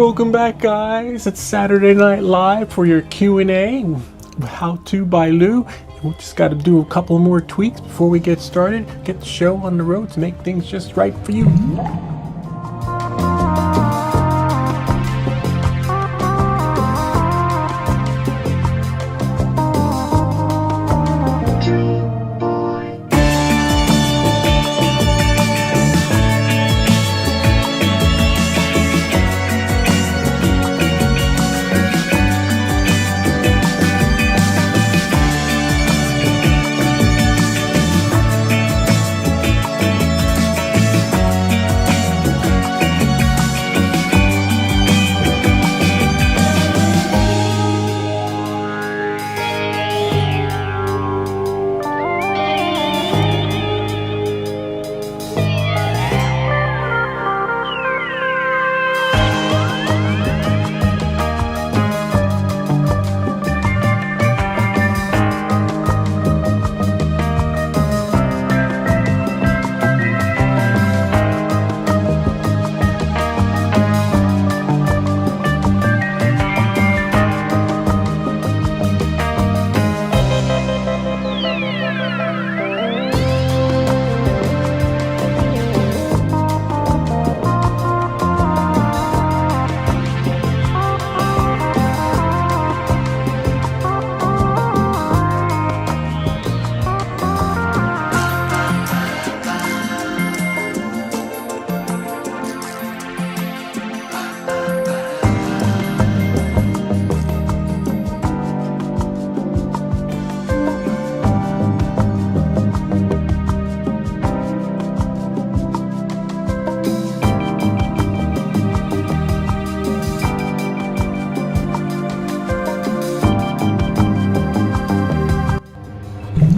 welcome back, guys. It's Saturday Night Live for your Q&A, How To by Lou. We just got to do a couple more tweaks before we get started. Get the show on the road to make things just right for you.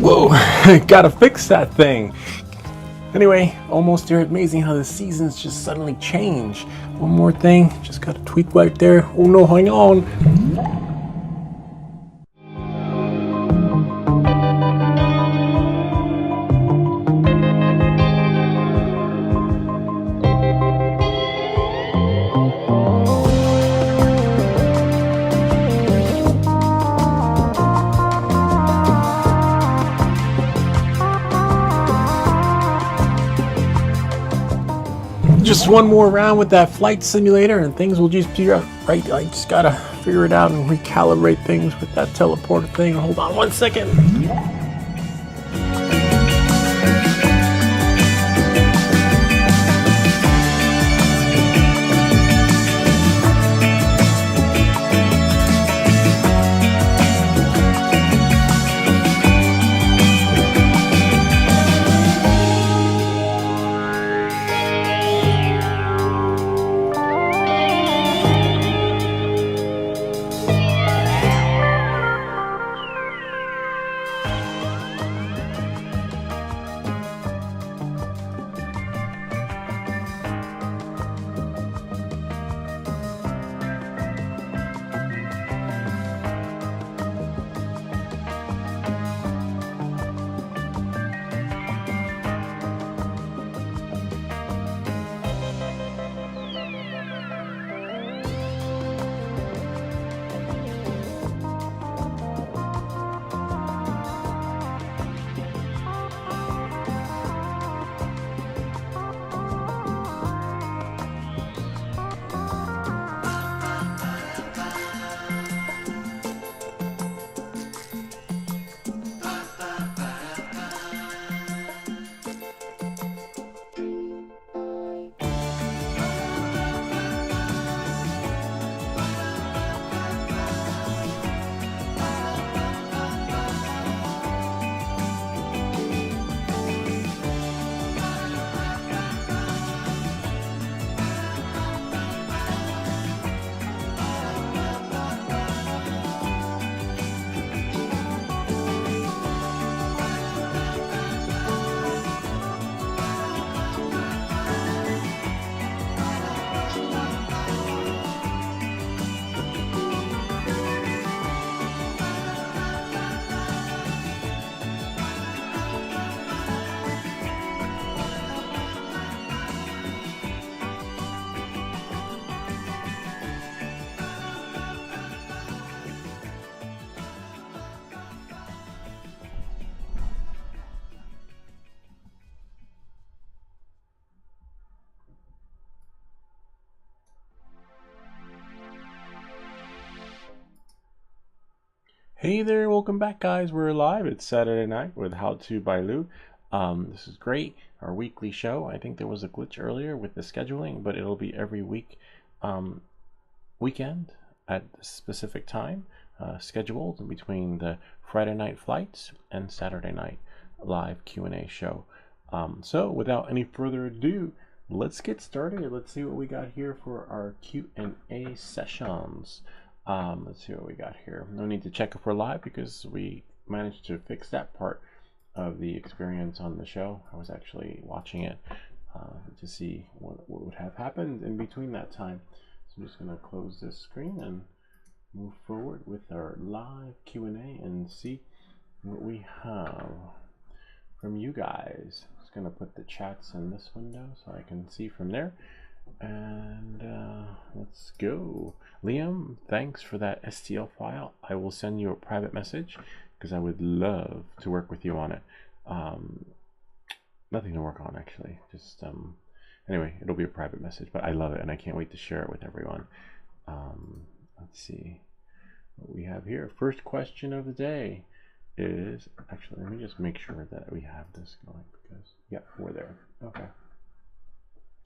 Whoa, gotta fix that thing. Anyway, almost there. Amazing how the seasons just suddenly change. One more thing, just gotta tweak right there. Oh no, hang on. Just one more round with that flight simulator and things will just be right. I just gotta figure it out and recalibrate things with that teleporter thing. Hold on one second. Hey there, welcome back guys. We're live. It's Saturday night with How To by Lou. This is great, our weekly show. I think there was a glitch earlier with the scheduling, but it'll be every week, weekend at a specific time, scheduled in between the Friday night flights and Saturday night live Q&A show. So without any further ado, let's get started. Let's see what we got here for our Q&A sessions. Let's see what we got here. No need to check if we're live because we managed to fix that part of the experience on the show. I was actually watching it to see what would have happened in between that time. So I'm just going to close this screen and move forward with our live Q&A and see what we have from you guys. I'm just going to put the chats in this window so I can see from there. And let's go. Liam, thanks for that STL file. I will send you a private message because I would love to work with you on it. Nothing to work on actually, just anyway, it'll be a private message, but I love it and I can't wait to share it with everyone. Let's see what we have here. First question of the day is, actually let me just make sure that we have this going because yeah, we're there. Okay.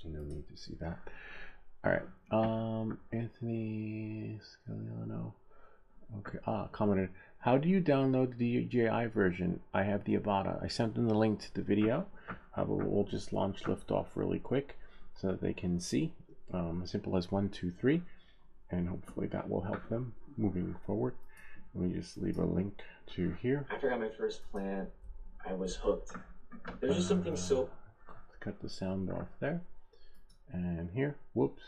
No need to see that. All right. Anthony Scaliano. Okay. Commented. How do you download the DJI version? I have the Avata. I sent them the link to the video. But we'll just launch liftoff really quick so that they can see. As simple as 1, 2, 3, and hopefully that will help them moving forward. Let me just leave a link to here. After I got my first plant, I was hooked. There's just something so. Cut the sound off there. And here, whoops,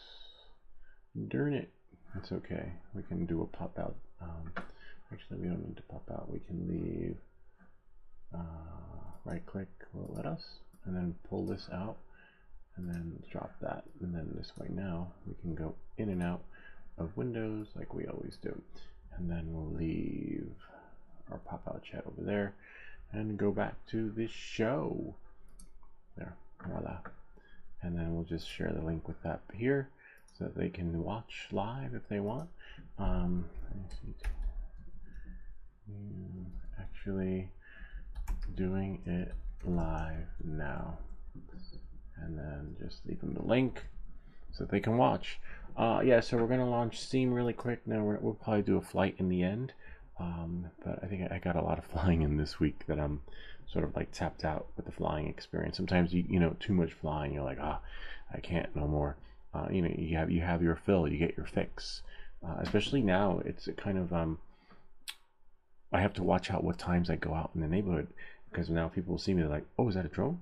darn it, it's okay. We can do a pop out. Actually, we don't need to pop out. We can leave, right click will let us, and then pull this out, and then drop that. And then this way now, we can go in and out of windows like we always do. And then we'll leave our pop out chat over there and go back to this show. There, voila. And then we'll just share the link with that here so that they can watch live if they want. Actually doing it live now. And then just leave them the link so that they can watch. Yeah, so we're gonna launch Steam really quick. Now we'll probably do a flight in the end. But I think I got a lot of flying in this week that I'm sort of like tapped out with the flying experience. Sometimes you know, too much flying, you're like, I can't no more. You know, you have your fill, you get your fix. Especially now, it's a kind of I have to watch out what times I go out in the neighborhood because now people will see me, they're like, oh, is that a drone?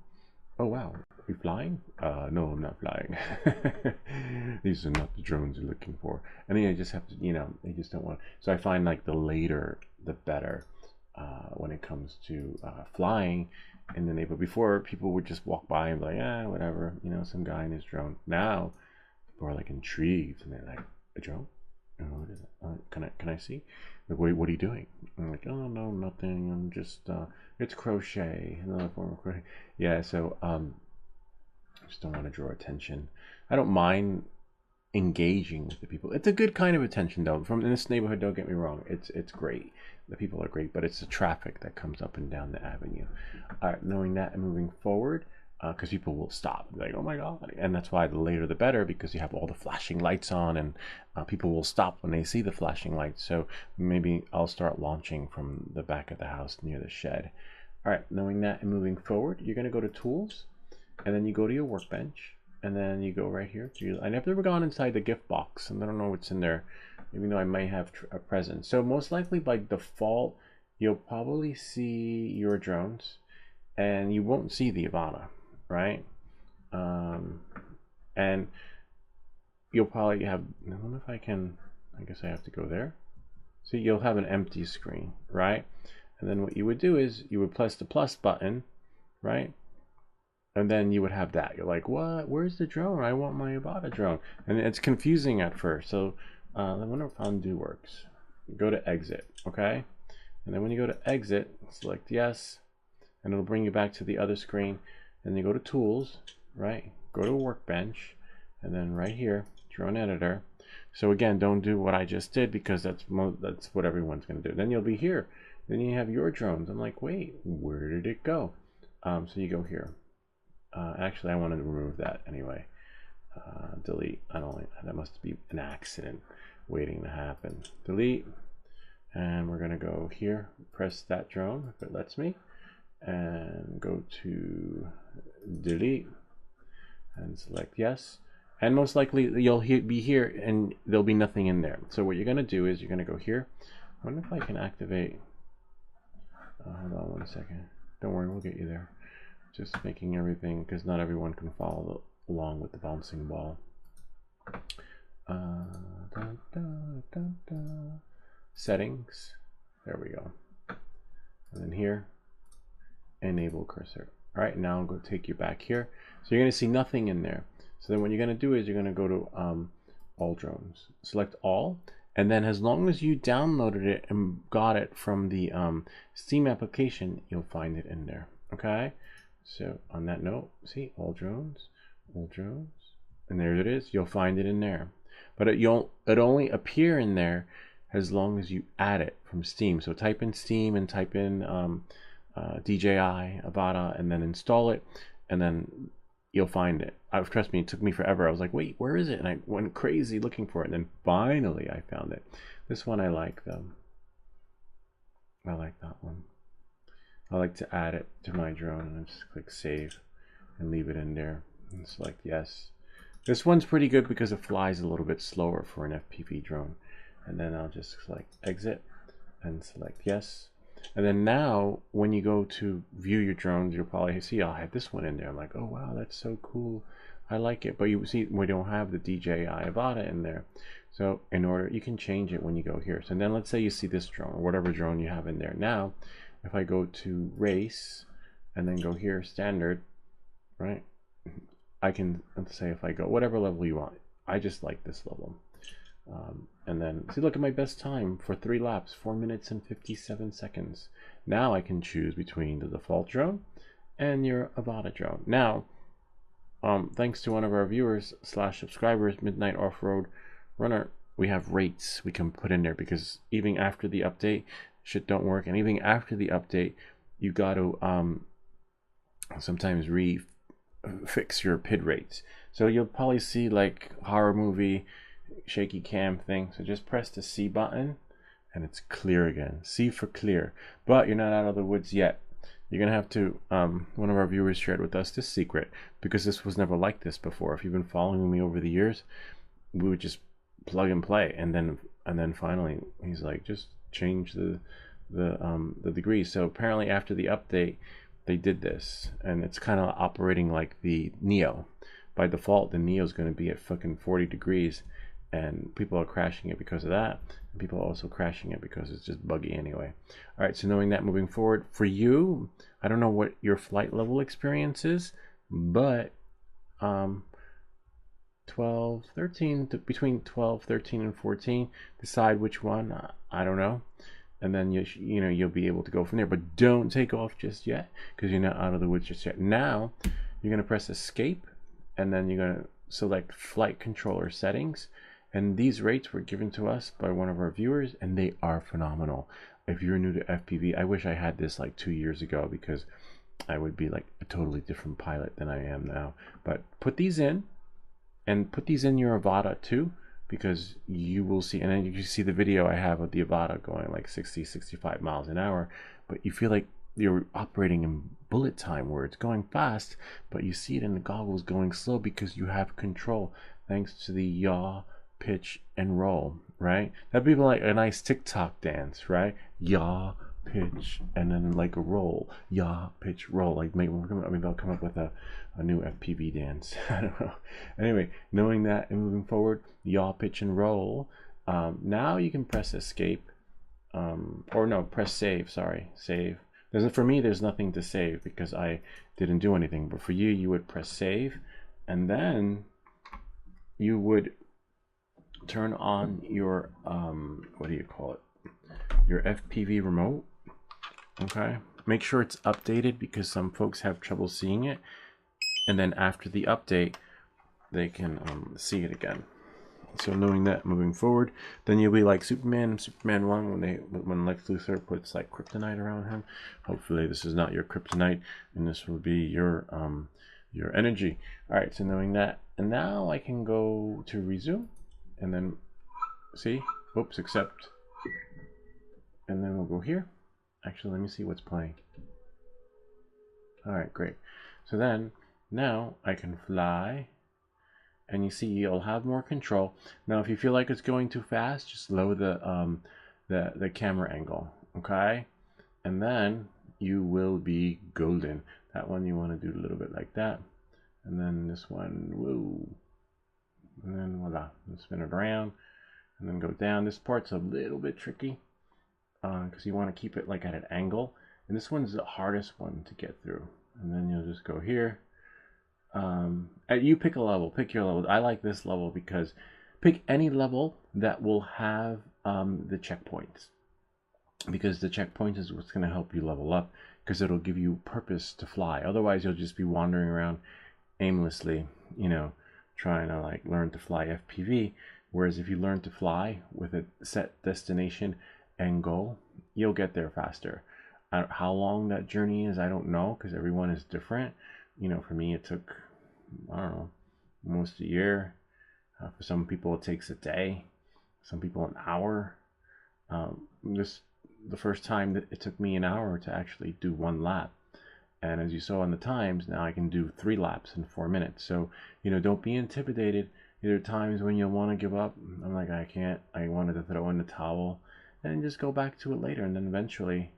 Oh wow, are you flying? No, I'm not flying. These are not the drones you're looking for. And then I just have to, you know, they just don't want. So I find like the later, the better when it comes to flying in the neighborhood. Before, people would just walk by and be like, whatever, you know, some guy in his drone. Now, people are like intrigued and they're like, a drone? Oh, what is it? Can I see? Like, what are you doing? I'm like, oh no, nothing. I'm just it's crochet, another form of crochet. Yeah, so I just don't want to draw attention. I don't mind engaging with the people. It's a good kind of attention though. From in this neighborhood, don't get me wrong, it's great. The people are great, but it's the traffic that comes up and down the avenue. All right, knowing that and moving forward, because people will stop like, oh my god, and that's why the later the better, because you have all the flashing lights on, and people will stop when they see the flashing lights. So maybe I'll start launching from the back of the house near the shed. All right, knowing that and moving forward, you're going to go to tools, and then you go to your workbench, and then you go right here to I've never gone inside the gift box, and I don't know what's in there, even though I may have a present. So most likely by default, you'll probably see your drones, and you won't see the Avata, right? And you'll probably have, I don't know if I can, I guess I have to go there. So you'll have an empty screen, right? And then what you would do is you would press the plus button, right? And then you would have that. You're like, what? Where's the drone? I want my Avata drone. And it's confusing at first. So I wonder if undo works. Go to exit, okay? And then when you go to exit, select yes, and it'll bring you back to the other screen. Then you go to tools, right? Go to workbench, and then right here, drone editor. So again, don't do what I just did, because that's what everyone's going to do. Then you'll be here. Then you have your drones. I'm like, wait, where did it go? So you go here. Actually, I wanted to remove that anyway. Delete. I don't like that. Must be an accident waiting to happen. Delete. And we're going to go here, press that drone if it lets me, and go to delete and select yes. And most likely you'll be here and there'll be nothing in there. So what you're going to do is you're going to go here. I wonder if I can activate. Hold on 1 second. Don't worry, we'll get you there. Just making everything, because not everyone can follow along with the bouncing ball. Settings, there we go, and then here, enable cursor. All right, now I'm going to take you back here. So you're going to see nothing in there. So then what you're going to do is you're going to go to all drones, select all, and then as long as you downloaded it and got it from the Steam application, you'll find it in there. Okay, so on that note, see, all drones, and there it is. You'll find it in there, but it only appear in there as long as you add it from Steam. So type in Steam and type in DJI Avata and then install it, and then you'll find it. Trust me, it took me forever. I was like, wait, where is it? And I went crazy looking for it, and then finally I found it. This one I like, though. I like that one. I like to add it to my drone, and I just click save and leave it in there and select yes. This one's pretty good because it flies a little bit slower for an FPV drone. And then I'll just select exit and select yes. And then now when you go to view your drones, you'll probably see I'll have this one in there. I'm like, oh wow, that's so cool, I like it. But you see we don't have the DJI Avata in there. So in order, you can change it when you go here. So then let's say you see this drone or whatever drone you have in there. Now if I go to race and then go here standard, right, I can, let's say if I go whatever level you want, I just like this level. And then see, look at my best time for 3 laps, 4 minutes and 57 seconds. Now I can choose between the default drone and your Avata drone. Now, thanks to one of our viewers / subscribers, Midnight Off-Road Runner, we have rates we can put in there, because even after the update, shit don't work, and even after the update, you got to sometimes fix your PID rates. So you'll probably see like horror movie shaky cam thing, so just press the C button and it's clear again. C for clear. But you're not out of the woods yet. You're gonna have to one of our viewers shared with us this secret, because this was never like this before. If you've been following me over the years, we would just plug and play, and then finally he's like, just change the degrees. So apparently after the update they did this, and it's kind of operating like the Neo. By default the Neo is going to be at fucking 40 degrees, and people are crashing it because of that, and people are also crashing it because it's just buggy anyway. All right, so knowing that, moving forward for you, I don't know what your flight level experience is, but 12, 13, between 12, 13 and 14, decide which one. I don't know, and then you know you'll be able to go from there. But don't take off just yet, because you're not out of the woods just yet. Now you're going to press escape, and then you're going to select flight controller settings. And these rates were given to us by one of our viewers, and they are phenomenal. If you're new to FPV, I wish I had this like 2 years ago, because I would be like a totally different pilot than I am now. But put these in, and put these in your Avata too, because you will see, and then you can see the video I have of the Avata going like 60, 65 miles an hour, but you feel like you're operating in bullet time, where it's going fast, but you see it in the goggles going slow, because you have control thanks to the yaw, pitch, and roll, right? That'd be like a nice TikTok dance, right? Yaw, pitch, and then like a roll. Yaw, pitch, roll. Like maybe I'll come up with a new FPV dance. I don't know. Anyway, knowing that and moving forward, yaw, pitch, and roll. Now you can press escape, or no, press save. Sorry, save. For me, there's nothing to save because I didn't do anything. But for you, you would press save, and then you would turn on your what do you call it, your FPV remote. Okay, make sure it's updated, because some folks have trouble seeing it, and then after the update they can see it again. So knowing that moving forward, then you'll be like Superman 1 when Lex Luthor puts like kryptonite around him. Hopefully this is not your kryptonite, and this will be your energy. All right, so knowing that, and now I can go to resume, and then see, oops, accept, and then we'll go here. Actually, let me see what's playing. All right, great. So then now I can fly. And you see, you'll have more control. Now, if you feel like it's going too fast, just lower the camera angle, okay? And then you will be golden. That one you want to do a little bit like that, and then this one, whoa, and then voila, and spin it around, and then go down. This part's a little bit tricky because you want to keep it like at an angle, and this one's the hardest one to get through. And then you'll just go here. You pick a level, pick your level. I like this level because pick any level that will have the checkpoints, because the checkpoint is what's going to help you level up, because it'll give you purpose to fly. Otherwise you'll just be wandering around aimlessly, you know, trying to like learn to fly FPV. Whereas if you learn to fly with a set destination and goal, you'll get there faster. How long that journey is, I don't know, because everyone is different. You know, for me, it took, I don't know, almost a year. For some people, it takes a day. Some people, an hour. The first time that it took me an hour to actually do 1 lap. And as you saw in the times, now I can do 3 laps in 4 minutes. So, you know, don't be intimidated. There are times when you'll want to give up. I'm like, I can't. I wanted to throw in the towel and just go back to it later. And then eventually,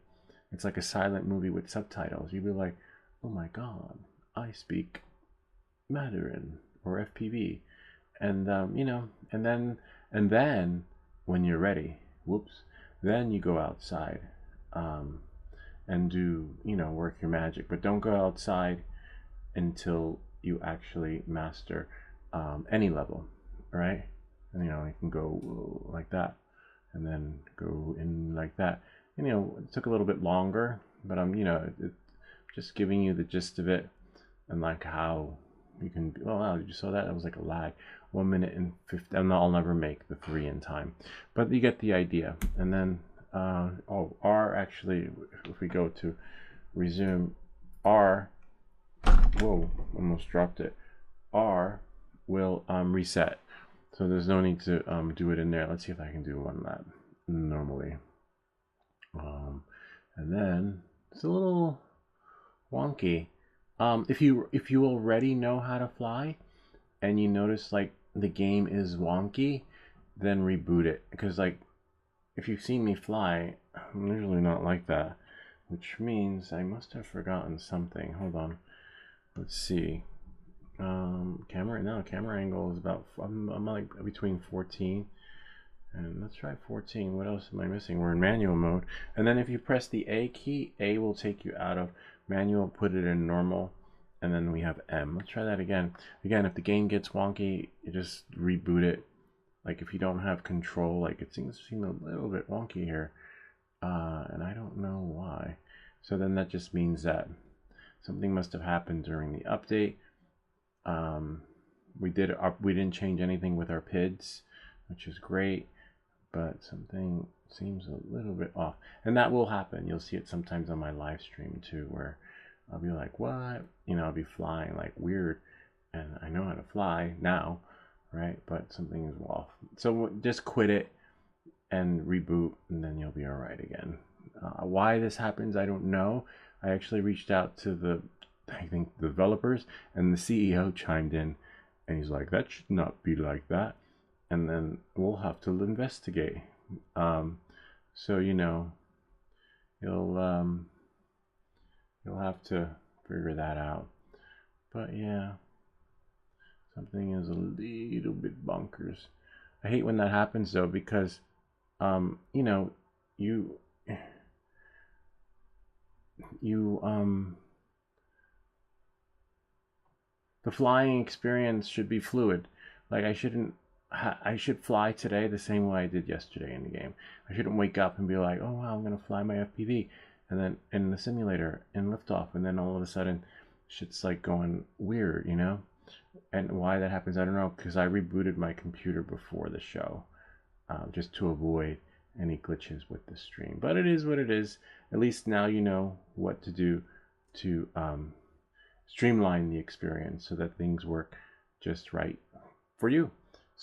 it's like a silent movie with subtitles. You'll be like, oh my God, I speak Mandarin or FPV, and you know, and then when you're ready, whoops, then you go outside, and do, you know, work your magic. But don't go outside until you actually master any level, right? And you know, you can go like that, and then go in like that. And you know, it took a little bit longer, but I'm, you know, just giving you the gist of it. And like how you can, oh wow, you saw that? That was like a lag. 1 minute and 50, and I'll never make the 3 in time. But you get the idea. And then, R actually, if we go to resume, R, whoa, almost dropped it. R will reset. So there's no need to do it in there. Let's see if I can do 1 lap normally. And then it's a little wonky. If you already know how to fly and you notice like the game is wonky, then reboot it. Because like if you've seen me fly, I'm usually not like that, which means I must have forgotten something. Hold on, let's see. Camera angle is about, I'm like between 14 and let's try 14. What else am I missing? We're in manual mode, and then if you press the A key, A will take you out of manual, put it in normal, and then we have M. Let's try that again. If the game gets wonky, you just reboot it. Like if you don't have control, like it seems to seem a little bit wonky here, and I don't know why. So then that just means that something must have happened during the update. We didn't change anything with our PIDs, which is great, but something seems a little bit off, and that will happen. You'll see it sometimes on my live stream too, where I'll be like, what? You know, I'll be flying like weird, and I know how to fly now, right? But something is off. So just quit it and reboot, and then you'll be all right again. Why this happens, I don't know. I actually reached out to the developers, and the CEO chimed in, and he's like, that should not be like that. And then we'll have to investigate. So you know, you'll have to figure that out. But yeah, something is a little bit bonkers. I hate when that happens though, because you know, you the flying experience should be fluid. Like I should fly today the same way I did yesterday in the game. I shouldn't wake up and be like, oh wow, I'm gonna fly my FPV, and then in the simulator in liftoff, and then all of a sudden shit's like going weird, you know. And why that happens, I don't know, because I rebooted my computer before the show, just to avoid any glitches with the stream. But it is what it is. At least now you know what to do to streamline the experience so that things work just right for you.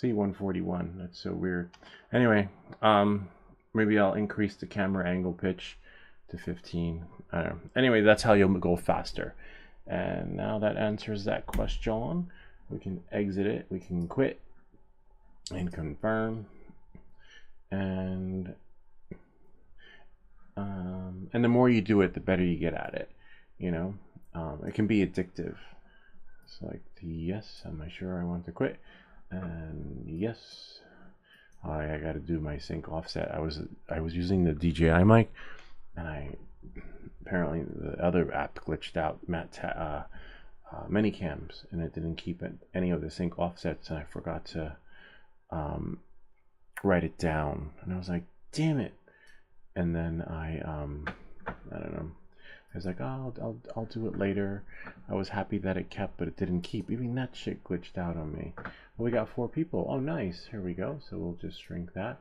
C141, that's so weird. Anyway, maybe I'll increase the camera angle pitch to 15. I don't know. Anyway, that's how you'll go faster. And now that answers that question. We can exit it, we can quit and confirm. And the more you do it, the better you get at it, you know. It can be addictive. It's like, yes, am I sure I want to quit? And yes, I got to do my sync offset. I was using the DJI Mic, and apparently the other app glitched out, many cams, and it didn't keep any of the sync offsets, and I forgot to write it down, and I was like, damn it. And then I don't know, I was like, oh, I'll do it later. I was happy that it kept, but it didn't keep. Even that shit glitched out on me. Well, we got 4 people. Oh, nice. Here we go. So we'll just shrink that,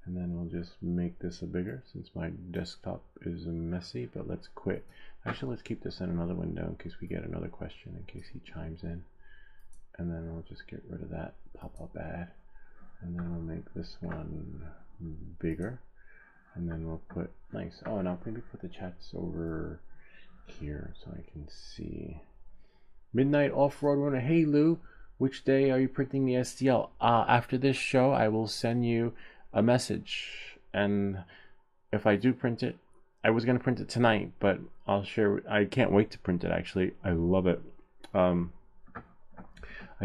and then we'll just make this a bigger since my desktop is messy. But let's quit. Actually, let's keep this in another window in case we get another question, in case he chimes in. And then we'll just get rid of that pop-up ad, and then we'll make this one bigger. And then we'll put, nice. Oh, and I'll maybe put the chats over here so I can see. Midnight Off-Road Runner. Hey, Lou, which day are you printing the STL? After this show, I will send you a message. And if I do print it, I was going to print it tonight, but I'll share. I can't wait to print it, actually. I love it. I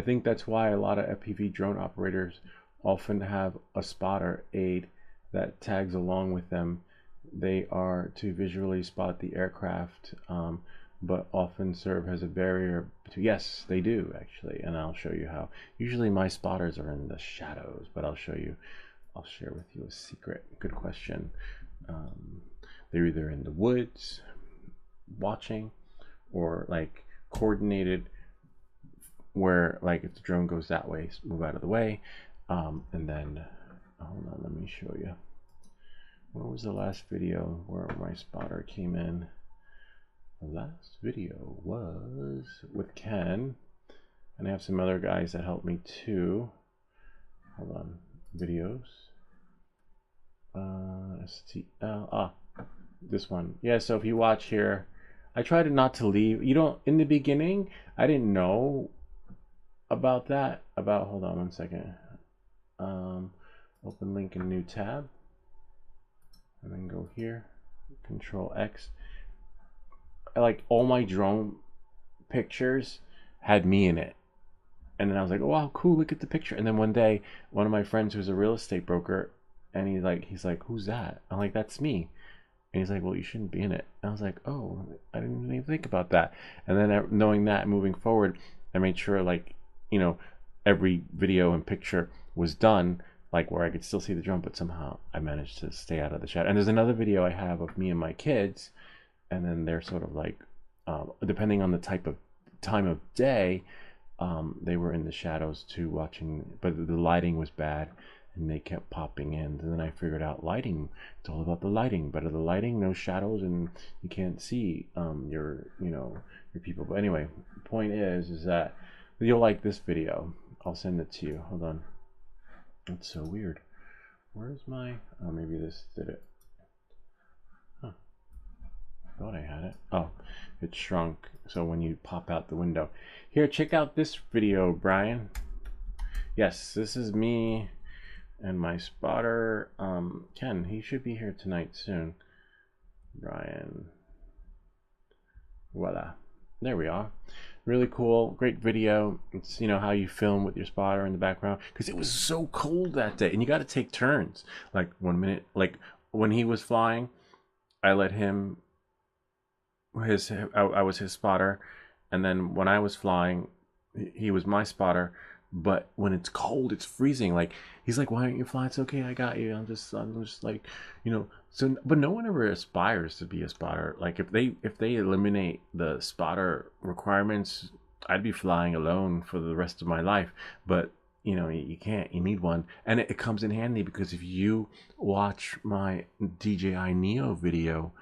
think that's why a lot of FPV drone operators often have a spotter aid that tags along with them. They are to visually spot the aircraft, but often serve as a barrier to, yes, they do actually, and I'll show you how. Usually my spotters are in the shadows, but I'll share with you a secret. Good question. They're either in the woods watching, or like coordinated, where like if the drone goes that way, move out of the way, and then hold on, let me show you. What was the last video where my spotter came in? The last video was with Ken, and I have some other guys that helped me too. Hold on, videos. STL. This one. Yeah, so if you watch here, I tried not to leave. You don't, in the beginning, I didn't know about that. Hold on one second. Open link in new tab, and then go here, Control X. Like all my drone pictures had me in it, and then I was like, oh wow, cool, look at the picture. And then one day, one of my friends who's a real estate broker, and he's like, who's that? I'm like, that's me. And he's like, well, you shouldn't be in it. And I was like, oh, I didn't even think about that. And then knowing that, moving forward, I made sure, like, you know, every video and picture was done, like where I could still see the drone, but somehow I managed to stay out of the shadow. And there's another video I have of me and my kids, and then they're sort of like, depending on the time of day, they were in the shadows too, watching, but the lighting was bad, and they kept popping in. And then I figured out lighting. It's all about the lighting. Better the lighting, no shadows, and you can't see your people. But anyway, the point is that you'll like this video. I'll send it to you. Hold on. It's so weird. Where's my? Oh, maybe this did it. Huh. Thought I had it. Oh, it shrunk. So when you pop out the window. Here, check out this video, Brian. Yes, this is me and my spotter, Ken. He should be here tonight soon. Brian. Voila. There we are. Really cool, great video. It's, you know, how you film with your spotter in the background, because it was so cold that day, and you got to take turns. Like 1 minute, like when he was flying, I let him, I was his spotter, and then when I was flying, he was my spotter. But when it's cold, it's freezing. Like he's like, "Why aren't you flying?" It's okay, I got you. I'm just like, you know. So, but no one ever aspires to be a spotter. Like if they eliminate the spotter requirements, I'd be flying alone for the rest of my life. But you can't. You need one, and it comes in handy because if you watch my DJI Neo video,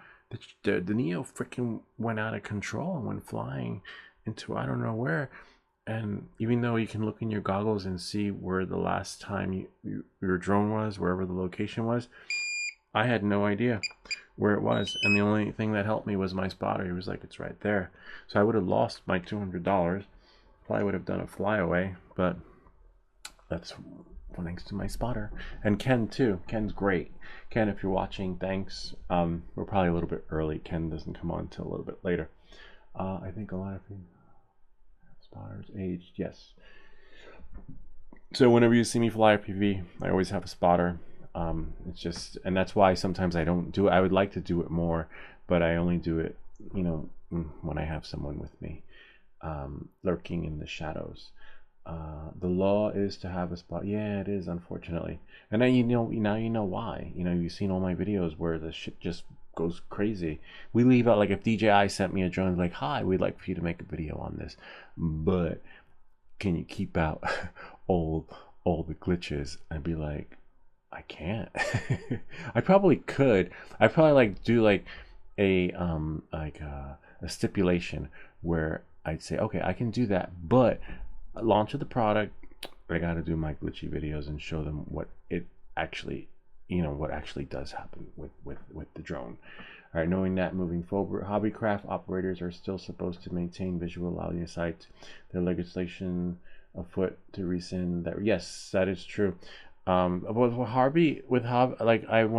the Neo freaking went out of control and went flying into I don't know where. And even though you can look in your goggles and see where the last time your drone was, wherever the location was, I had no idea where it was. And the only thing that helped me was my spotter. He was like, it's right there. So I would have lost my $200. Probably would have done a flyaway, but that's thanks to my spotter. And Ken too. Ken's great. Ken, if you're watching, thanks. We're probably a little bit early. Ken doesn't come on until a little bit later. I think a lot of people spotters aged, yes. So whenever you see me fly FPV, I always have a spotter. It's just, and that's why sometimes I don't do it. I would like to do it more, but I only do it, when I have someone with me, lurking in the shadows. The law is to have a spot. Yeah, it is, unfortunately. And then now you know why. You've seen all my videos where the shit just goes crazy. We leave out, like, if DJI sent me a drone, like, hi, we'd like for you to make a video on this, but can you keep out all the glitches? I'd be like, I can't. I probably could. I probably do like a stipulation where I'd say, okay, I can do that, but launch of the product, I got to do my glitchy videos and show them what it actually, what actually does happen with the drone. All right, knowing that, moving forward, hobbycraft operators are still supposed to maintain visual line of sight. Their legislation afoot to rescind that. Yes, that is true. When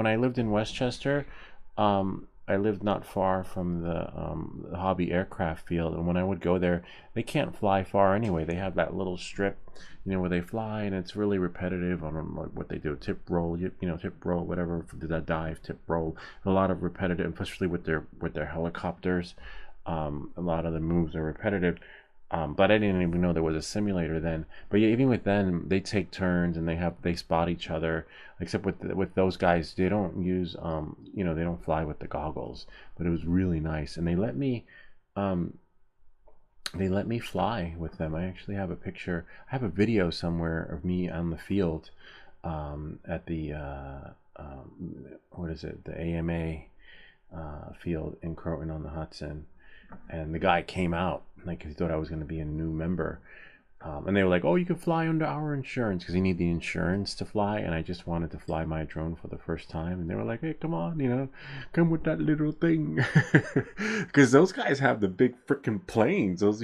I lived in Westchester, I lived not far from the hobby aircraft field, and when I would go there, they can't fly far anyway. They have that little strip, where they fly, and it's really repetitive on what they do. Tip roll, tip roll, whatever, that dive, tip roll. A lot of repetitive, especially with their helicopters. A lot of the moves are repetitive. But I didn't even know there was a simulator then. But yeah, even with them, they take turns and they spot each other. Except with those guys, they don't use they don't fly with the goggles. But it was really nice, and they let me fly with them. I actually have a picture. I have a video somewhere of me on the field at the what is it? The AMA field in Croton on the Hudson. And the guy came out like he thought I was going to be a new member, and they were like, oh, you can fly under our insurance, because you need the insurance to fly, and I just wanted to fly my drone for the first time, and they were like, hey, come on, come with that little thing, because those guys have the big freaking planes, those,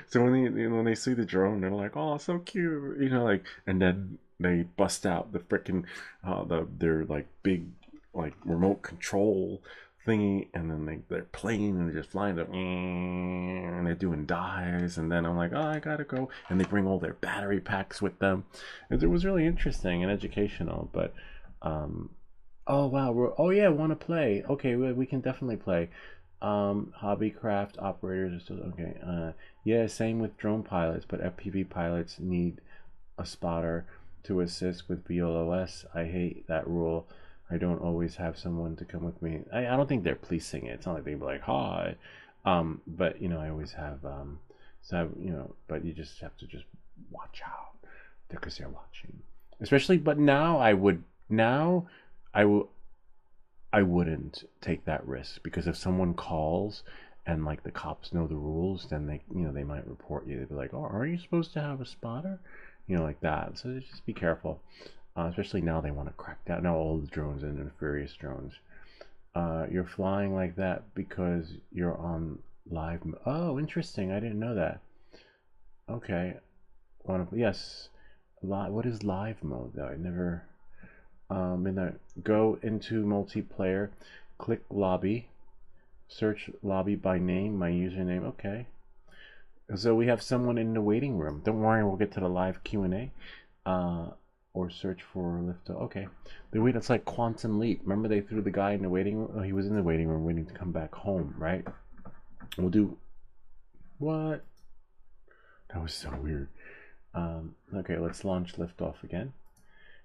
so when they see the drone, they're like, oh, so cute, and then they bust out the freaking their like big like remote control thingy, and then they're playing and they're just flying there, and they're doing dives, and then I'm like, oh, I gotta go, and they bring all their battery packs with them, and it was really interesting and educational. But oh wow, oh yeah, want to play? Okay, we can definitely play. Hobbycraft operators are still okay. Yeah, same with drone pilots, but FPV pilots need a spotter to assist with VLOS. I hate that rule. I don't always have someone to come with me. I don't think they're policing it. It's not like they'd be like, hi. But I always have but you just have to just watch out because they're watching. Especially, but now I wouldn't take that risk, because if someone calls and like the cops know the rules, then they might report you. They'd be like, oh, are you supposed to have a spotter? Like that. So just be careful. Especially now they want to crack down. Now all the drones and nefarious drones. You're flying like that because you're on live. Oh, interesting. I didn't know that. Okay. Yes. What is live mode though? I never. Go into multiplayer. Click lobby. Search lobby by name. My username. Okay. So we have someone in the waiting room. Don't worry. We'll get to the live Q&A. Or search for lift. Okay, it's like Quantum Leap. Remember they threw the guy in the waiting room? Oh, he was in the waiting room waiting to come back home, right? We'll do what? That was so weird. Okay, let's launch liftoff again,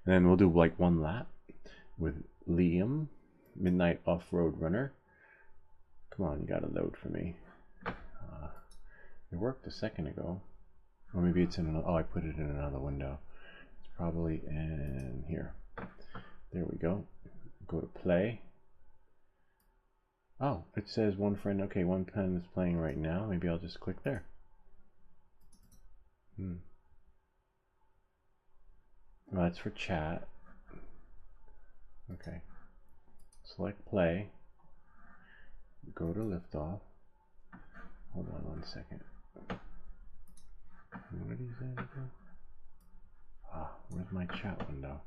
and then we'll do like one lap with Liam, Midnight Off-Road Runner. Come on, you gotta load for me. It worked a second ago. Or maybe it's in another, oh, I put it in another window. It's probably in here. There we go. Go to play. Oh, it says one friend. Okay, one pen is playing right now. Maybe I'll just click there. Well, that's for chat. Okay. Select play. Go to liftoff. Hold on one second. What did he say again? Ah, where's my chat window?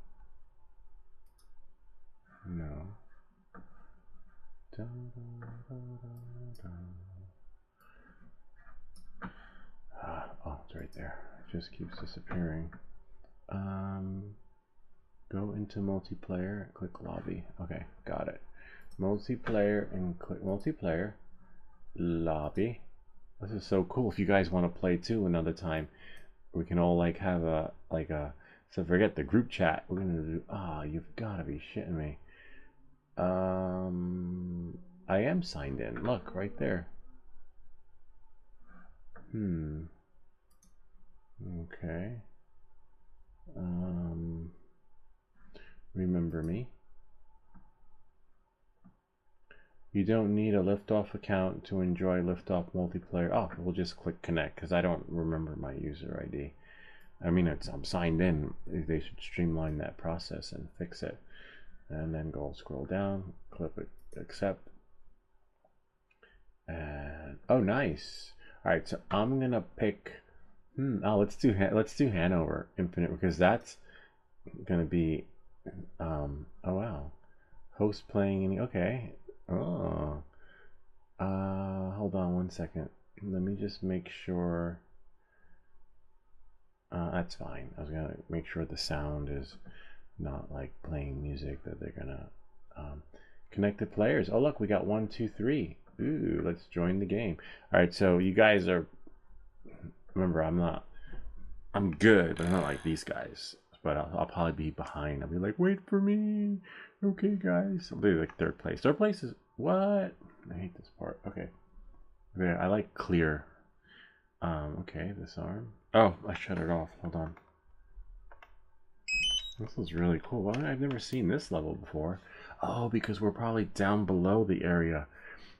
No. Oh, it's right there. It just keeps disappearing. Go into multiplayer, click lobby. Okay, got it. Multiplayer and click multiplayer, lobby. This is so cool. If you guys want to play too another time, we can all like have a so forget the group chat. We're gonna do you've gotta be shitting me. I am signed in. Look, right there. Okay. Remember me. You don't need a liftoff account to enjoy liftoff multiplayer. Oh, we'll just click connect because I don't remember my user ID. I mean, I'm signed in. They should streamline that process and fix it. And then go scroll down, click accept. And oh, nice. All right, so I'm gonna pick. Oh, let's do Hanover Infinite because that's gonna be. Oh wow, host playing any. Okay. Oh. Hold on one second. Let me just make sure. That's fine. I was gonna make sure the sound is not like playing music that they're gonna. Connected players. Oh look, we got 1, 2, 3. Ooh, let's join the game. All right, so you guys are. Remember, I'm good, but I'm not like these guys. But I'll probably be behind. I'll be like, wait for me. Okay, guys. I'll be like third place. Third place is what? I hate this part. Okay. Okay, I like clear. Okay, this arm. Oh, I shut it off. Hold on. This is really cool. Well, I've never seen this level before. Oh, because we're probably down below the area,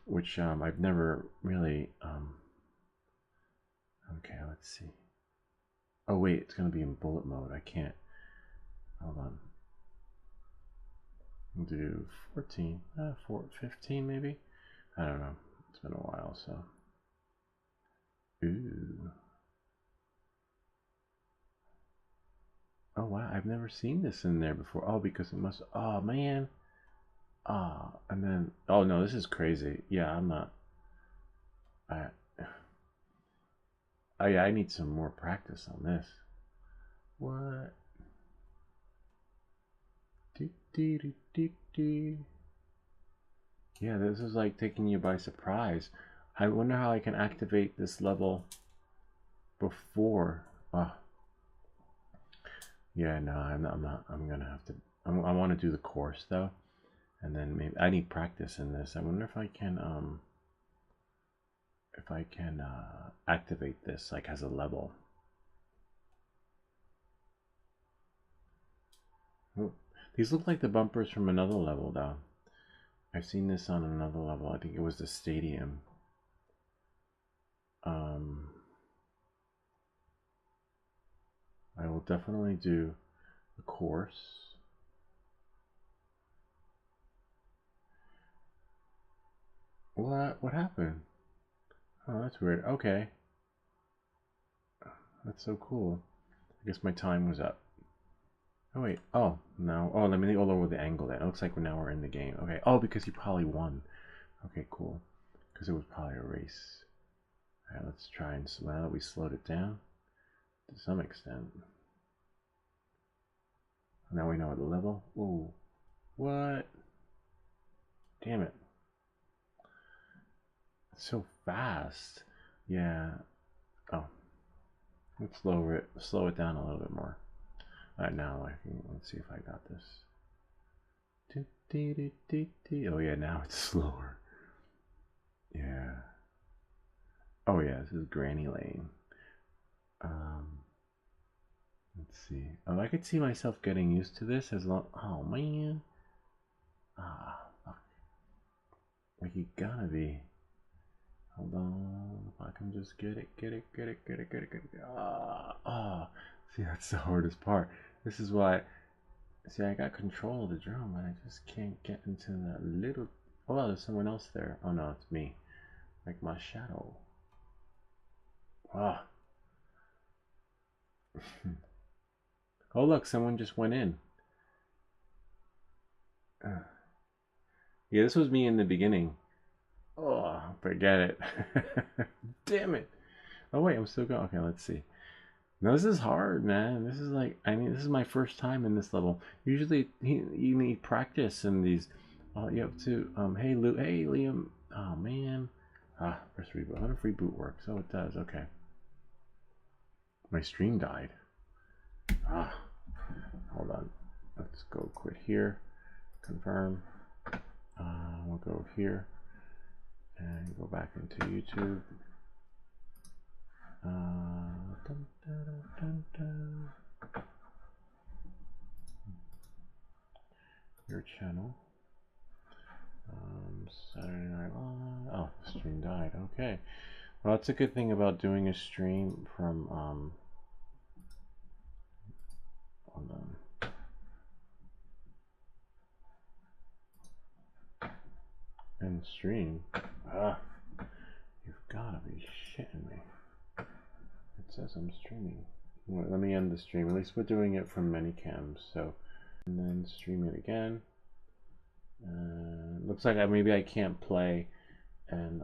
which I've never really. Okay, let's see. Oh wait, it's gonna be in bullet mode. I can't. Hold on. We'll do 14, 15 maybe. I don't know. It's been a while, so. Ooh. Oh wow, I've never seen this in there before. Oh, because it must. Oh man. And then. Oh no, this is crazy. Yeah, I'm not. Oh yeah, I need some more practice on this. What? Yeah, this is like taking you by surprise. I wonder how I can activate this level before. Oh. Yeah, no, I'm not. I'm gonna have to. I want to do the course though, and then maybe I need practice in this. I wonder if I can activate this like as a level. Oh, these look like the bumpers from another level though. I've seen this on another level. I think it was the stadium. I will definitely do the course. What happened? Oh, that's weird. Okay. That's so cool. I guess my time was up. Oh wait. Oh no. Oh, let me go over the angle then. It looks like now we're in the game. Okay. Oh, because you probably won. Okay, cool. Because it was probably a race. All right, let's try and now that we slowed it down to some extent. Now we know the level. Ooh. What? Damn it. It's so fast. Yeah. Oh. Let's slow it down a little bit more. Alright, now let's see if I got this. Oh yeah, now it's slower. Yeah. Oh yeah, this is Granny Lane. Let's see. Oh, I could see myself getting used to this as long. Oh man. Like you gotta be. Hold on. If I can just get it. See, that's the hardest part. This is why. See, I got control of the drum, but I just can't get into that little. Oh, wow, there's someone else there. Oh no, it's me. Like my shadow. Ah. Oh look, someone just went in. Yeah, this was me in the beginning. Oh, forget it. Damn it. Oh wait, I'm still going. Okay, let's see. No, this is hard, man. This is like, I mean, this is my first time in this level. Usually, you need practice in these. You have to. Hey, Hey, Liam. Oh man. Press reboot. How does reboot work? So it does. Okay. My stream died. Hold on. Let's go quit here. Confirm. We'll go here and go back into YouTube. Dun, dun, dun, your channel. Saturday Night Live. Oh, the stream died. Okay. Well, that's a good thing about doing a stream from hold on. And stream. You've gotta be shitting me. It says I'm streaming. Let me end the stream. At least we're doing it from many cams. So, and then stream it again. Looks like maybe I can't play and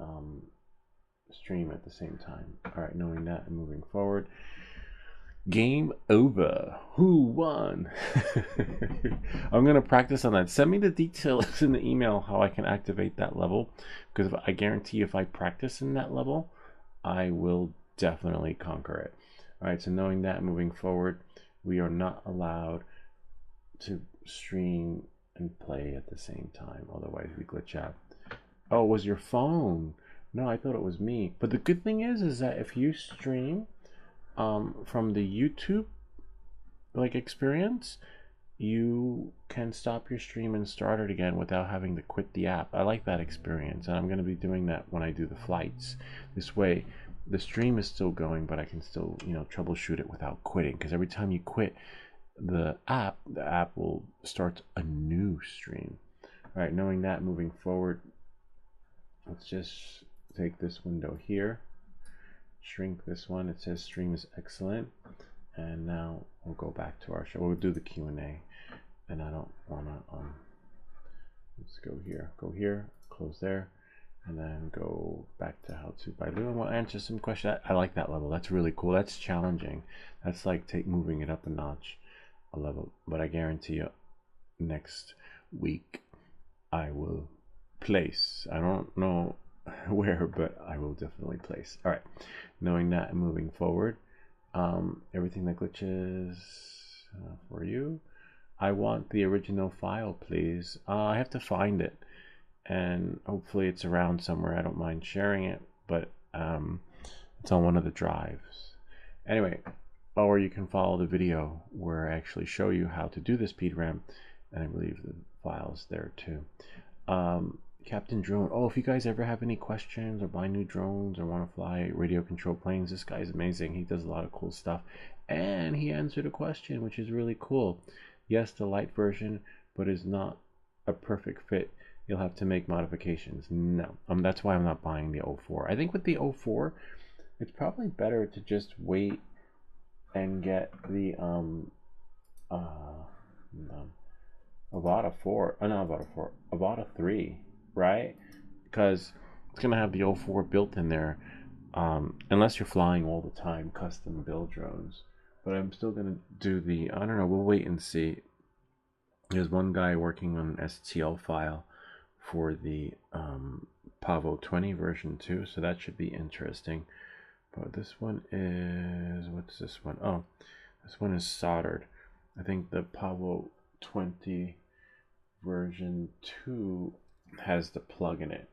stream at the same time. All right, knowing that and moving forward. Game over. Who won? I'm gonna practice on that. Send me the details in the email how I can activate that level, because I guarantee if I practice in that level, I will definitely conquer it. All right, so knowing that, moving forward, we are not allowed to stream and play at the same time, otherwise we glitch out. Oh, it was your phone. No, I thought it was me. But the good thing is that if you stream from the YouTube like experience, you can stop your stream and start it again without having to quit the app. I like that experience, and I'm going to be doing that when I do the flights. This way the stream is still going, but I can still, you know, troubleshoot it without quitting, because every time you quit the app will start a new stream. All right, knowing that, moving forward, let's just take this window here, shrink this one. It says stream is excellent, and now we'll go back to our show. We'll do the Q&A, and I don't want to let's go here, close there, and then go back to how to by Lou, and we'll answer some questions. I like that level. That's really cool. That's challenging. That's like moving it up a notch, a level. But I guarantee you next week I will place. I don't know where, but I will definitely place. All right, knowing that and moving forward, everything that glitches for you. I want the original file, please. I have to find it, and hopefully it's around somewhere. I don't mind sharing it, but it's on one of the drives. Anyway, or you can follow the video where I actually show you how to do this PDRAM, and I believe the file's there too. Captain Drone. Oh, if you guys ever have any questions or buy new drones or want to fly radio controlled planes, this guy's amazing. He does a lot of cool stuff, and he answered a question, which is really cool. Yes, the light version, but is not a perfect fit. You'll have to make modifications. No, that's why I'm not buying the 04. I think with the 04, it's probably better to just wait and get the Avata 4. Oh, not Avata 4. Avata 3, right? Because it's gonna have the 04 built in there, unless you're flying all the time custom build drones. But I'm still gonna do the, I don't know, we'll wait and see. There's one guy working on an STL file for the Pavo 20 version 2, so that should be interesting. But this one is, what's this one? Oh, this one is soldered. I think the Pavo 20 version 2 has the plug in it.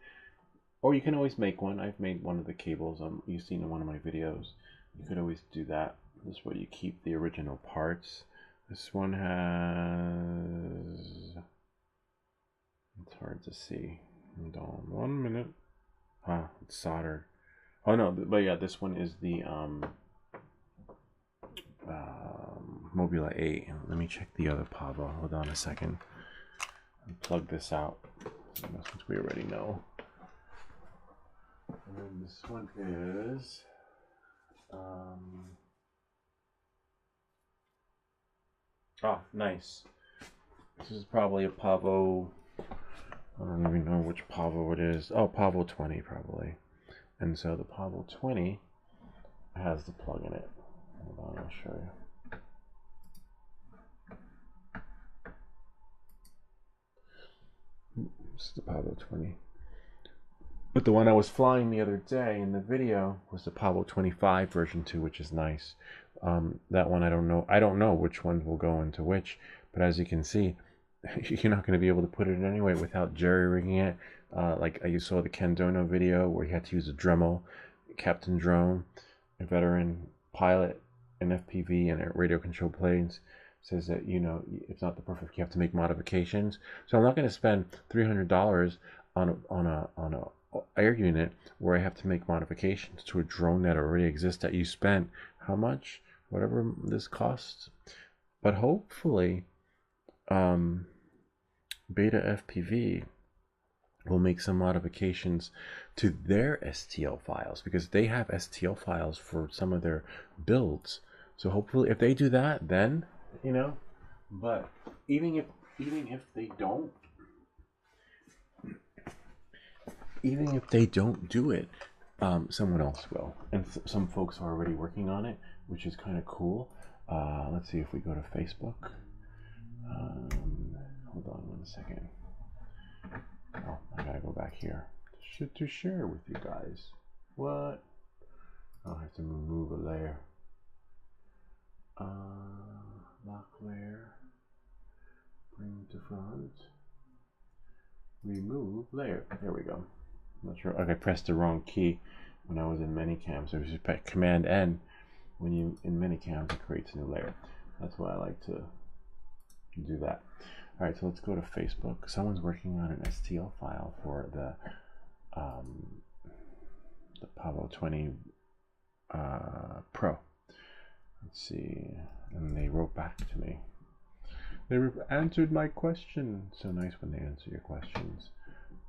Or you can always make one. I've made one of the cables. You've seen in one of my videos. You could always do that. This is where you keep the original parts. This one has... It's hard to see. Hold on 1 minute. Ah, it's soldered. Oh no, but yeah, this one is the Mobula 8. Let me check the other Pavo. Hold on a second. Plug this out since we already know. And then this one is oh, nice. This is probably a Pavo. I don't even know which Pavo it is. Oh, Pavo 20 probably. And so the Pavo 20 has the plug in it. Hold on, I'll show you. This is the Pavo 20. But the one I was flying the other day in the video was the Pavo 25 version 2, which is nice. That one I don't know. I don't know which ones will go into which, but as you can see, you're not going to be able to put it in anyway without jerry-rigging it. Like you saw the Ken Dono video where he had to use a Dremel, Captain Drone, a veteran pilot, an FPV, and a radio control planes. Says that, you know, it's not the perfect. You have to make modifications. So I'm not going to spend $300 on a air unit where I have to make modifications to a drone that already exists that you spent how much, whatever this costs. But hopefully Beta FPV will make some modifications to their STL files, because they have STL files for some of their builds. So hopefully if they do that, then, you know, but even if they don't, even if they don't do it, someone else will, and some folks are already working on it, which is kind of cool. Let's see if we go to Facebook. Hold on 1 second. Oh, I gotta go back here to share with you guys. What? Oh, I have to remove a layer. Lock layer. Bring to front. Remove layer. There we go. I'm not sure. Okay, I pressed the wrong key when I was in Minicam. So if you press Command N when you in Minicam, it creates a new layer. That's why I like to do that. All right, so let's go to Facebook. Someone's working on an STL file for the Pavo 20 Pro. Let's see, and they wrote back to me. They answered my question. So nice when they answer your questions.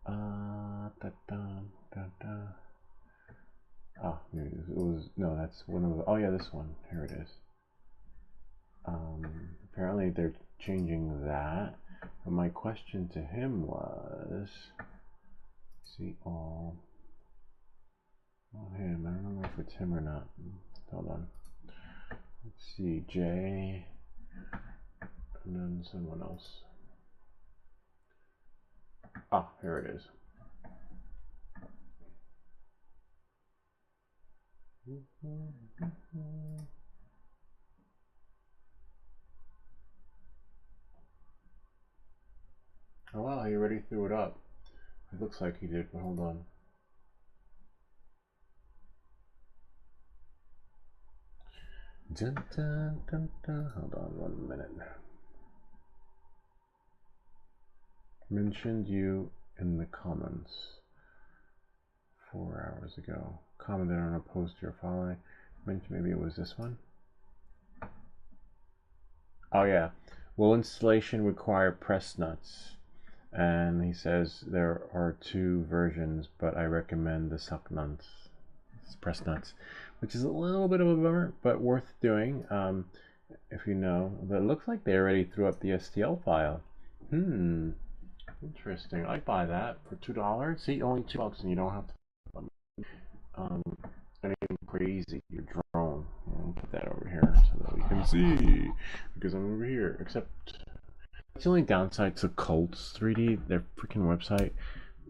Oh, here it is. It was, no, that's one of the, oh yeah, this one. Here it is. Apparently they're changing that. But my question to him was, see all, him. I don't know if it's him or not. Hold on. Let's see, Jay, and then someone else. Ah, here it is. Oh wow, he already threw it up. It looks like he did, but hold on. Dun, dun, dun, dun. Hold on 1 minute. Mentioned you in the comments 4 hours ago. Commented on a post you're following. Mentioned maybe it was this one. Oh yeah. Will installation require press nuts? And he says there are 2 versions, but I recommend the suck nuts, press nuts, which is a little bit of a bummer, but worth doing if you know. But it looks like they already threw up the STL file. Interesting. I'd buy that for $2. See, only $2, and you don't have to anything crazy. Your drone. I'll put that over here so that we can see, because I'm over here. Except that's the only downside to Colts 3D. Their freaking website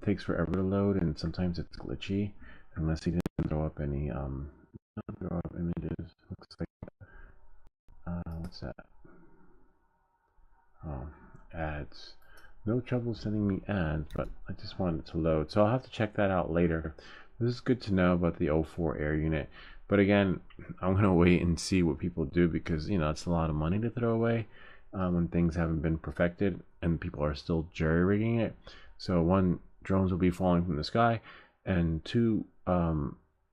takes forever to load, and sometimes it's glitchy unless he didn't throw up any throw up images. Looks like what's that? Oh, ads. No trouble sending me ads, but I just wanted it to load. So I'll have to check that out later. This is good to know about the 04 air unit. But again, I'm going to wait and see what people do because, you know, it's a lot of money to throw away when things haven't been perfected and people are still jury-rigging it. So one, drones will be falling from the sky, and two,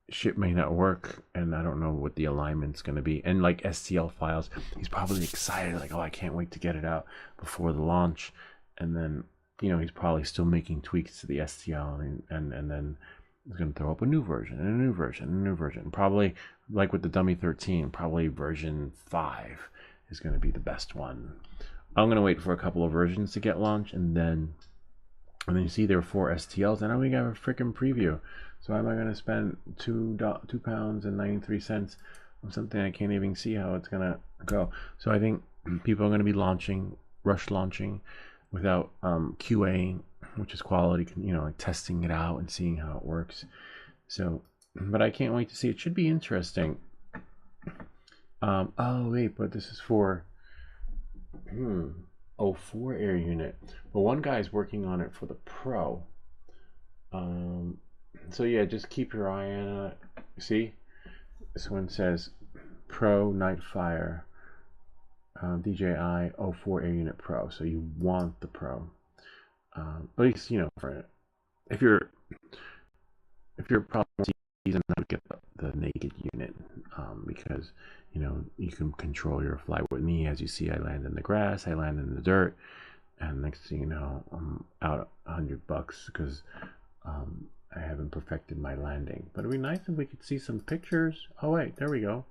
shit may not work, and I don't know what the alignment's going to be. And like STL files, he's probably excited, like, oh, I can't wait to get it out before the launch. And then, you know, he's probably still making tweaks to the STL, and then he's going to throw up a new version and a new version and a new version. Probably like with the Dummy 13, probably version 5 is going to be the best one. I'm going to wait for a couple of versions to get launched, and then you see there are 4 STLs, and now we have a freaking preview. So am I going to spend £2 and 93 cents on something I can't even see how it's going to go? So I think people are going to be rush launching without QAing, which is quality, you know, like testing it out and seeing how it works. So, but I can't wait to see. It should be interesting. Oh wait, but this is for 04 air unit, but one guy's working on it for the Pro. So yeah, just keep your eye on it. See, this one says Pro Nightfire DJI 04 air unit Pro. So you want the Pro, at least, you know, for if you're probably season, I would get the naked unit, because, you know, you can control your flight. With me, as you see, I land in the grass, I land in the dirt, and next thing you know, I'm out $100 because I haven't perfected my landing. But it'd be nice if we could see some pictures. Oh wait, there we go.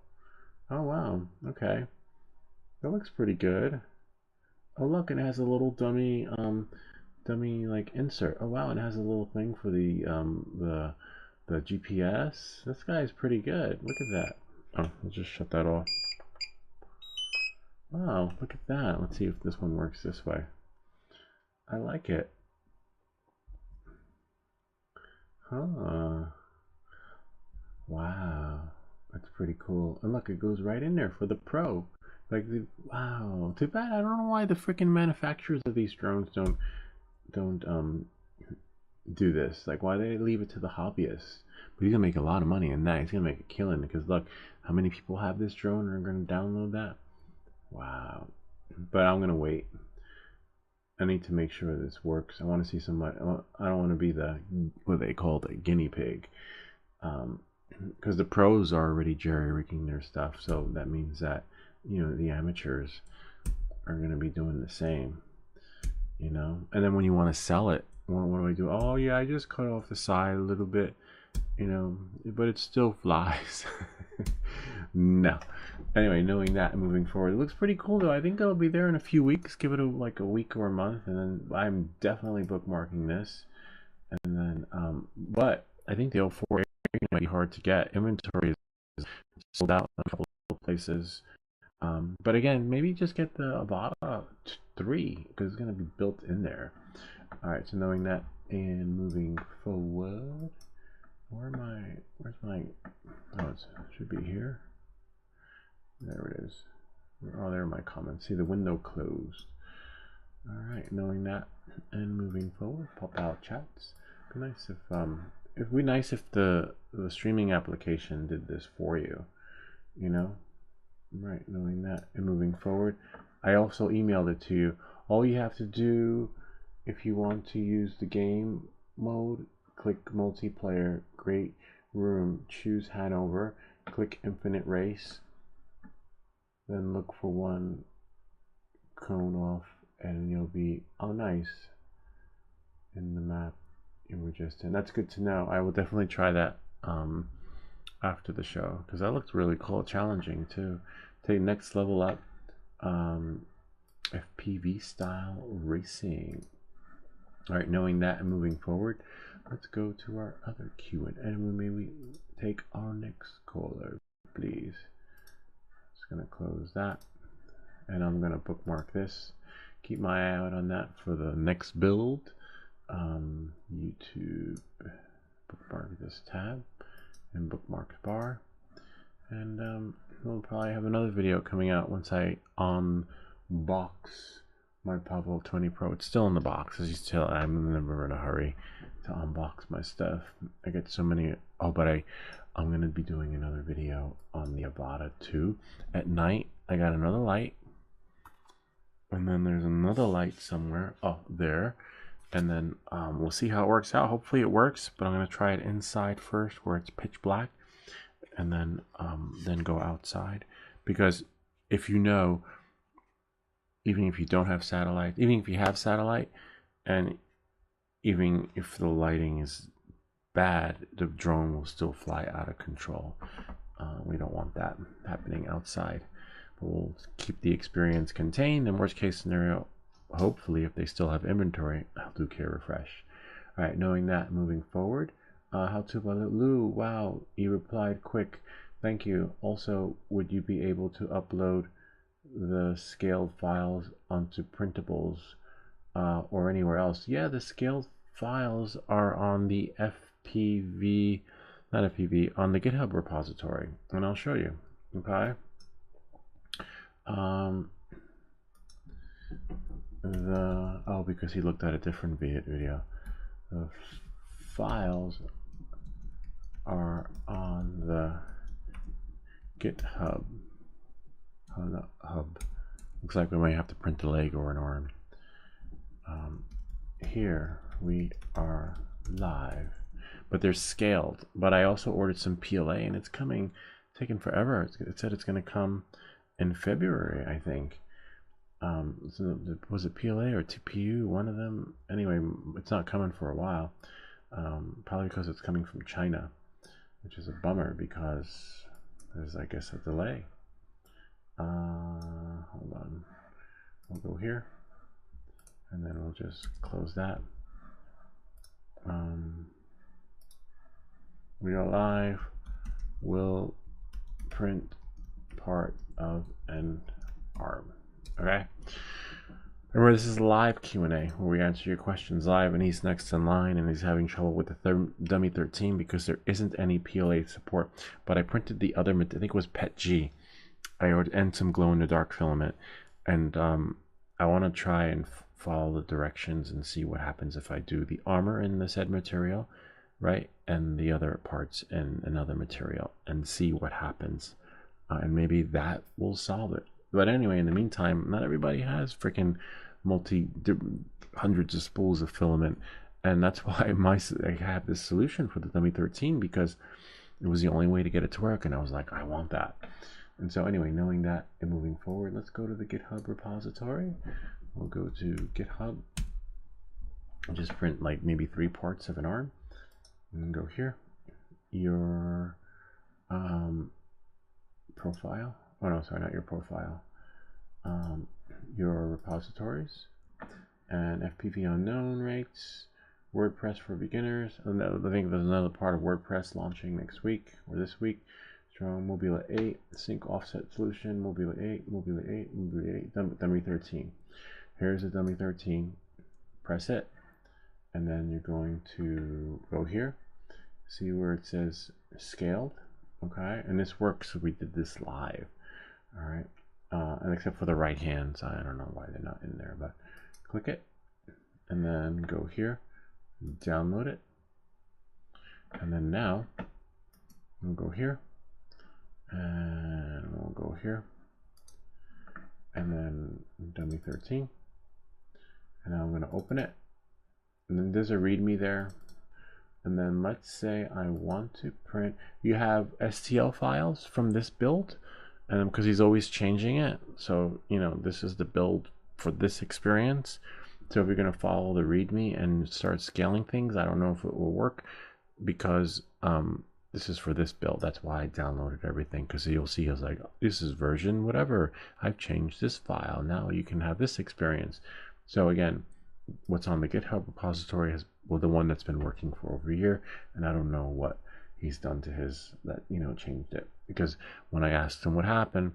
Oh wow, okay, that looks pretty good. Oh look, it has a little dummy like insert. Oh wow, it has a little thing for the GPS. This guy is pretty good. Look at that. Oh, I'll just shut that off. Wow, look at that. Let's see if this one works this way. I like it. Huh. Wow. That's pretty cool. And look, it goes right in there for the Pro. Like, wow. Too bad. I don't know why the freaking manufacturers of these drones don't do this. Like, why they leave it to the hobbyists? But he's gonna make a lot of money in that. He's gonna make a killing because look, how many people have this drone and are gonna download that? Wow. But I'm gonna wait. I need to make sure this works. I want to see somebody. I don't want to be the, what they call, the guinea pig, because the pros are already jerry-rigging their stuff. So that means that, you know, the amateurs are going to be doing the same, you know. And then when you want to sell it, what do I do? Oh yeah, I just cut off the side a little bit, you know, but it still flies. No. Anyway, knowing that and moving forward, it looks pretty cool though. I think it'll be there in a few weeks. Give it like a week or a month, and then I'm definitely bookmarking this. And then, but I think the 04 might be hard to get. Inventory is sold out in a couple of places. But again, maybe just get the Avata 3 because it's going to be built in there. All right, so knowing that and moving forward, where's my, oh, it should be here. There it is. Oh, there are my comments. See, the window closed. All right, knowing that and moving forward, pop out chats. Be nice if it'd be nice if the streaming application did this for you, you know. Right, knowing that and moving forward, I also emailed it to you. All you have to do, if you want to use the game mode, click multiplayer, great room, choose Hanover, click infinite race, then look for one cone off, and you'll be, oh nice, in the map you were just in. That's good to know. I will definitely try that after the show, because that looks really cool. Challenging too. Take next level up, FPV style racing. All right, knowing that and moving forward, let's go to our other Q&A, and we take our next caller, please. Just gonna close that, and I'm gonna bookmark this. Keep my eye out on that for the next build. YouTube, bookmark this tab and bookmark bar, and we'll probably have another video coming out once I unbox my Pavo 20 Pro. It's still in the box. As you tell, I'm never in a hurry to unbox my stuff. I get so many. Oh, but I'm gonna be doing another video on the Avata 2 at night. I got another light, and then there's another light somewhere. Oh, there. And then we'll see how it works out. Hopefully it works, but I'm gonna try it inside first, where it's pitch black, and then go outside. Because if you know, even if you don't have satellite, even if you have satellite, and even if the lighting is bad, the drone will still fly out of control. We don't want that happening outside. But we'll keep the experience contained. In worst case scenario, hopefully, if they still have inventory, I'll do care refresh. All right, knowing that, moving forward, how to Lou? Wow, you replied quick. Thank you. Also, would you be able to upload the scaled files onto printables or anywhere else? Yeah, the scaled files are on the FPV, not FPV, on the GitHub repository, and I'll show you. Okay. Because he looked at a different video. The files are on the GitHub. Looks like we might have to print a leg or an arm. Here we are live, but they're scaled. But I also ordered some PLA, and it's coming, taking forever. It said it's going to come in February, I think. So was it PLA or TPU? One of them. Anyway, it's not coming for a while. Probably because it's coming from China, which is a bummer because there's, I guess, a delay. Hold on. We'll go here, and then we'll just close that. We are live. We'll print part of an arm. Okay. Remember, this is live Q&A where we answer your questions live, and he's next in line, and he's having trouble with the Dummy 13 because there isn't any PLA support. But I printed the other, I think it was PET G. I ordered and some glow in the dark filament, and I want to try and follow the directions and see what happens if I do the armor in the said material, right, and the other parts in another material, and see what happens, and maybe that will solve it. But anyway, in the meantime, not everybody has freaking hundreds of spools of filament, and that's why I have this solution for the Dummy 13, because it was the only way to get it to work, and I was like, I want that. And so anyway, knowing that and moving forward, let's go to the GitHub repository. We'll go to GitHub and just print like maybe 3 parts of an arm, and go here, your profile. Oh no, sorry, not your profile. Your repositories and FPV unknown rates, WordPress for beginners. And I think there's another part of WordPress launching next week or this week. Strong Mobile 8, sync offset solution, Mobile 8, Mobile 8, Mobile 8, Dummy 13. Here's the Dummy 13. Press it, and then you're going to go here, see where it says scaled. Okay, and this works. We did this live. All right, and except for the right hands, I don't know why they're not in there, but click it, and then go here, download it, and then now we'll go here, and we'll go here, and then Dummy 13, and now I'm going to open it, and then there's a README there. And then let's say I want to print, you have STL files from this build, because he's always changing it. So, you know, this is the build for this experience. So if you're going to follow the README and start scaling things, I don't know if it will work, because this is for this build. That's why I downloaded everything, because you'll see I was like, this is version whatever. I've changed this file. Now you can have this experience. So again, what's on the GitHub repository is, well, the one that's been working for over a year, and I don't know what he's done to his, that, you know, changed it. Because when I asked him what happened,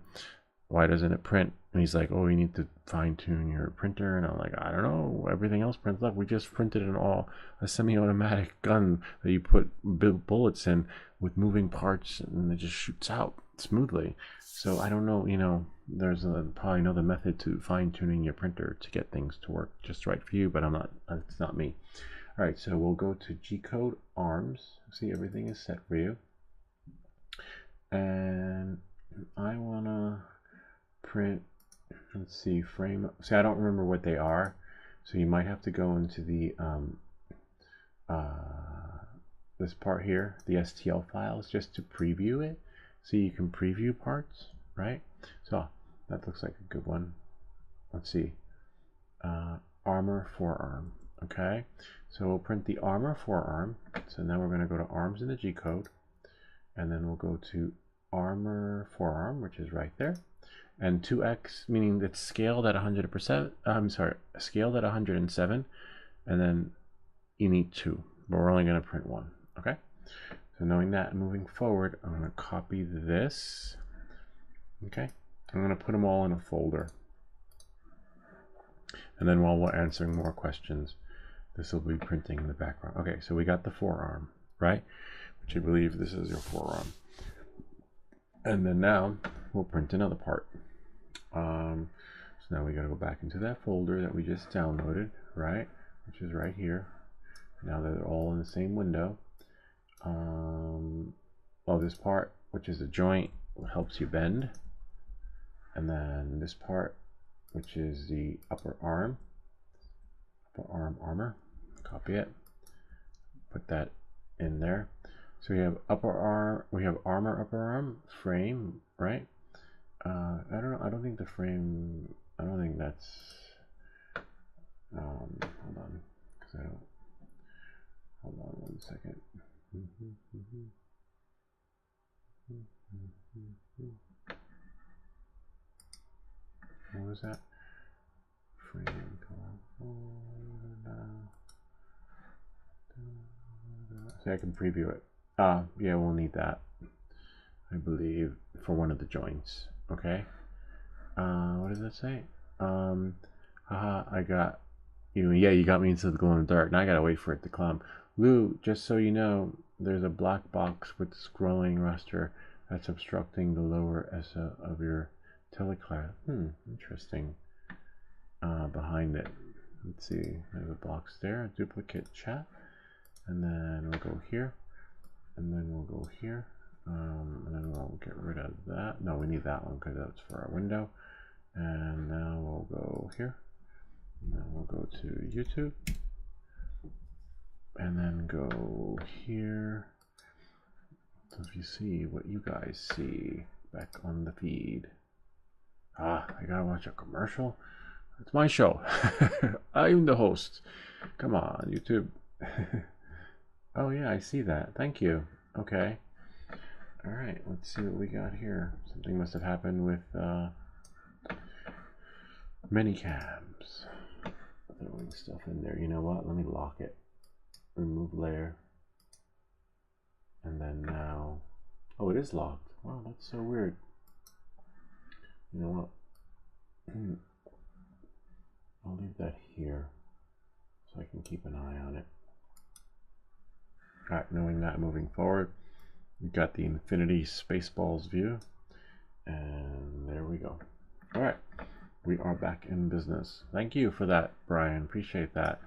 why doesn't it print, and he's like, oh, you need to fine-tune your printer, and I'm like, I don't know, everything else prints up. We just printed a semi-automatic gun that you put bullets in with moving parts, and it just shoots out smoothly. So I don't know, you know, there's probably another method to fine-tuning your printer to get things to work just right for you, but it's not me. All right, so we'll go to G-code arms. See, everything is set for you. And I wanna print, let's see, frame. See, I don't remember what they are, so you might have to go into the this part here, the STL files, just to preview it, so you can preview parts, right? So that looks like a good one. Let's see, armor forearm. Okay, so we'll print the armor forearm. So now we're going to go to arms in the G code, and then we'll go to armor forearm, which is right there, and 2x, meaning it's scaled at 100%. I'm sorry, scaled at 107, and then you need 2, but we're only going to print 1. Okay, so knowing that, moving forward, I'm going to copy this. Okay, I'm going to put them all in a folder, and then while we're answering more questions, this will be printing in the background. Okay, so we got the forearm, right? Which I believe this is your forearm. And then now we'll print another part. So now we got to go back into that folder that we just downloaded, right? Which is right here. Now that they're all in the same window. Well, this part, which is the joint, helps you bend. And then this part, which is the upper arm armor, copy it, put that in there. So we have upper arm, we have armor upper arm, frame, right? I don't know, I don't think the frame, I don't think that's, hold on, because I don't, hold on 1 second. What was that? Frame, so I can preview it. Yeah, we'll need that, I believe, for one of the joints. Okay. What does that say? Haha, I got you. Yeah, you got me into the glow in the dark. Now I gotta wait for it to come. Lou, just so you know, there's a black box with scrolling raster that's obstructing the lower ESA of your teleclass. Interesting. Behind it, let's see, there's a box there, duplicate chat, and then we'll go here, and then we'll go here, and then we'll get rid of that. No, we need that one because that's for our window. And now we'll go here, and then we'll go to YouTube, and then go here. So if you see what you guys see back on the feed, I gotta watch a commercial. It's my show. I'm the host. Come on, YouTube. Oh yeah, I see that. Thank you. Okay. All right, let's see what we got here. Something must have happened with many cams. Throwing stuff in there. You know what? Let me lock it. Remove layer. And then now, oh, it is locked. Wow, that's so weird. You know what? I'll leave that here so I can keep an eye on it. All right, knowing that, moving forward, we've got the infinity Spaceballs view, and there we go. All right, we are back in business. Thank you for that, Brian. Appreciate that.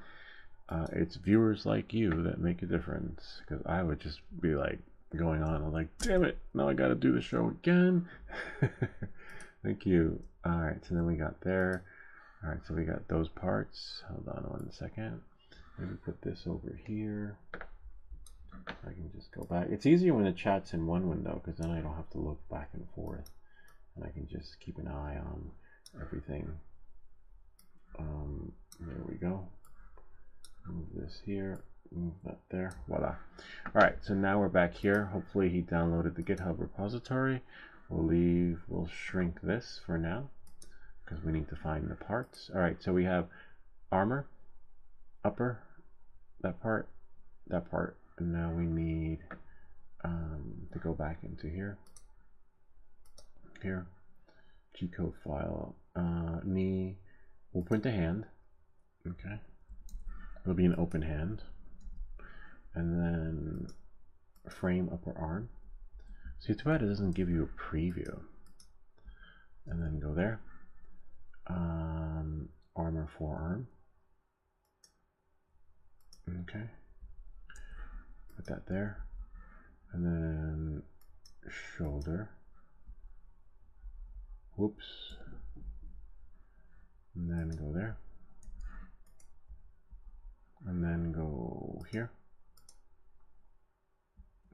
It's viewers like you that make a difference, because I would just be like going on. I'm like, damn it, now I got to do the show again. Thank you. All right, so then we got there. All right, so we got those parts. Hold on 1 second. Maybe put this over here. I can just go back. It's easier when the chat's in one window because then I don't have to look back and forth, and I can just keep an eye on everything. There we go. Move this here. Move that there. Voila. All right, so now we're back here. Hopefully he downloaded the GitHub repository. We'll shrink this for now, because we need to find the parts. All right, so we have armor, upper, that part, and now we need to go back into here, G-code file, knee, we'll print a hand, okay, it'll be an open hand, and then frame upper arm. See, too bad it doesn't give you a preview. and then go there. Armor forearm. Okay. Put that there. And then shoulder. Whoops. And then go there. And then go here.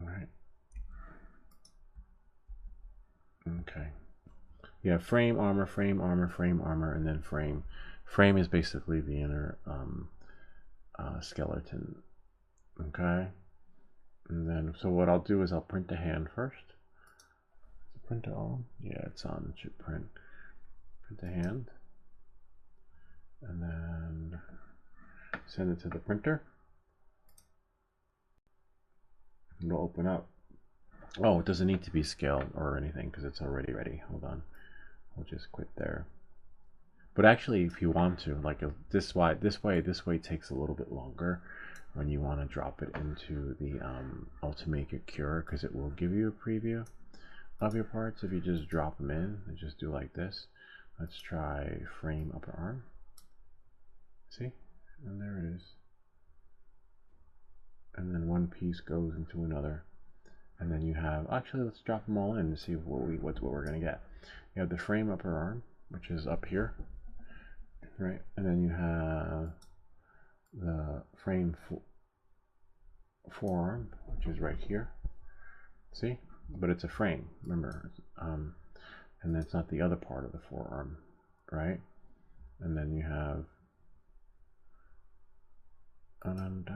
All right. Okay. Yeah, frame, armor, frame, armor, frame, armor, and then frame. Frame is basically the inner skeleton. Okay. And then, so what I'll do is I'll print the hand first. Is the printer on? Yeah, it's on. It should print. Print the hand. And then send it to the printer. It'll open up. Oh, it doesn't need to be scaled or anything because it's already ready. Hold on. We'll just quit there. But actually, if you want to, like this way takes a little bit longer when you want to drop it into the Ultimaker Cure, because it will give you a preview of your parts if you just drop them in and just do like this. Let's try frame upper arm. See? And there it is. And then one piece goes into another. And then you have, actually let's drop them all in to see what we're gonna get. You have the frame upper arm, which is up here, right? And then you have the frame forearm, which is right here. See? But it's a frame, remember. And that's not the other part of the forearm, right? And then you have and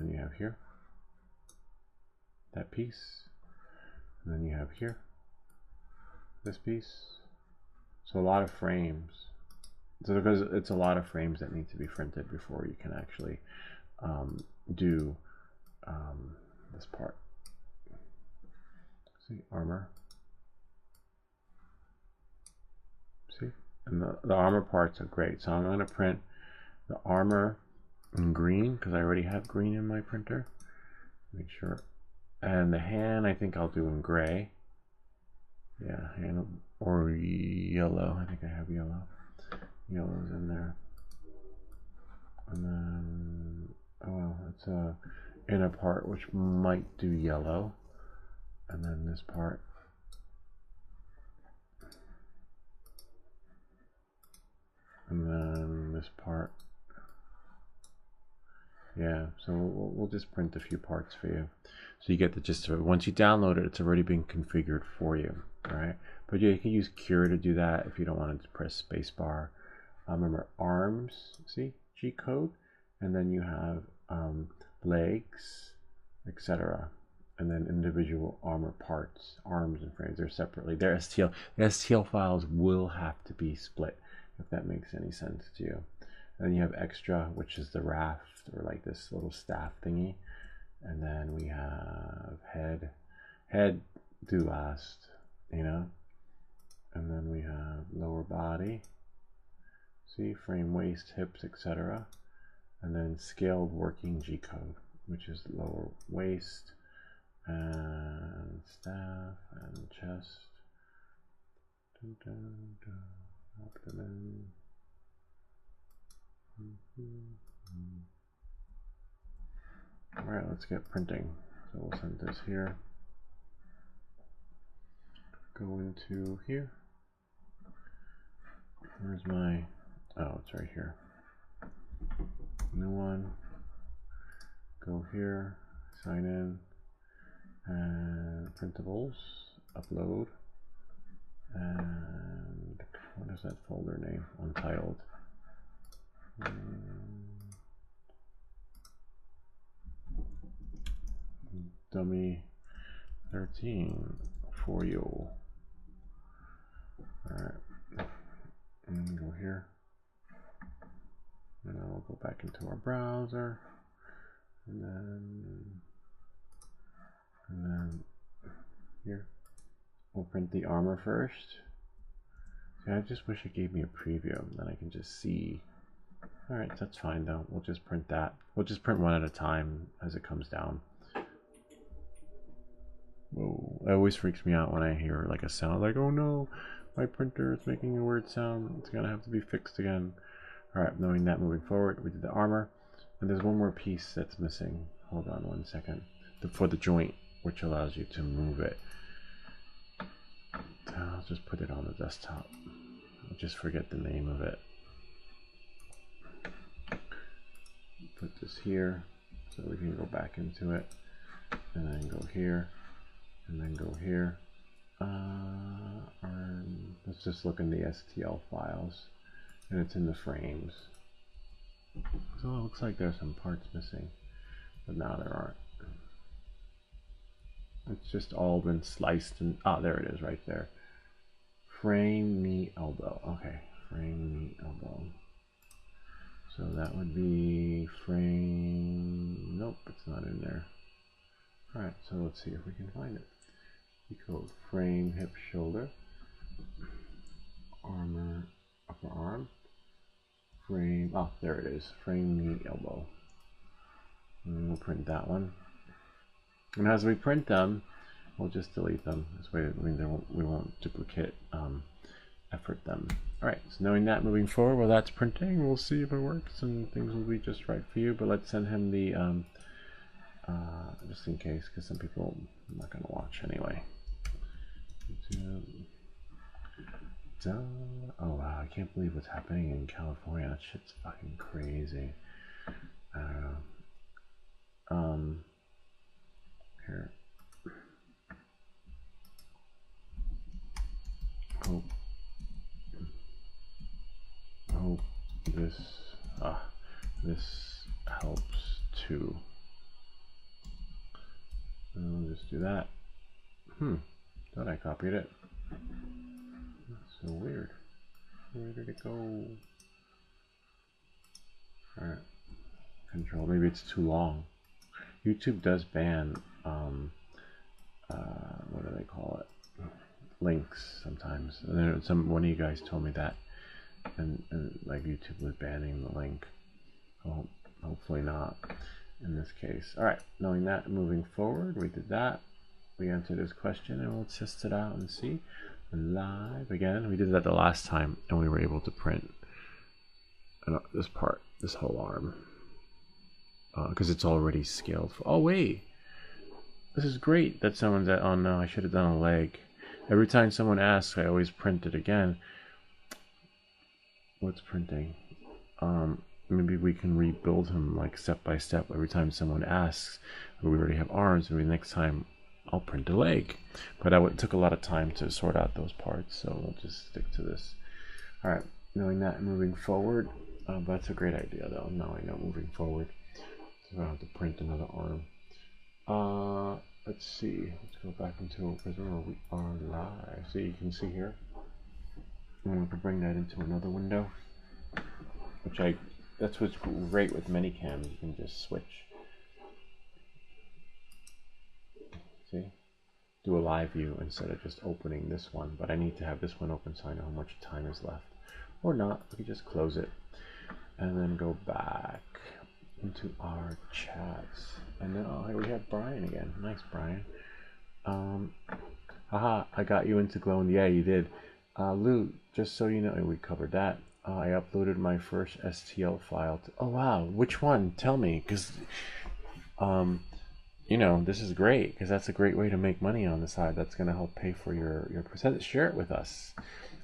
you have here that piece, and then you have here this piece. So a lot of frames. So because it's a lot of frames that need to be printed before you can actually do this part. See, armor. See, and the armor parts are great. So I'm going to print the armor in green because I already have green in my printer. Make sure. And the hand I think I'll do in gray. Yeah, hand or yellow. I think I have yellow. Yellow's in there. And then, oh well, it's a inner part which might do yellow. And then this part. And then this part. Yeah, so we'll just print a few parts for you. So you get the gist of it. Once you download it, it's already been configured for you. Alright, but yeah, you can use Cure to do that if you don't want to press spacebar. Remember arms, see, G code, and then you have legs, etc. And then individual armor parts, arms and frames. They're separately. They're STL. The STL files will have to be split, if that makes any sense to you. And then you have extra, which is the raft, or like this little staff thingy. And then we have head. Head do last, you know. And then we have lower body. See, frame, waist, hips, etc. And then scaled working G code, which is lower waist and staff and chest. Dun, dun, dun. Abdomen. All right, let's get printing. So we'll send this here. Go into here. Where's my, oh, it's right here. New one. Go here, sign in, and printables, upload, and what is that folder name? Untitled. Dummy 13 for you. Alright, and go here. And then we'll go back into our browser. And then here. We'll print the armor first. See, I just wish it gave me a preview, then I can just see. Alright, that's fine though. We'll just print that. We'll just print one at a time as it comes down. Whoa, it always freaks me out when I hear like a sound like, oh no, my printer is making a weird sound. It's gonna have to be fixed again. All right, knowing that, moving forward, we did the armor, and there's one more piece that's missing. Hold on 1 second. For the joint, which allows you to move it. I'll just put it on the desktop. I'll just forget the name of it. Put this here so we can go back into it, and then go here, and then go here. Let's just look in the STL files, and it's in the frames. So it looks like there's some parts missing, but now there aren't. It's just all been sliced and there it is right there. Frame knee elbow. Okay, frame knee elbow. So that would be frame. Nope, it's not in there. All right, so let's see if we can find it. We go frame hip shoulder, armor upper arm, frame. Oh, there it is. Frame knee elbow. And we'll print that one. And as we print them, we'll just delete them. This way, we won't duplicate effort them. All right, so knowing that, moving forward, while that's printing, we'll see if it works and things will be just right for you. But let's send him the, just in case, because some people are not going to watch anyway. Oh wow, I can't believe what's happening in California. That shit's fucking crazy. I don't know. Here. Hope this helps too. And I'll just do that. Thought I copied it. That's so weird. Where did it go? Alright. Control. Maybe it's too long. YouTube does ban what do they call it? Links sometimes. And then one of you guys told me that, and like YouTube was banning the link. Well, hopefully not in this case. All right, knowing that, moving forward, we did that. We answered this question, and we'll test it out and see live again. We did that the last time, and we were able to print this part, this whole arm, because it's already scaled. Oh wait. This is great that someone's at, oh no, I should have done a leg. Every time someone asks, I always print it again. What's printing? Maybe we can rebuild him like step by step. Every time someone asks, we already have arms, maybe next time I'll print a leg. But it took a lot of time to sort out those parts, so we'll just stick to this. All right, knowing that, moving forward, that's a great idea though, knowing that moving forward. So I don't have to print another arm. Let's see. Let's go back into it because we are live. So you can see here. And we can bring that into another window. That's what's great with many cams. You can just switch. See? Do a live view instead of just opening this one. But I need to have this one open so I know how much time is left. Or not. We can just close it. And then go back into our chats. And then here we have Brian again. Nice, Brian. Haha, I got you into glowing. Yeah, you did. Lou, just so you know, we covered that. I uploaded my first STL file. Oh wow, which one? Tell me, because you know, this is great because that's a great way to make money on the side. That's going to help pay for your percent. Share it with us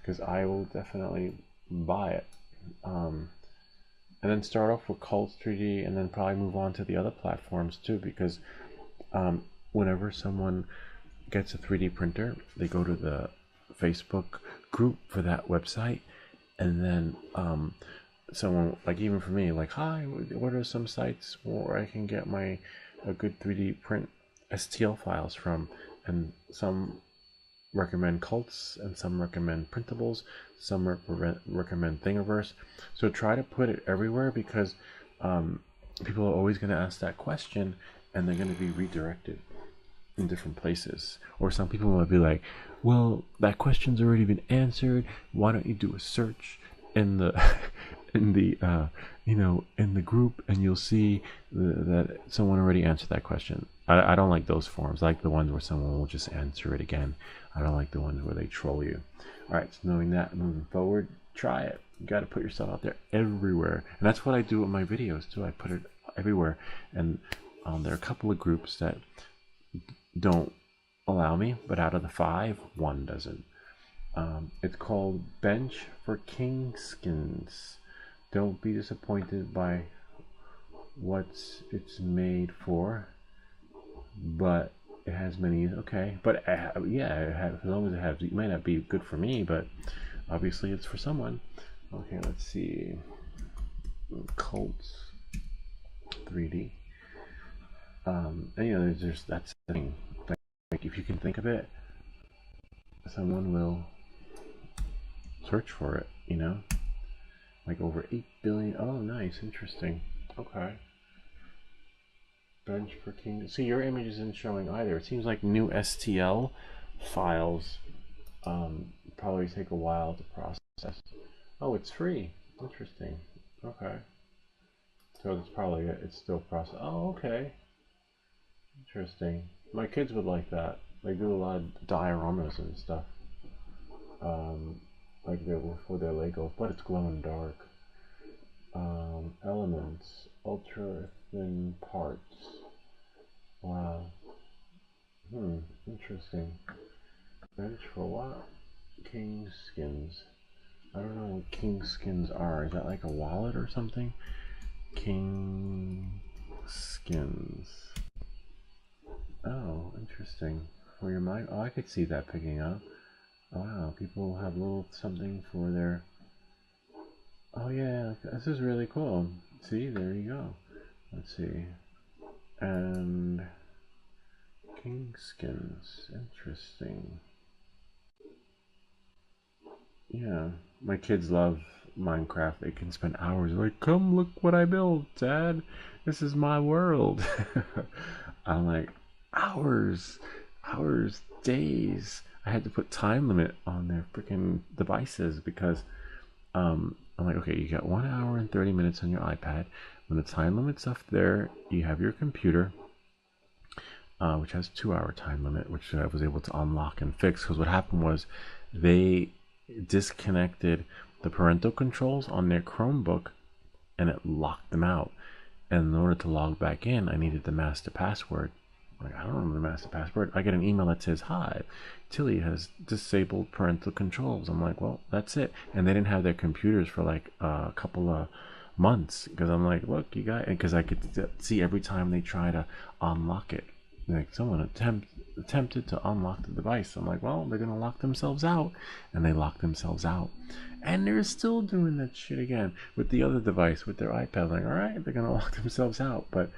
because I will definitely buy it. And then start off with Cults 3D and then probably move on to the other platforms too, because whenever someone gets a 3D printer, they go to the Facebook group for that website, and then someone, like even for me, like, hi, what are some sites where I can get a good 3D print STL files from? And some recommend Cults and some recommend printables, some recommend Thingiverse. So try to put it everywhere because people are always going to ask that question and they're going to be redirected in different places. Or some people might be like, well, that question's already been answered, why don't you do a search in the in the in the group, and you'll see that someone already answered that question. I don't like those forums. I like the ones where someone will just answer it again. I don't like the ones where they troll you. All right, so knowing that, moving forward, try it. You got to put yourself out there everywhere, and that's what I do with my videos too. I put it everywhere, and there are a couple of groups that don't allow me, but out of the 5, 1 doesn't. It's called Bench for King Skins. Don't be disappointed by what it's made for, but it has many. Okay, but yeah, as long as it has, it might not be good for me, but obviously it's for someone. Okay, let's see. Colts 3D. And there's just that's the thing. Like if you can think of it, someone will search for it. Like over 8 billion. Oh, nice, interesting. Okay. Bench for King. See, your image isn't showing either. It seems like new STL files probably take a while to process. Oh, it's free. Interesting. Okay. So that's probably it. It's still processed. Oh, okay. Interesting. My kids would like that. They do a lot of dioramas and stuff. Like for their Legos, but it's glow in dark. Elements, ultra thin parts. Wow. Interesting. Bench for what? King skins. I don't know what king skins are. Is that like a wallet or something? King skins. Oh, interesting. For your mic. Oh, I could see that picking up. Wow, people have little something for their. Oh yeah, this is really cool. See, there you go. Let's see. And king skins. Interesting. Yeah, my kids love Minecraft. They can spend hours like, come look what I built, Dad. This is my world. I'm like, hours, days. I had to put time limit on their freaking devices because I'm like, okay, you got 1 hour and 30 minutes on your iPad. When the time limit's up there, you have your computer, which has 2 hour time limit, which I was able to unlock and fix. Because what happened was they disconnected the parental controls on their Chromebook and it locked them out. And in order to log back in, I needed the master password. Like, I don't remember the master password. I get an email that says, hi, Tilly has disabled parental controls. I'm like, well, that's it. And they didn't have their computers for like a couple of months because I'm like, look, you got, because I could see every time they try to unlock it, like someone attempted to unlock the device. I'm like, well, they're gonna lock themselves out, and they locked themselves out, and they're still doing that shit again with the other device, with their iPad. Like, all right, they're gonna lock themselves out. But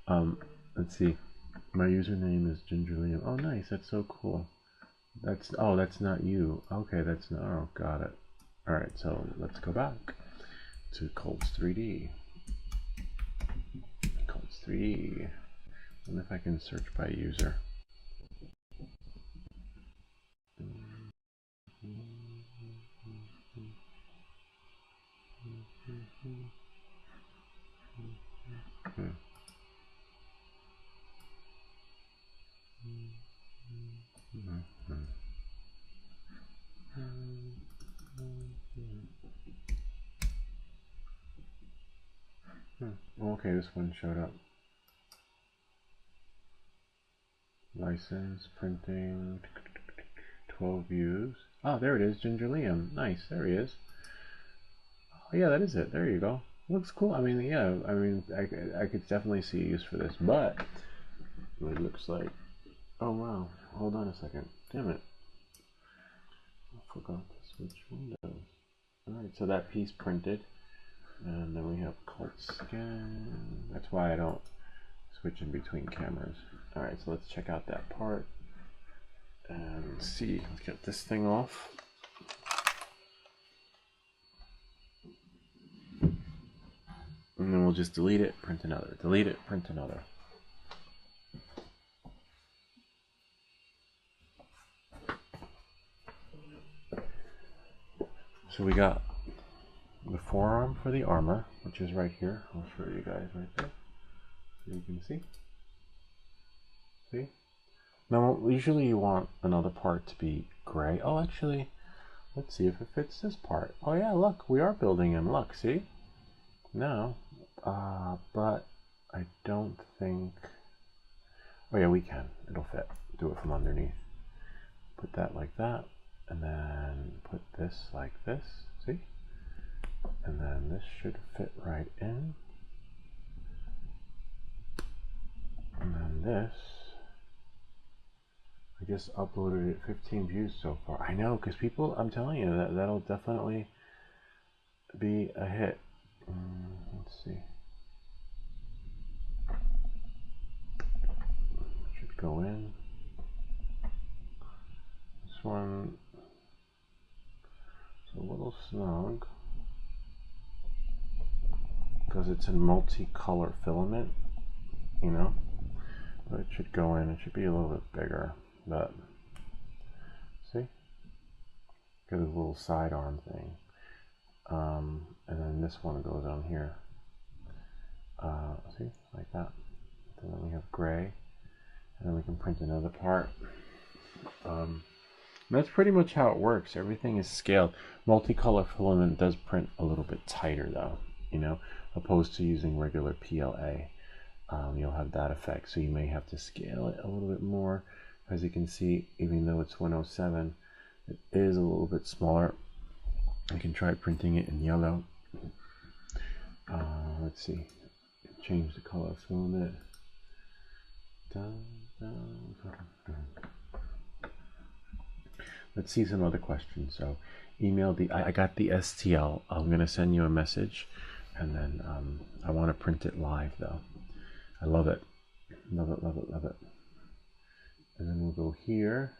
let's see, my username is Gingerliam. Oh, nice, that's so cool. That's not you. Okay, that's not. Oh, got it. All right, so let's go back to Colts 3D. Colts 3D. And if I can search by user. Okay, this one showed up. License, printing, 12 views. Oh, there it is, Ginger Liam. Nice, there he is. Oh, yeah, that is it. There you go. Looks cool. I mean, yeah, I could definitely see use for this, but it looks like, oh wow, hold on a second. Damn it. I forgot to switch windows. Alright, so that piece printed, and then we have cult scan. That's why I don't switch in between cameras. Alright, so let's check out that part and see. Let's get this thing off. And then we'll just delete it, print another. Delete it, print another. So we got the forearm for the armor, which is right here. I'll show you guys right there, so you can see. See? Now, usually you want another part to be gray. Oh, actually, let's see if it fits this part. Oh yeah, look, we are building in. Look, see? No, but I don't think. Oh yeah, we can. It'll fit. Do it from underneath. Put that like that, and then put this like this. See? And then this should fit right in. And then this, I just uploaded it 15 views so far. I know, because people, I'm telling you, that'll definitely be a hit. Let's see. Should go in. This one is a little snug because it's in multicolor filament, you know, but it should go in. It should be a little bit bigger, but see, got a little sidearm thing, and then this one goes on here. See, like that. And then we have gray, and then we can print another part. That's pretty much how it works. Everything is scaled. Multicolor filament does print a little bit tighter though, you know, opposed to using regular PLA. You'll have that effect, so you may have to scale it a little bit more. As you can see, even though it's 107, it is a little bit smaller. I can try printing it in yellow. Let's see, change the color filament. Let's see some other questions. So email I got the STL. I'm going to send you a message, and then I want to print it live though. I love it. Love it, love it, love it. And then we'll go here.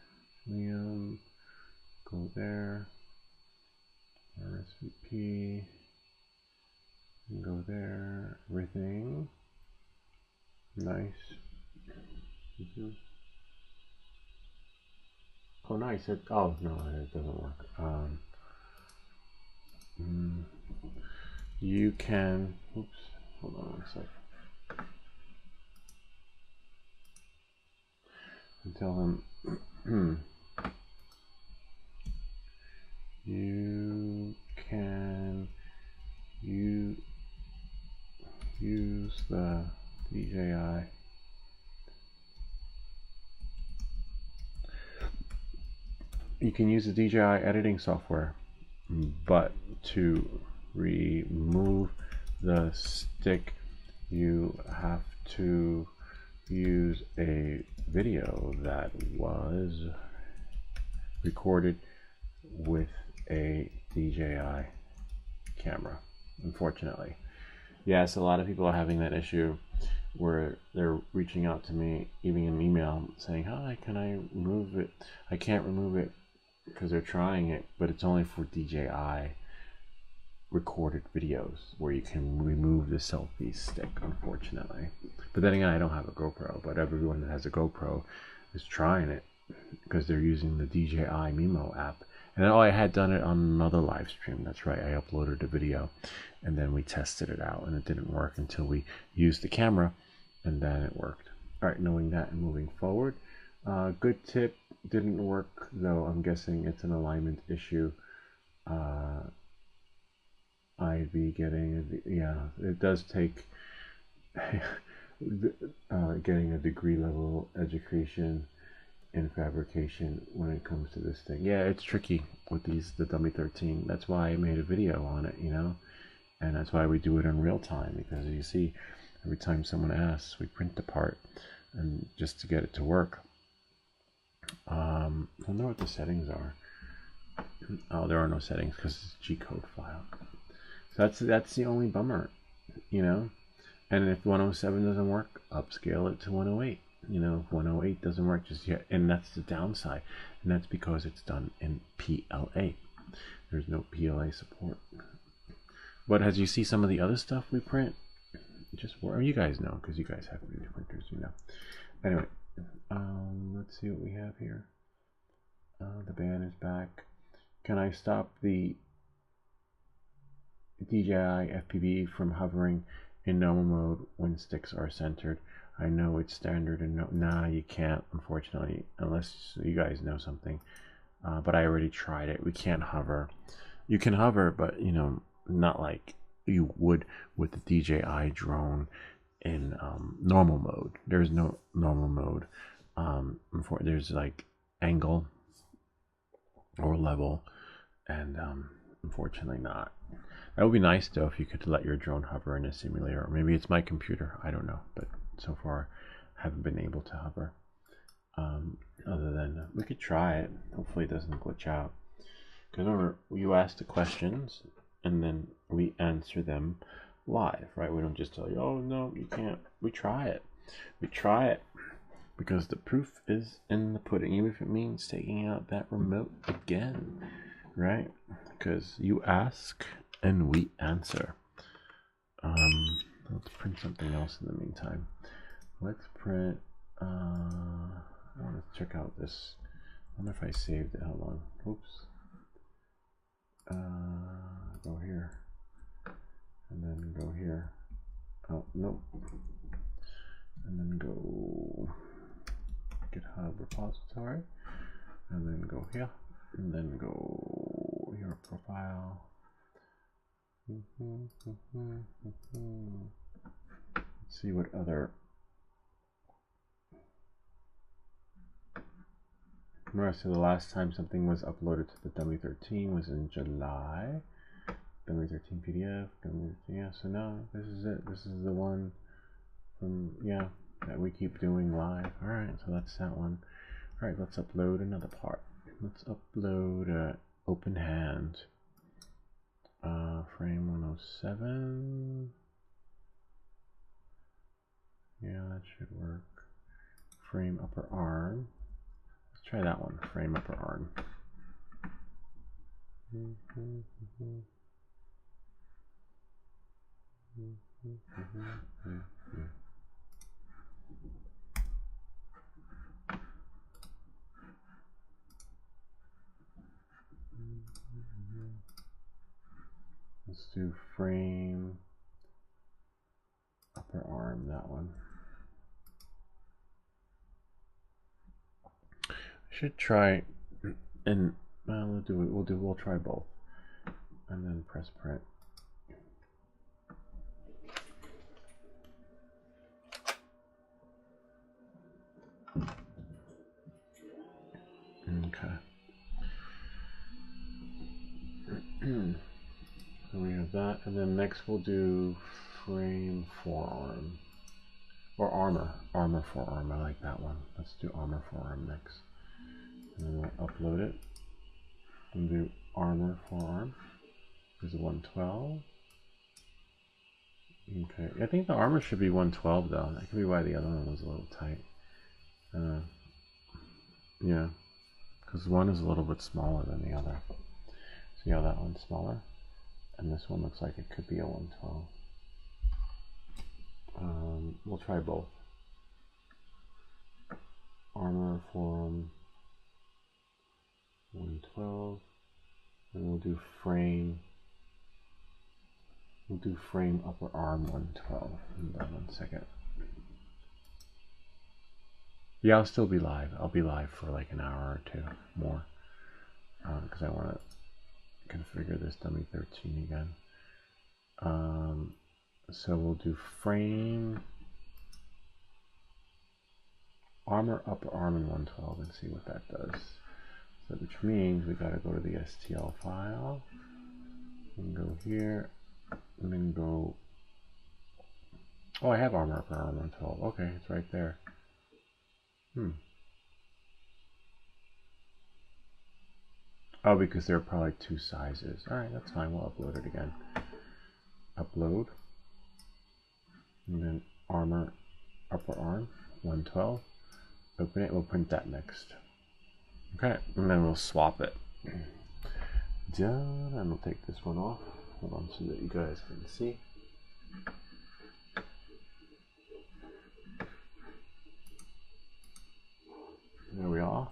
Go there. RSVP. And go there. Everything. Nice. Oh, nice. Oh, no, it doesn't work. You can, oops, hold on one sec. And tell him, you can use the DJI You can use the DJI editing software, but to remove the stick, you have to use a video that was recorded with a DJI camera, unfortunately. Yes, a lot of people are having that issue where they're reaching out to me, even in email, saying, hi, can I remove it? I can't remove it because they're trying it, but it's only for DJI recorded videos where you can remove the selfie stick, unfortunately. But then again, I don't have a GoPro, but everyone that has a GoPro is trying it because they're using the DJI Mimo app. And I had done it on another live stream. That's right, I uploaded a video and then we tested it out, and it didn't work until we used the camera, and then it worked. All right, knowing that and moving forward. Good tip, didn't work though. I'm guessing it's an alignment issue. I'd be getting, yeah, it does take getting a degree level education in fabrication when it comes to this thing. Yeah, it's tricky with the Dummy 13. That's why I made a video on it, you know, and that's why we do it in real time, because you see, every time someone asks, we print the part, and just to get it to work. I don't know what the settings are. Oh, there are no settings because it's a G-code file. So that's the only bummer, you know. And if 107 doesn't work, upscale it to 108. You know, if 108 doesn't work just yet, and that's the downside, and that's because it's done in PLA. There's no PLA support. But as you see, some of the other stuff we print, you guys know, because you guys have 3D printers, you know. Anyway, let's see what we have here. The band is back. Can I stop the DJI FPV from hovering in normal mode when sticks are centered. I know it's standard and nah, you can't, unfortunately, unless you guys know something. But I already tried it. We can't hover. You can hover, but you know, not like you would with the DJI drone in normal mode. There's no normal mode. There's like angle or level, and unfortunately not. That would be nice though if you could let your drone hover in a simulator, or maybe it's my computer, I don't know, but so far I haven't been able to hover. Other than we could try it, hopefully it doesn't glitch out, because remember, you ask the questions and then we answer them live, right? We don't just tell you, oh no, you can't. We try it, because the proof is in the pudding, even if it means taking out that remote again, right? Because you ask and we answer. Let's print something else in the meantime. Let's print I want to check out this. I wonder if I saved it. Hold on. Oops. Go here and then go here. Oh, nope. And then go GitHub repository and then go here and then go your profile. Let's see what other. Remember, so the last time something was uploaded to the Dummy 13 was in July. Dummy 13 PDF. Yeah, so now this is it. This is the one from, yeah, that we keep doing live. Alright, so that's that one. Alright, let's upload another part. Let's upload Open Hand. Frame 107. Yeah, that should work. Frame upper arm. Let's try that one. Frame upper arm. Let's do frame upper arm, that one. I should try, and well, we'll try both, and then press print. Okay. So we have that, and then next we'll do frame forearm, or armor forearm. I like that one. Let's do armor forearm next, and then we'll upload it and do armor forearm. Is 112. Okay, I think the armor should be 112 though. That could be why the other one was a little tight. Yeah, because one is a little bit smaller than the other. See how that one's smaller? And this one looks like it could be a 112. We'll try both. Armor forearm 112, and we'll do frame. We'll do frame upper arm 112. Hold on 1 second. Yeah, I'll still be live. I'll be live for like an hour or two more, because I want to configure this Dummy 13 again. So we'll do frame armor upper arm in 112 and see what that does. So which means we got to go to the STL file and go here and then go. Oh, I have armor upper arm 112. Okay, it's right there. Oh, because there are probably two sizes. All right, that's fine. We'll upload it again. Upload. And then armor upper arm 112. Open it. We'll print that next. Okay, and then we'll swap it. Done. And we'll take this one off. Hold on so that you guys can see. There we are.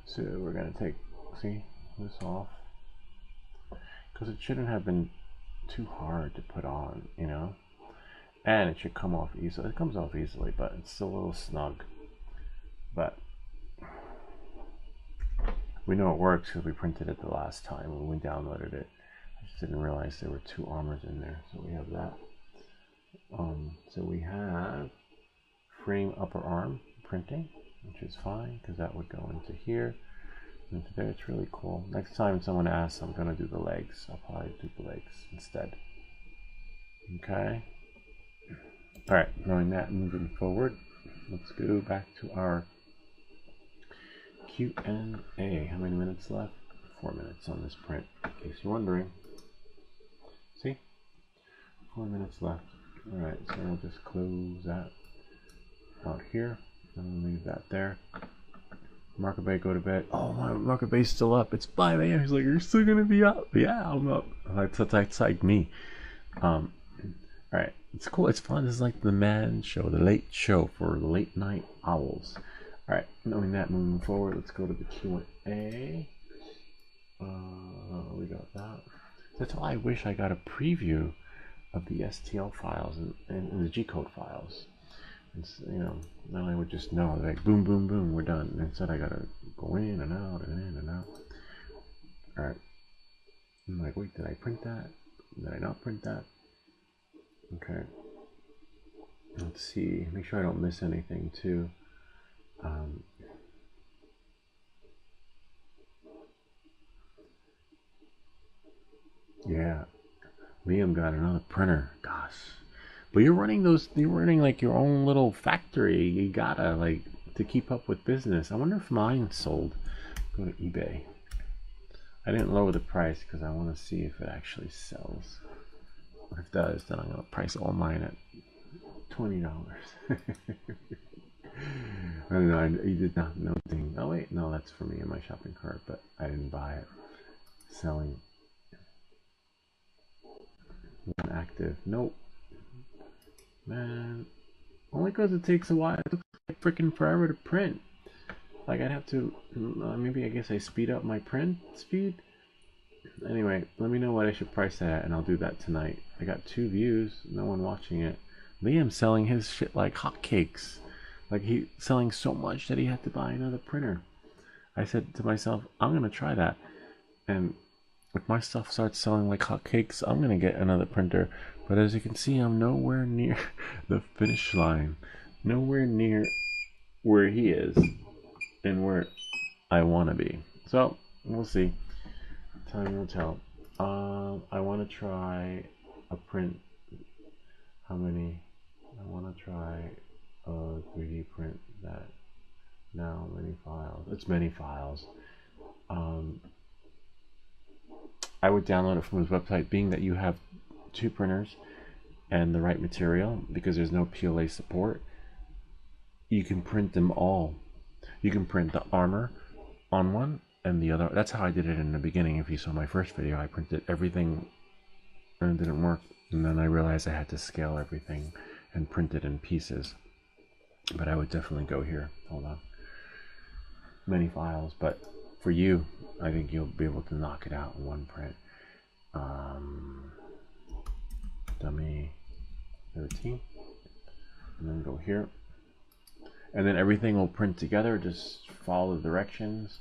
So we're going to take, see, this off, because it shouldn't have been too hard to put on, you know. And it should come off easily. It comes off easily, but it's still a little snug. But we know it works because we printed it the last time when we downloaded it. I just didn't realize there were two armors in there, so we have that. So we have frame upper arm printing, which is fine because that would go into here, into there. It's really cool. Next time someone asks, I'm gonna do the legs. I'll probably do the legs instead. Okay. All right. Knowing that, moving forward, let's go back to our Q&A. How many minutes left? 4 minutes on this print, in case you're wondering. See? 4 minutes left. All right, so we'll just close that out here and leave that there. Market Bay, go to bed. Oh, my Market Bay's still up. It's 5 a.m. He's like, you're still gonna be up? Yeah, I'm up. That's like me. All right, it's cool. It's fun. This is like the man show, the late show for the late night owls. All right, knowing that, moving forward, let's go to the Q&A. We got that. That's why I wish I got a preview of the STL files and the G-code files. It's, you know, then I would just know, like, boom, boom, boom, we're done. Instead, I gotta go in and out and in and out. All right. I'm like, wait, did I print that? Did I not print that? Okay. Let's see. Make sure I don't miss anything, too. Yeah, Liam got another printer. Gosh, but you're running those. You're running like your own little factory. You gotta like to keep up with business. I wonder if mine sold. Go to eBay. I didn't lower the price because I want to see if it actually sells. If it does, then I'm gonna price all mine at $20. I don't know. You did not know thing. Oh wait, no, that's for me in my shopping cart, but I didn't buy it. Selling. One active. Nope. Man, only because it takes a while. It looks like freaking forever to print. Like I'd have to. Maybe I guess I speed up my print speed. Anyway, let me know what I should price that at, and I'll do that tonight. I got 2 views. No one watching it. Liam's selling his shit like hotcakes. Like he's selling so much that he had to buy another printer. I said to myself, I'm gonna try that, and if my stuff starts selling like hotcakes, I'm gonna get another printer. But as you can see, I'm nowhere near the finish line, nowhere near where he is and where I want to be. So we'll see. Time will tell. I want to try a print. How many? I want to try a 3D print that. Now many files. It's many files. I would download it from his website, being that you have 2 printers and the right material, because there's no PLA support. You can print them all. You can print the armor on one and the other. That's how I did it in the beginning. If you saw my first video, I printed everything and it didn't work. And then I realized I had to scale everything and print it in pieces. But I would definitely go here. Hold on. Many files, but for you, I think you'll be able to knock it out in one print. Dummy 13, and then go here, and then everything will print together. Just follow the directions.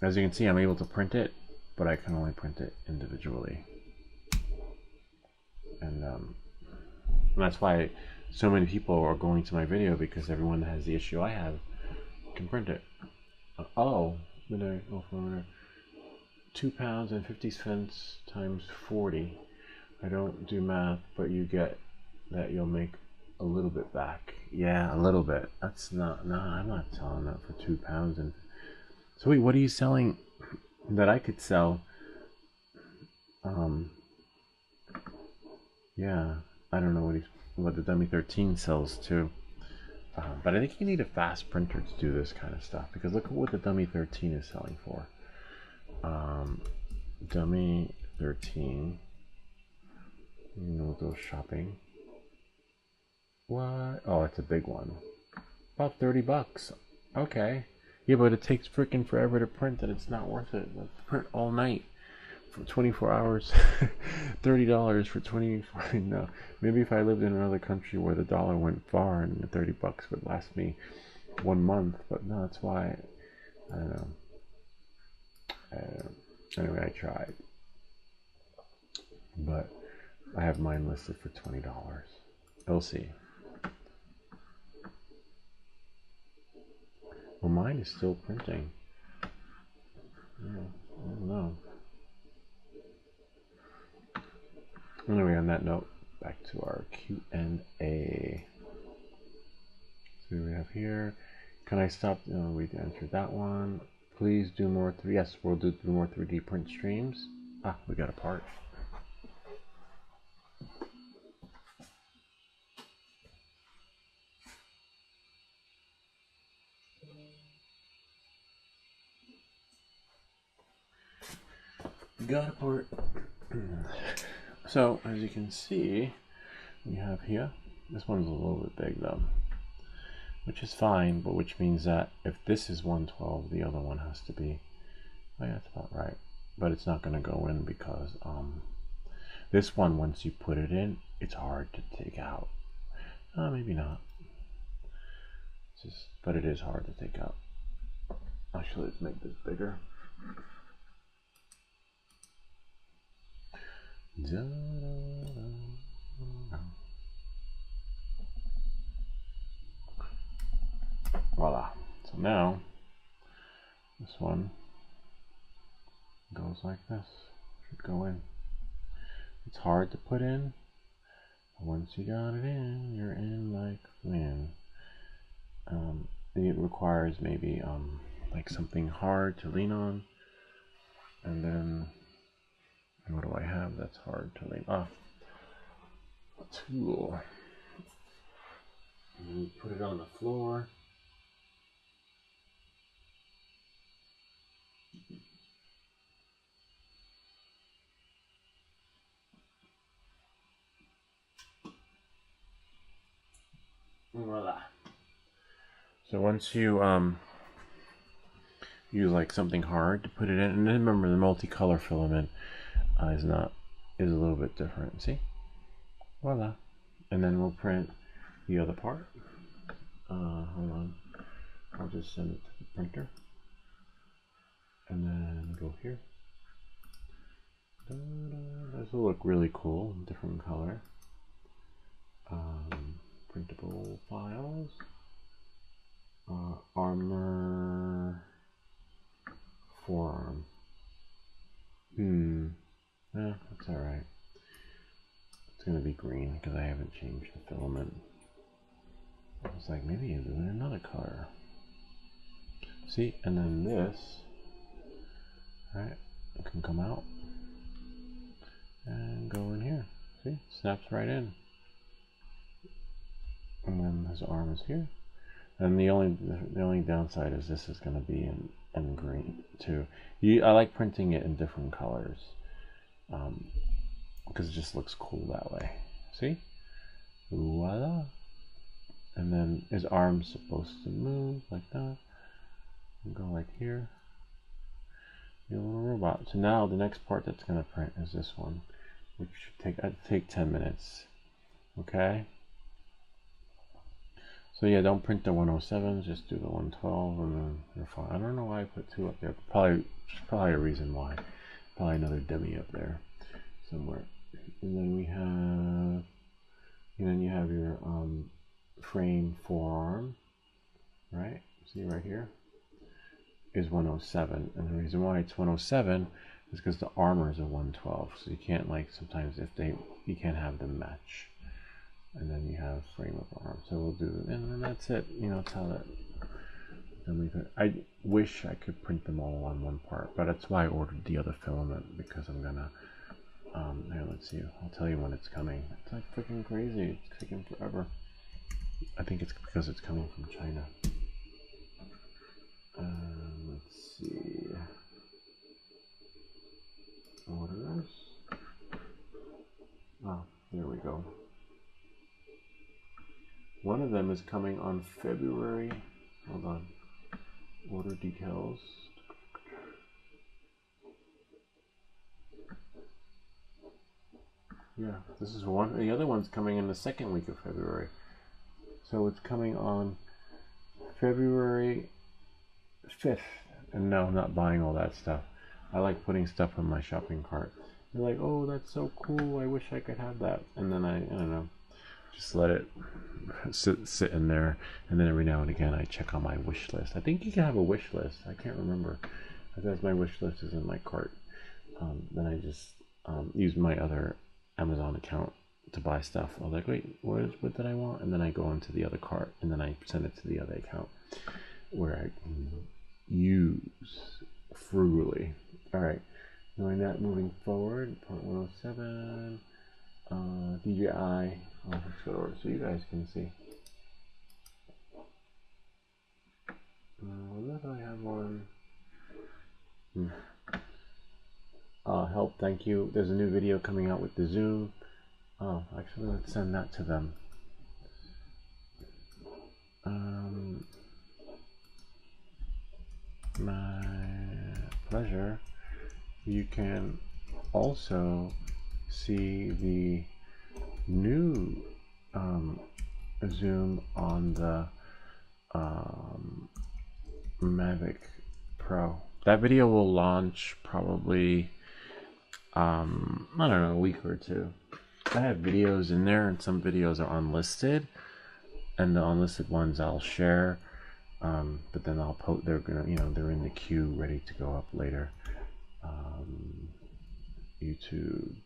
As you can see, I'm able to print it, but I can only print it individually, and that's why so many people are going to my video, because everyone that has the issue I have can print it. Oh, did I go for £2.50 times 40? I don't do math, but you get that you'll make a little bit back. Yeah, a little bit. That's not. No, I'm not selling that for £2. And so wait, what are you selling that I could sell? Yeah, I don't know what the Dummy 13 sells too. But I think you need a fast printer to do this kind of stuff, because look at what the Dummy 13 is selling for. Dummy 13. Go shopping. What? Oh, it's a big one. About $30. Okay. Yeah, but it takes freaking forever to print, and it's not worth it. Let's print all night for 24 hours. $30 for 24. No, maybe if I lived in another country where the dollar went far and the $30 would last me 1 month. But no, that's why I don't know. Anyway, I tried, but I have mine listed for $20. We'll see. Well, mine is still printing. Yeah, I don't know. Anyway, on that note, back to our Q&A. So we have here. Can I stop? We answered that one. Please do more. Yes, we'll do more 3D print streams. Ah, we got a part. Got a part. So as you can see, we have here. This one's a little bit big though, which is fine, but which means that if this is 112, the other one has to be. Oh yeah, that's about right. But it's not going to go in because this one, once you put it in, it's hard to take out. Maybe not. But it is hard to take out. Actually, let's make this bigger. Voila. So now this one goes like this. Should go in. It's hard to put in, but once you got it in, you're in like man. It requires maybe like something hard to lean on, and then what do I have that's hard to lean on? A tool. And you put it on the floor. Voila. So once you use like something hard to put it in, and then remember the multicolor filament is a little bit different. See, voila. And then we'll print the other part. Hold on, I'll just send it to the printer, and then go here. This will look really cool, different color. Printable files. Armor forearm. Yeah, that's alright. It's gonna be green because I haven't changed the filament. I was like, maybe you do it another color. See, and then this, right, it can come out and go in here. See, snaps right in. And then his arm is here. And the only downside is this is going to be in green too. I like printing it in different colors because it just looks cool that way. See? Voila! And then his arm's supposed to move like that. And go like here. Your little robot. So now the next part that's going to print is this one, which should take 10 minutes. Okay? So yeah, don't print the 107s, just do the 112 and then you're fine. I don't know why I put 2 up there. Probably a reason why. Probably another dummy up there somewhere. And then we have, and then you have your frame forearm, right? See right here is 107. And the reason why it's 107 is because the armor is a 112. So you can't sometimes you can't have them match. And then you have frame of arm. So we'll do it, and then that's it. That's how that. Then I wish I could print them all on one part, but that's why I ordered the other filament because I'm gonna. Here, let's see. I'll tell you when it's coming. It's like freaking crazy. It's taking forever. I think it's because it's coming from China. Let's see. Orders. Oh, there we go. One of them is coming on February. Hold on. Order details. Yeah, this is one. The other one's coming in the second week of February. So it's coming on February 5th. And no, I'm not buying all that stuff. I like putting stuff in my shopping cart. They're like, oh, that's so cool. I wish I could have that. And then I don't know, just let it sit in there. And then every now and again, I check on my wish list. I think you can have a wish list. I can't remember. As my wish list is in my cart. Then I just use my other Amazon account to buy stuff. I was like, wait, what did I want? And then I go into the other cart and then I send it to the other account where I can use frugally. All right, knowing that, moving forward, part 107, DJI. Let's go over so you guys can see. What do I have on? Help, thank you. There's a new video coming out with the Zoom. Oh, actually, let's send that to them. My pleasure. You can also see the new Zoom on the Mavic Pro. That video will launch probably I don't know, a week or two. I have videos in there, and some videos are unlisted, and the unlisted ones I'll share. But then I'll post. They're gonna, they're in the queue, ready to go up later. YouTube,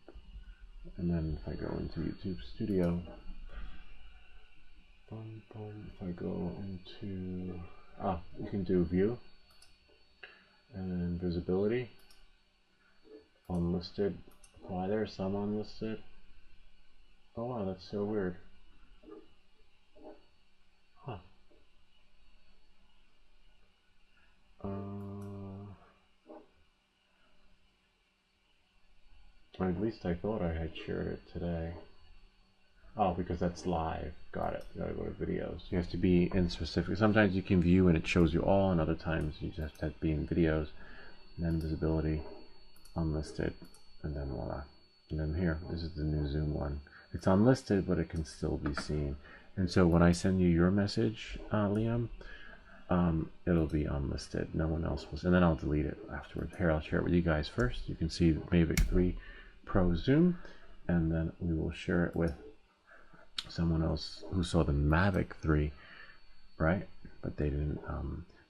and then if I go into YouTube Studio, if I go into, you can do view, and then visibility. Unlisted, apply there, some unlisted. Oh wow, that's so weird. Huh. Or at least I thought I had shared it today. Oh, because that's live. Got it. You gotta go to videos. You have to be in specific. Sometimes you can view and it shows you all, and other times you just have to be in videos. And then visibility, unlisted, and then voila. And then here, this is the new Zoom one. It's unlisted, but it can still be seen. And so when I send you your message, Liam, it'll be unlisted. No one else will. And then I'll delete it afterwards. Here, I'll share it with you guys first. You can see the Mavic 3 Pro Zoom, and then we will share it with someone else who saw the Mavic 3, right? But they didn't.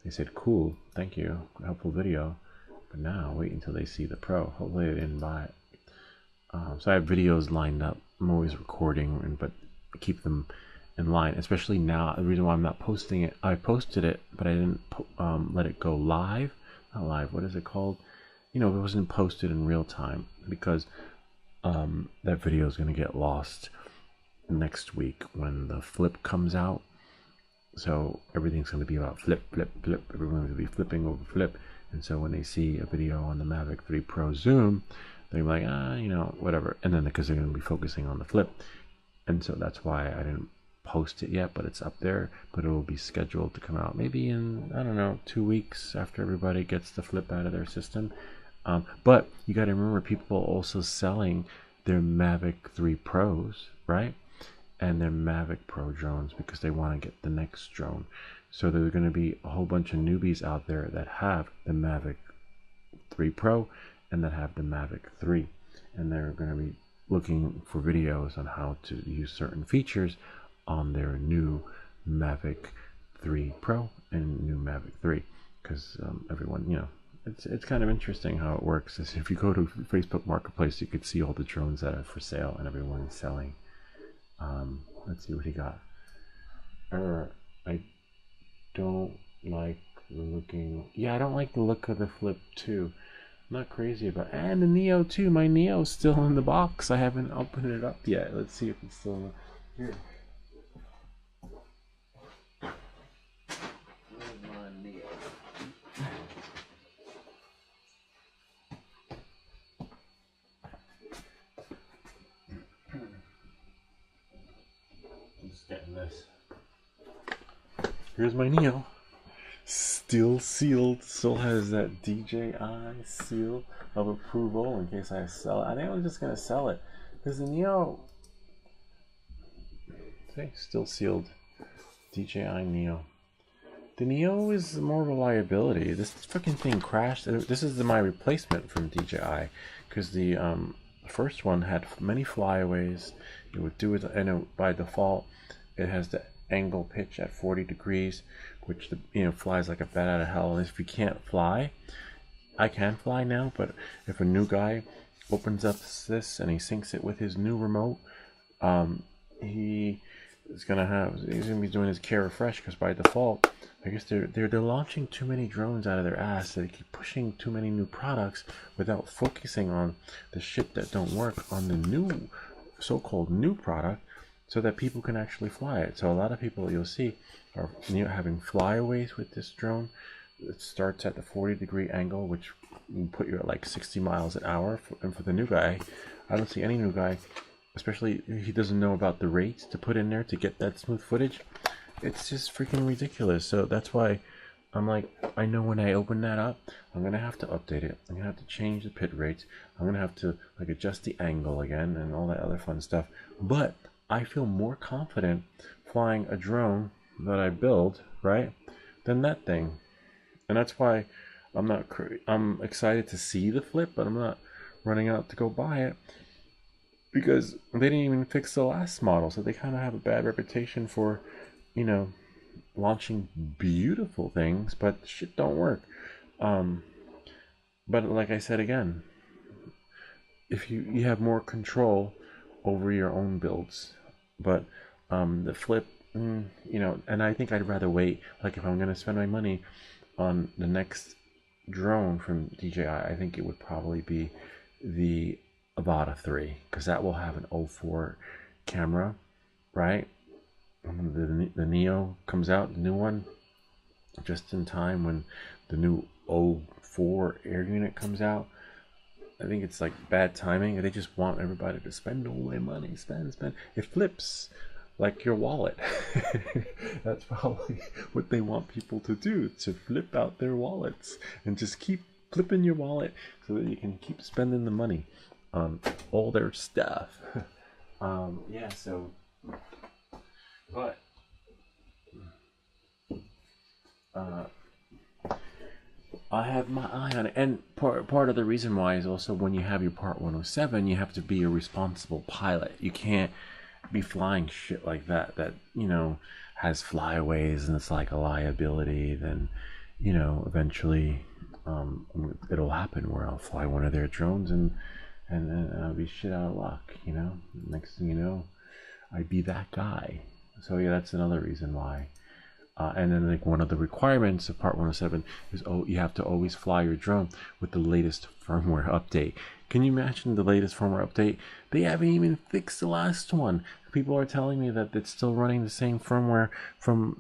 They said, "Cool, thank you, helpful video." But now, wait until they see the Pro. Hopefully, they didn't buy it. So I have videos lined up. I'm always recording, but keep them in line. Especially now, the reason why I'm not posting it, I posted it, but I didn't let it go live. Not live. What is it called? It wasn't posted in real time because that video is going to get lost next week when the flip comes out. So everything's going to be about flip, flip, flip. Everyone's going to be flipping over flip. And so when they see a video on the Mavic 3 Pro Zoom, they're like, whatever. And then because they're going to be focusing on the flip. And so that's why I didn't post it yet, but it's up there. But it will be scheduled to come out maybe in, 2 weeks after everybody gets the flip out of their system. But you got to remember, people are also selling their Mavic 3 Pros, right? And their Mavic Pro drones because they want to get the next drone. So there are going to be a whole bunch of newbies out there that have the Mavic 3 Pro and that have the Mavic 3. And they're going to be looking for videos on how to use certain features on their new Mavic 3 Pro and new Mavic 3. Because everyone, it's kind of interesting how it works. Is if you go to Facebook Marketplace, you could see all the drones that are for sale and everyone is selling. Let's see what he got. I don't like the looking. Yeah, I don't like the look of the Flip 2. I'm not crazy about it. And the Neo too. My Neo's still in the box. I haven't opened it up yet. Let's see if it's still in the... Here. Where's my Neo? I'm just getting this. Here's my Neo. Still sealed. Still has that DJI seal of approval in case I sell it. I think I'm just going to sell it Because the Neo, see, still sealed. DJI Neo. The Neo is more reliability. This fucking thing crashed. This is my replacement from DJI, because the first one had many flyaways. It would do it, and by default, it has the angle pitch at 40 degrees, which flies like a bat out of hell. And if you can't fly, I can fly now, but if a new guy opens up this and he syncs it with his new remote, he's gonna be doing his care refresh, because by default, I guess they're launching too many drones out of their ass. So they keep pushing too many new products without focusing on the shit that don't work on the new, so-called new product, so that people can actually fly it. So a lot of people you'll see are having flyaways with this drone. It starts at the 40-degree angle, which will put you at like 60 miles an hour. And for the new guy, I don't see any new guy, especially if he doesn't know about the rates to put in there to get that smooth footage. It's just freaking ridiculous. So that's why I'm like, I know when I open that up, I'm gonna have to update it. I'm gonna have to change the pit rates. I'm gonna have to like adjust the angle again and all that other fun stuff. But I feel more confident flying a drone that I build, right, than that thing. And that's why I'm excited to see the Flip, but I'm not running out to go buy it, because they didn't even fix the last model. So they kind of have a bad reputation for, launching beautiful things, but shit don't work. But like I said again, if you have more control over your own builds, but the Flip, and I think I'd rather wait. Like if I'm gonna spend my money on the next drone from DJI, I think it would probably be the Avata 3, because that will have an 04 camera, right? The Neo comes out, the new one, just in time when the new 04 air unit comes out. I think it's like bad timing. They just want everybody to spend all their money, spend. It flips like your wallet. That's probably what they want people to do, to flip out their wallets and just keep flipping your wallet so that you can keep spending the money on all their stuff. Yeah, so, but I have my eye on it, and part of the reason why is also when you have your Part 107, you have to be a responsible pilot. You can't be flying shit like that has flyaways and it's like a liability. Then eventually it'll happen where I'll fly one of their drones and I'll be shit out of luck. Next thing you know, I'd be that guy. So yeah, that's another reason why. And then like one of the requirements of Part 107 is you have to always fly your drone with the latest firmware update. Can you imagine the latest firmware update? They haven't even fixed the last one. People are telling me that it's still running the same firmware from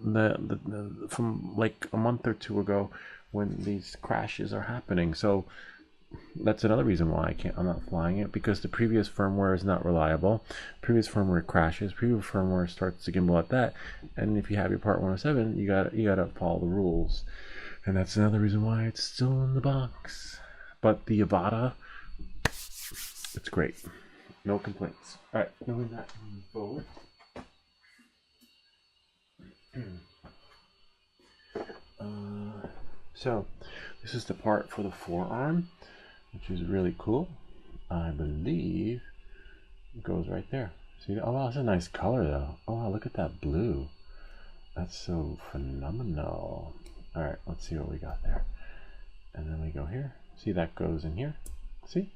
from like a month or two ago when these crashes are happening. So that's another reason why I'm not flying it, because the previous firmware is not reliable. Previous firmware crashes. Previous firmware starts to gimbal at that. And if you have your Part 107, you gotta follow the rules. And that's another reason why it's still in the box. But the Avata, it's great. No complaints. All right, moving that forward. So this is the part for the forearm, which is really cool. I believe it goes right there. See? Oh wow, it's a nice color though. Oh wow, look at that blue. That's so phenomenal. All right, let's see what we got there. And then we go here. See, that goes in here. See?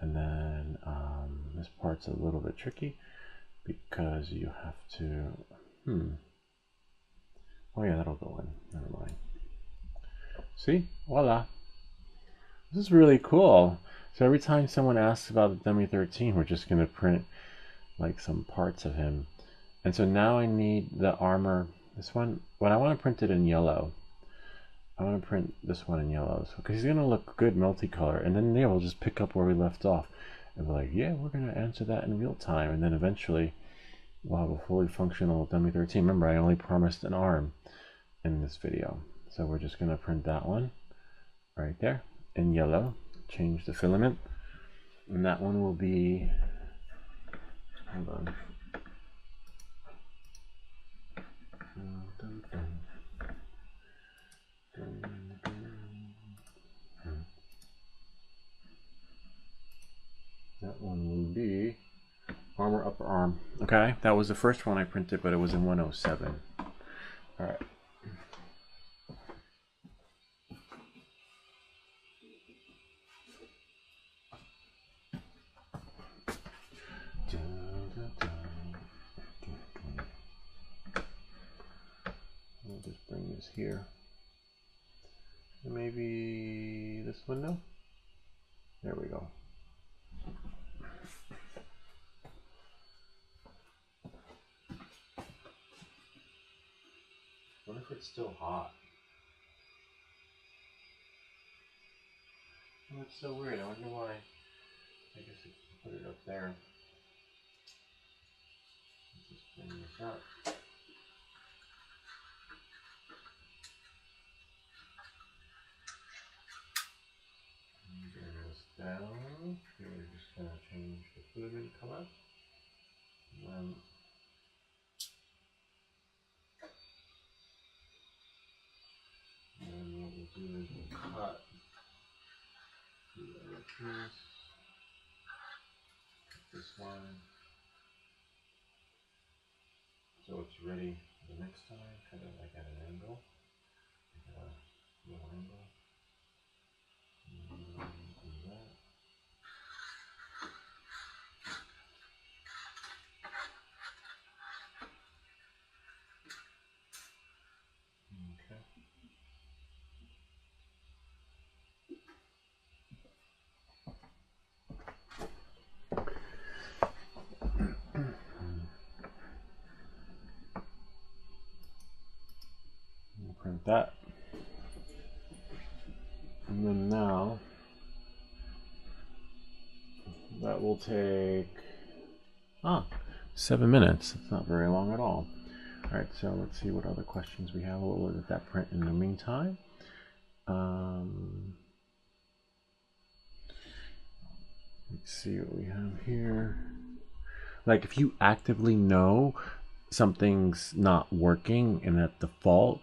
And then this part's a little bit tricky because you have to. Oh yeah, that'll go in. Never mind. See? Voila. This is really cool. So every time someone asks about the Dummy 13, we're just going to print like some parts of him. And so now I need the armor. This one, when I want to print it in yellow, I want to print this one in yellow because he's going to look good multicolor. And then we'll just pick up where we left off. And we're like, yeah, we're going to answer that in real time. And then eventually we'll have a fully functional Dummy 13. Remember, I only promised an arm in this video. So we're just going to print that one right there in yellow. Change the filament. And that one will be Hold on. That one will be armor upper arm. Okay, that was the first one I printed, but it was in 107. All right. I'll just bring this here. Maybe this window. There we go. I wonder if it's still hot. Oh, it's so weird. I wonder why. I guess I can put it up there. Just bring this up. And bring this down. We're just going to change the filament color. And then what we'll do is we'll cut the other piece. This one. So it's ready for the next time, kind of like at an angle. Like a little angle. And do that. Okay. We'll print that. And then now, that will take 7 minutes. It's not very long at all. All right, so let's see what other questions we have. We'll look at that print in the meantime. Let's see what we have here. Like if you actively know something's not working and at default,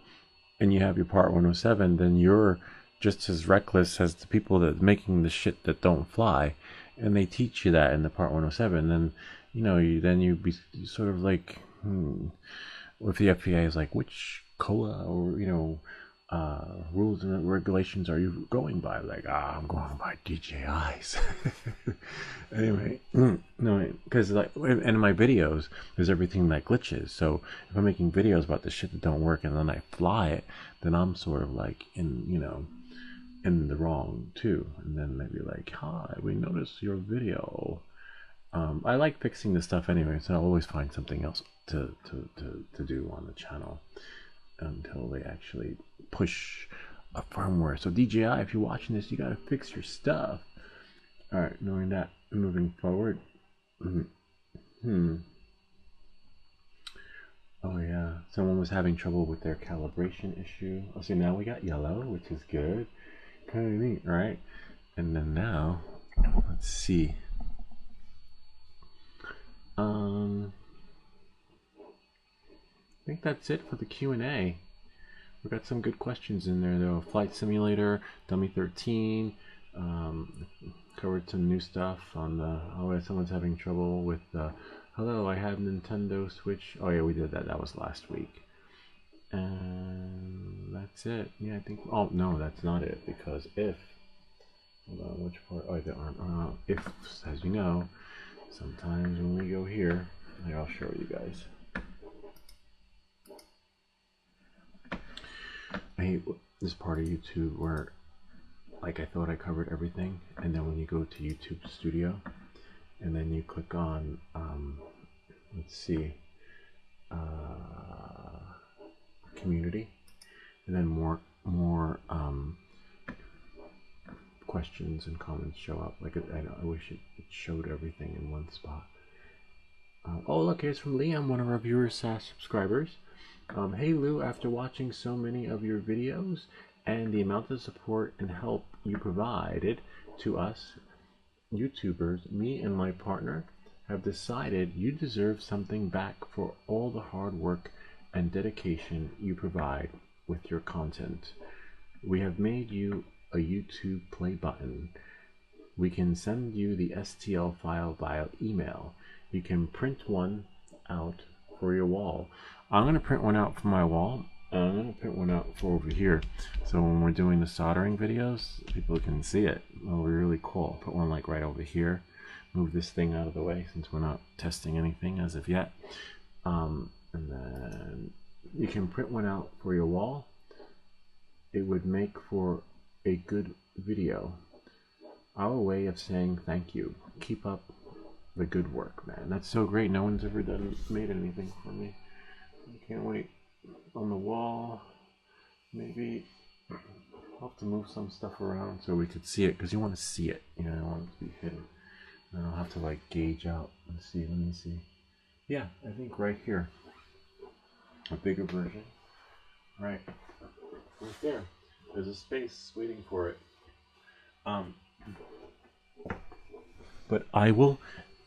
and you have your part 107, then you're just as reckless as the people that are making the shit that don't fly, and they teach you that in the part 107. Then you be sort of like, if the FAA is like, which COA or rules and regulations are you going by? Like, I'm going by DJI's. Anyway, no, because like in my videos, there's everything that glitches. So if I'm making videos about the shit that don't work and then I fly it, then I'm sort of like in the wrong too. And then maybe like, hi, we noticed your video. I like fixing this stuff anyway, so I'll always find something else to do on the channel until they actually push a firmware. So DJI, if you're watching this, you gotta fix your stuff. All right, knowing that, moving forward. Oh yeah, someone was having trouble with their calibration issue. Oh, so now we got yellow, which is good. Kind of neat, right? And then now, let's see. I think that's it for the Q&A. We got some good questions in there though. Flight Simulator, Dummy 13, covered some new stuff on the, someone's having trouble with hello, I have Nintendo Switch. Oh yeah, we did that. That was last week. And that's it. Yeah, I think, oh no, that's not it, because if, hold on, which part? Oh, the arm. If, as you know, sometimes when we go here, I'll show you guys. I hate this part of YouTube where, like, I thought I covered everything, and then when you go to YouTube Studio, and then you click on, let's see, community, and then more questions and comments show up. Like, I wish it showed everything in one spot. Oh, look, here's from Liam, one of our viewers / subscribers. Hey Lou, after watching so many of your videos and the amount of support and help you provided to us YouTubers, me and my partner have decided you deserve something back for all the hard work and dedication you provide with your content. We have made you a YouTube play button. We can send you the STL file via email. You can print one out for your wall. I'm going to print one out for my wall. I'm going to print one out for over here. So when we're doing the soldering videos, people can see it. It'll be really cool. Put one like right over here. Move this thing out of the way since we're not testing anything as of yet. And then you can print one out for your wall. It would make for a good video. Our way of saying thank you. Keep up the good work, man. That's so great. No one's ever made anything for me. I can't wait. On the wall, maybe I'll have to move some stuff around so we could see it, because you want to see it. You know, I don't want it to be hidden. And I'll have to like gauge out and see. Let me see. Yeah, I think right here. A bigger version. Right there. There's a space waiting for it. But I will,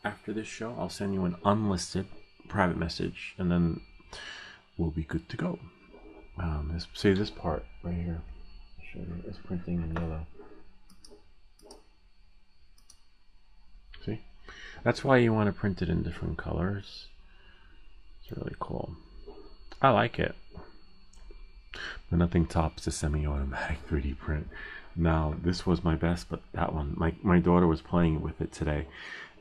after this show, I'll send you an unlisted private message, and then we'll be good to go. Say this part right here. Show you. It's printing in yellow. See? That's why you want to print it in different colors. It's really cool. I like it. But nothing tops the semi-automatic 3D print. Now, this was my best, but that one, my daughter was playing with it today,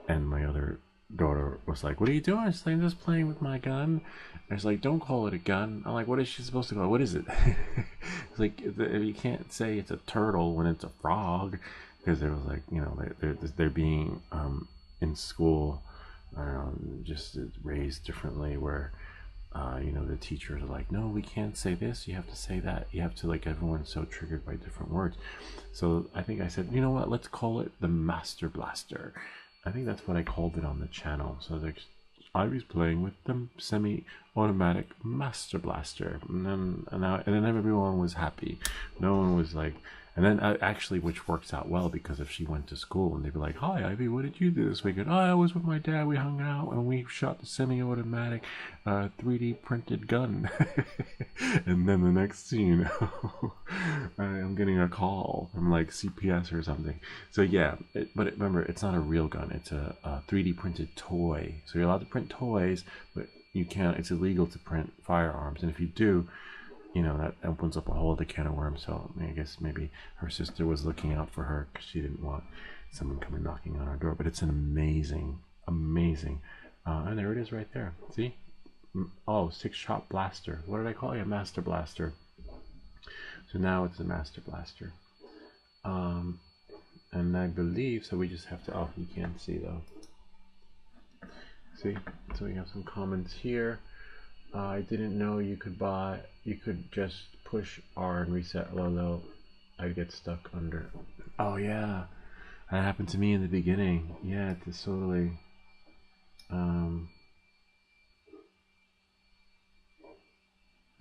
and my other daughter was like, "What are you doing?" She's like, "I'm just playing with my gun." And it's like, "Don't call it a gun." I'm like, "What is she supposed to call it? What is it?" It's like, you can't say it's a turtle when it's a frog, because there was like, you know, they're being in school, I don't know, just raised differently, where you know, the teachers are like, "No, we can't say this, you have to say that." You have to, like, everyone's so triggered by different words. So I think I said, you know what, let's call it the Master Blaster. I think that's what I called it on the channel. So like, I was playing with the semi-automatic Master Blaster, and then everyone was happy. No one was like, and then actually, which works out well, because if she went to school and they'd be like, "Hi Ivy, what did you do this weekend?" "Oh, I was with my dad. We hung out and we shot the semi-automatic 3D printed gun." And then the next thing you know, I'm getting a call from like CPS or something. So yeah, but remember, it's not a real gun. It's a 3D printed toy. So you're allowed to print toys, but you can't. It's illegal to print firearms. And if you do, you know, that opens up a whole other can of worms. So I guess maybe her sister was looking out for her because she didn't want someone coming knocking on her door. But it's an amazing, and there it is right there. See? Oh, 6-shot blaster. What did I call it? A Master Blaster. So now it's a Master Blaster. And I believe, so we just have to, oh, you can't see though. See? So we have some comments here. I didn't know you could just push R and reset low. I'd get stuck under. Oh yeah, that happened to me in the beginning. Yeah, it's totally.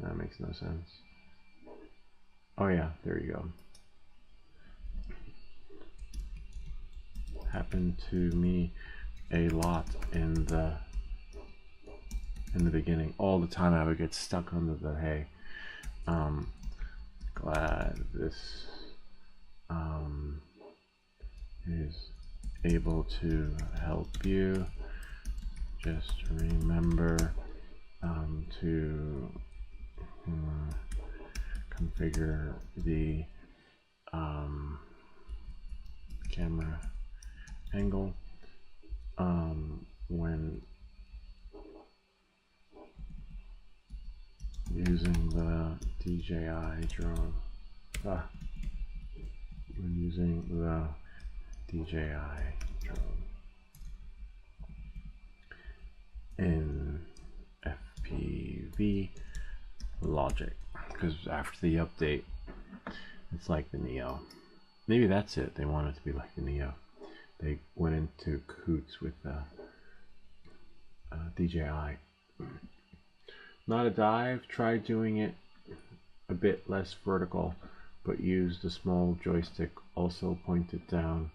That makes no sense. Oh yeah, there you go. Happened to me a lot in the beginning. All the time I would get stuck under the hay. Glad this is able to help you. Just remember to configure the camera angle when using the DJI drone. When using the DJI drone in FPV logic, because after the update, it's like the Neo. Maybe that's it. They want it to be like the Neo. They went into cahoots with DJI. Not a dive. Tried doing it a bit less vertical, but used a small joystick, also pointed down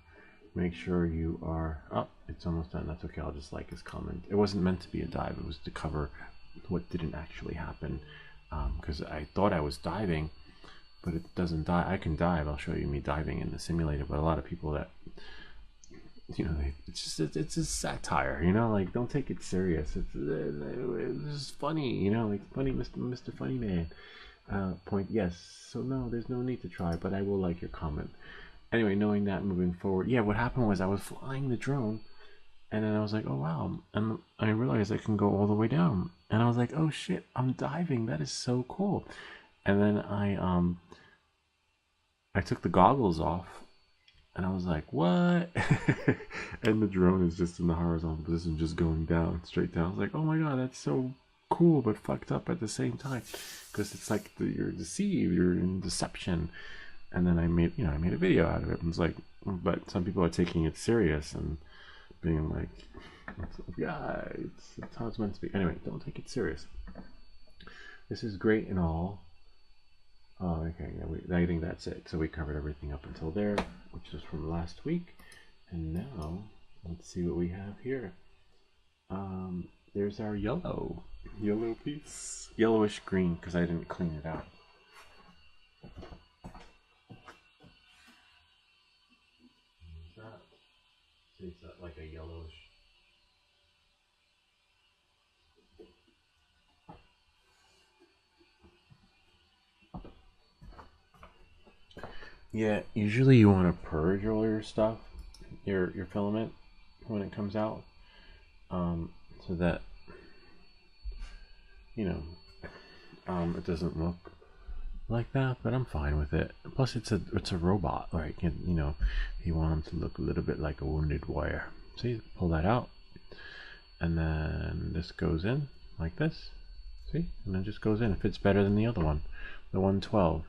make sure you are up. Oh, it's almost done. That's okay. I'll just like his comment. It wasn't meant to be a dive. It was to cover what didn't actually happen, because I thought I was diving, but it doesn't dive. I can dive. I'll show you me diving in the simulator, but a lot of people that, you know, it's just satire, you know, like don't take it serious. It's funny, you know, like funny, Mr. Funny Man. Point, yes. So no, there's no need to try, but I will like your comment. Anyway, knowing that, moving forward, yeah, what happened was I was flying the drone, and then I was like, oh wow, and I realized I can go all the way down, and I was like, oh shit, I'm diving. That is so cool. And then I took the goggles off, and I was like, what? And the drone is just in the horizontal position, just going down, straight down. I was like, oh my god, that's so cool, but fucked up at the same time, because it's like you're deceived, you're in deception. And then I made a video out of it. And it's like, but some people are taking it serious and being like, yeah, it's how it's meant to be. Anyway, don't take it serious. This is great and all. Oh, okay, yeah, I think that's it. So we covered everything up until there, which is from last week. And now, let's see what we have here. There's our yellow piece. Yellowish green, because I didn't clean it out. It's like a yellowish. Yeah, usually you want to purge all your stuff, your filament, when it comes out, so that, you know, it doesn't look like that. But I'm fine with it. Plus, it's a robot, right? You know, you want him to look a little bit like a wounded warrior. See, pull that out, and then this goes in like this. See, and then just goes in. It fits better than the other one, the 112.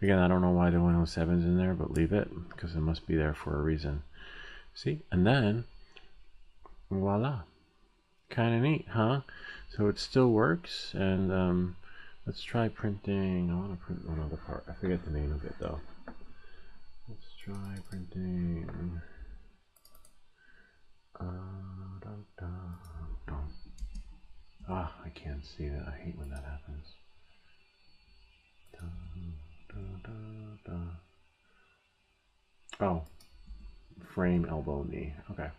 Again, I don't know why the 107's in there, but leave it, because it must be there for a reason. See, and then voila, kind of neat, huh? So it still works. And let's try printing. I want to print one other part. I forget the name of it though. Let's try printing. I can't see that. I hate when that happens. Oh, frame, elbow, knee. Okay.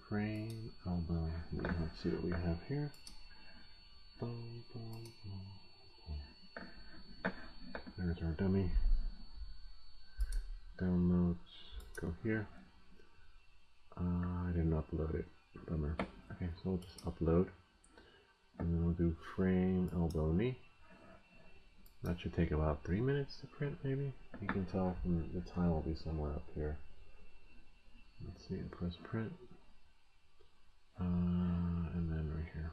Frame, elbow, knee. Let's see what we have here. There's our dummy. Downloads. Go here. I didn't upload it. Bummer. Okay, so we'll just upload. And then we'll do frame, elbow, knee. That should take about 3 minutes to print, maybe. You can tell from the time will be somewhere up here. Let's see, press print. And then right here.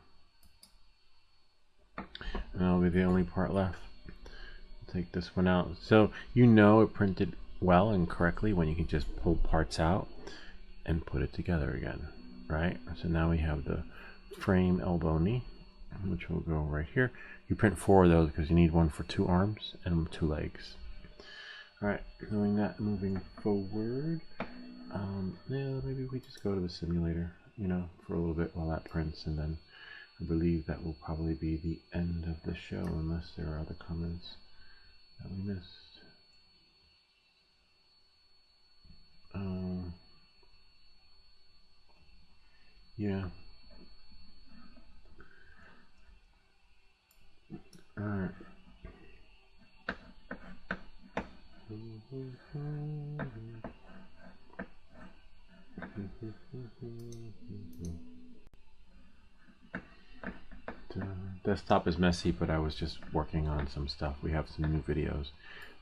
And that'll be the only part left. I'll take this one out. So you know it printed well and correctly when you can just pull parts out and put it together again, right? So now we have the frame, elbow, knee, which will go right here. You print 4 of those because you need one for 2 arms and 2 legs. All right, knowing that, moving forward, yeah, maybe we just go to the simulator, you know, for a little bit while that prints, and then I believe that will probably be the end of the show, unless there are other comments that we missed. Yeah. All right. Desktop is messy, but I was just working on some stuff. We have some new videos.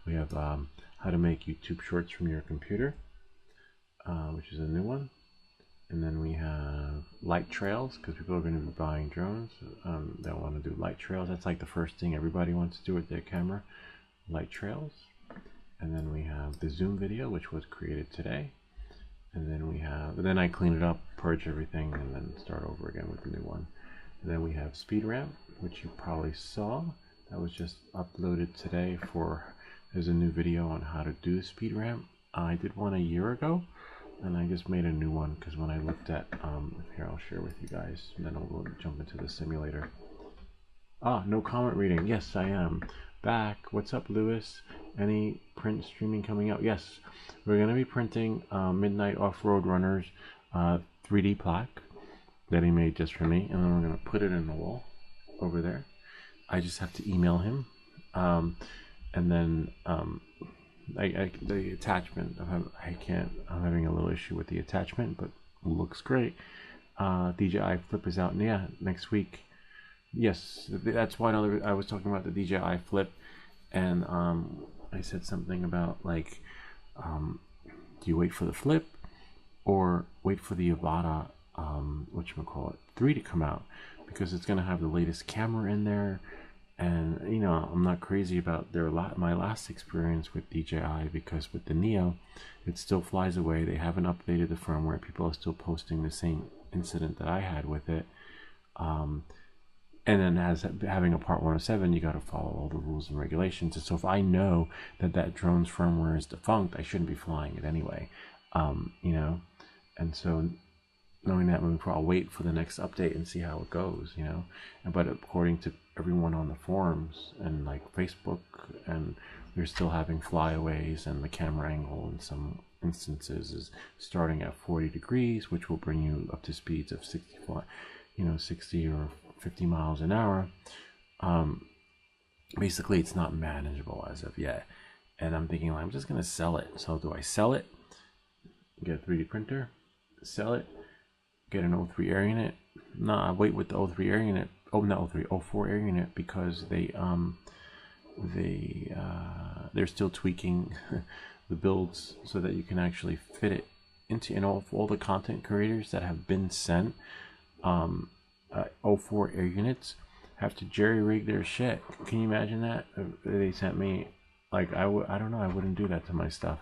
We have how to make YouTube shorts from your computer, which is a new one. And then we have light trails, because people are going to be buying drones. They'll want to do light trails. That's like the first thing everybody wants to do with their camera, light trails. And then we have the zoom video, which was created today. And then I clean it up, purge everything, and then start over again with the new one. And then we have speed ramp, which you probably saw. That was just uploaded today. There's a new video on how to do speed ramp. I did one a year ago, and I just made a new one because when I looked at here, I'll share with you guys, and then we'll jump into the simulator. Ah, no comment reading. Yes, I am back. What's up, Lewis? Any print streaming coming out? Yes, we're gonna be printing Midnight Off-Road Runners 3D plaque that he made just for me, and then we're gonna put it in the wall over there. I just have to email him, and then the attachment. I'm having a little issue with the attachment, but it looks great. DJI Flip is out, next week. Yes, that's why I was talking about the DJI Flip, and I said something about like, do you wait for the Flip or wait for the Avata, whatchamacallit, 3 to come out, because it's gonna have the latest camera in there. And you know, I'm not crazy about my last experience with DJI, because with the Neo, it still flies away. They haven't updated the firmware. People are still posting the same incident that I had with it. And then as having a Part 107, you got to follow all the rules and regulations. And so if I know that that drone's firmware is defunct, I shouldn't be flying it anyway. You know, and so knowing that moving forward, I'll wait for the next update and see how it goes, you know. But according to everyone on the forums and like Facebook, and they're still having flyaways, and the camera angle in some instances is starting at 40 degrees, which will bring you up to speeds of 60 or 50 miles an hour. Basically, it's not manageable as of yet. And I'm thinking, like, I'm just gonna sell it. So do I sell it, get a 3D printer, sell it, get an O3 air unit? No, I wait with the O3 air unit. Oh, not O3, O4 air unit, because they're still tweaking the builds so that you can actually fit it into. And all the content creators that have been sent O4 air units have to jerry rig their shit. Can you imagine that? They sent me, like, I don't know, I wouldn't do that to my stuff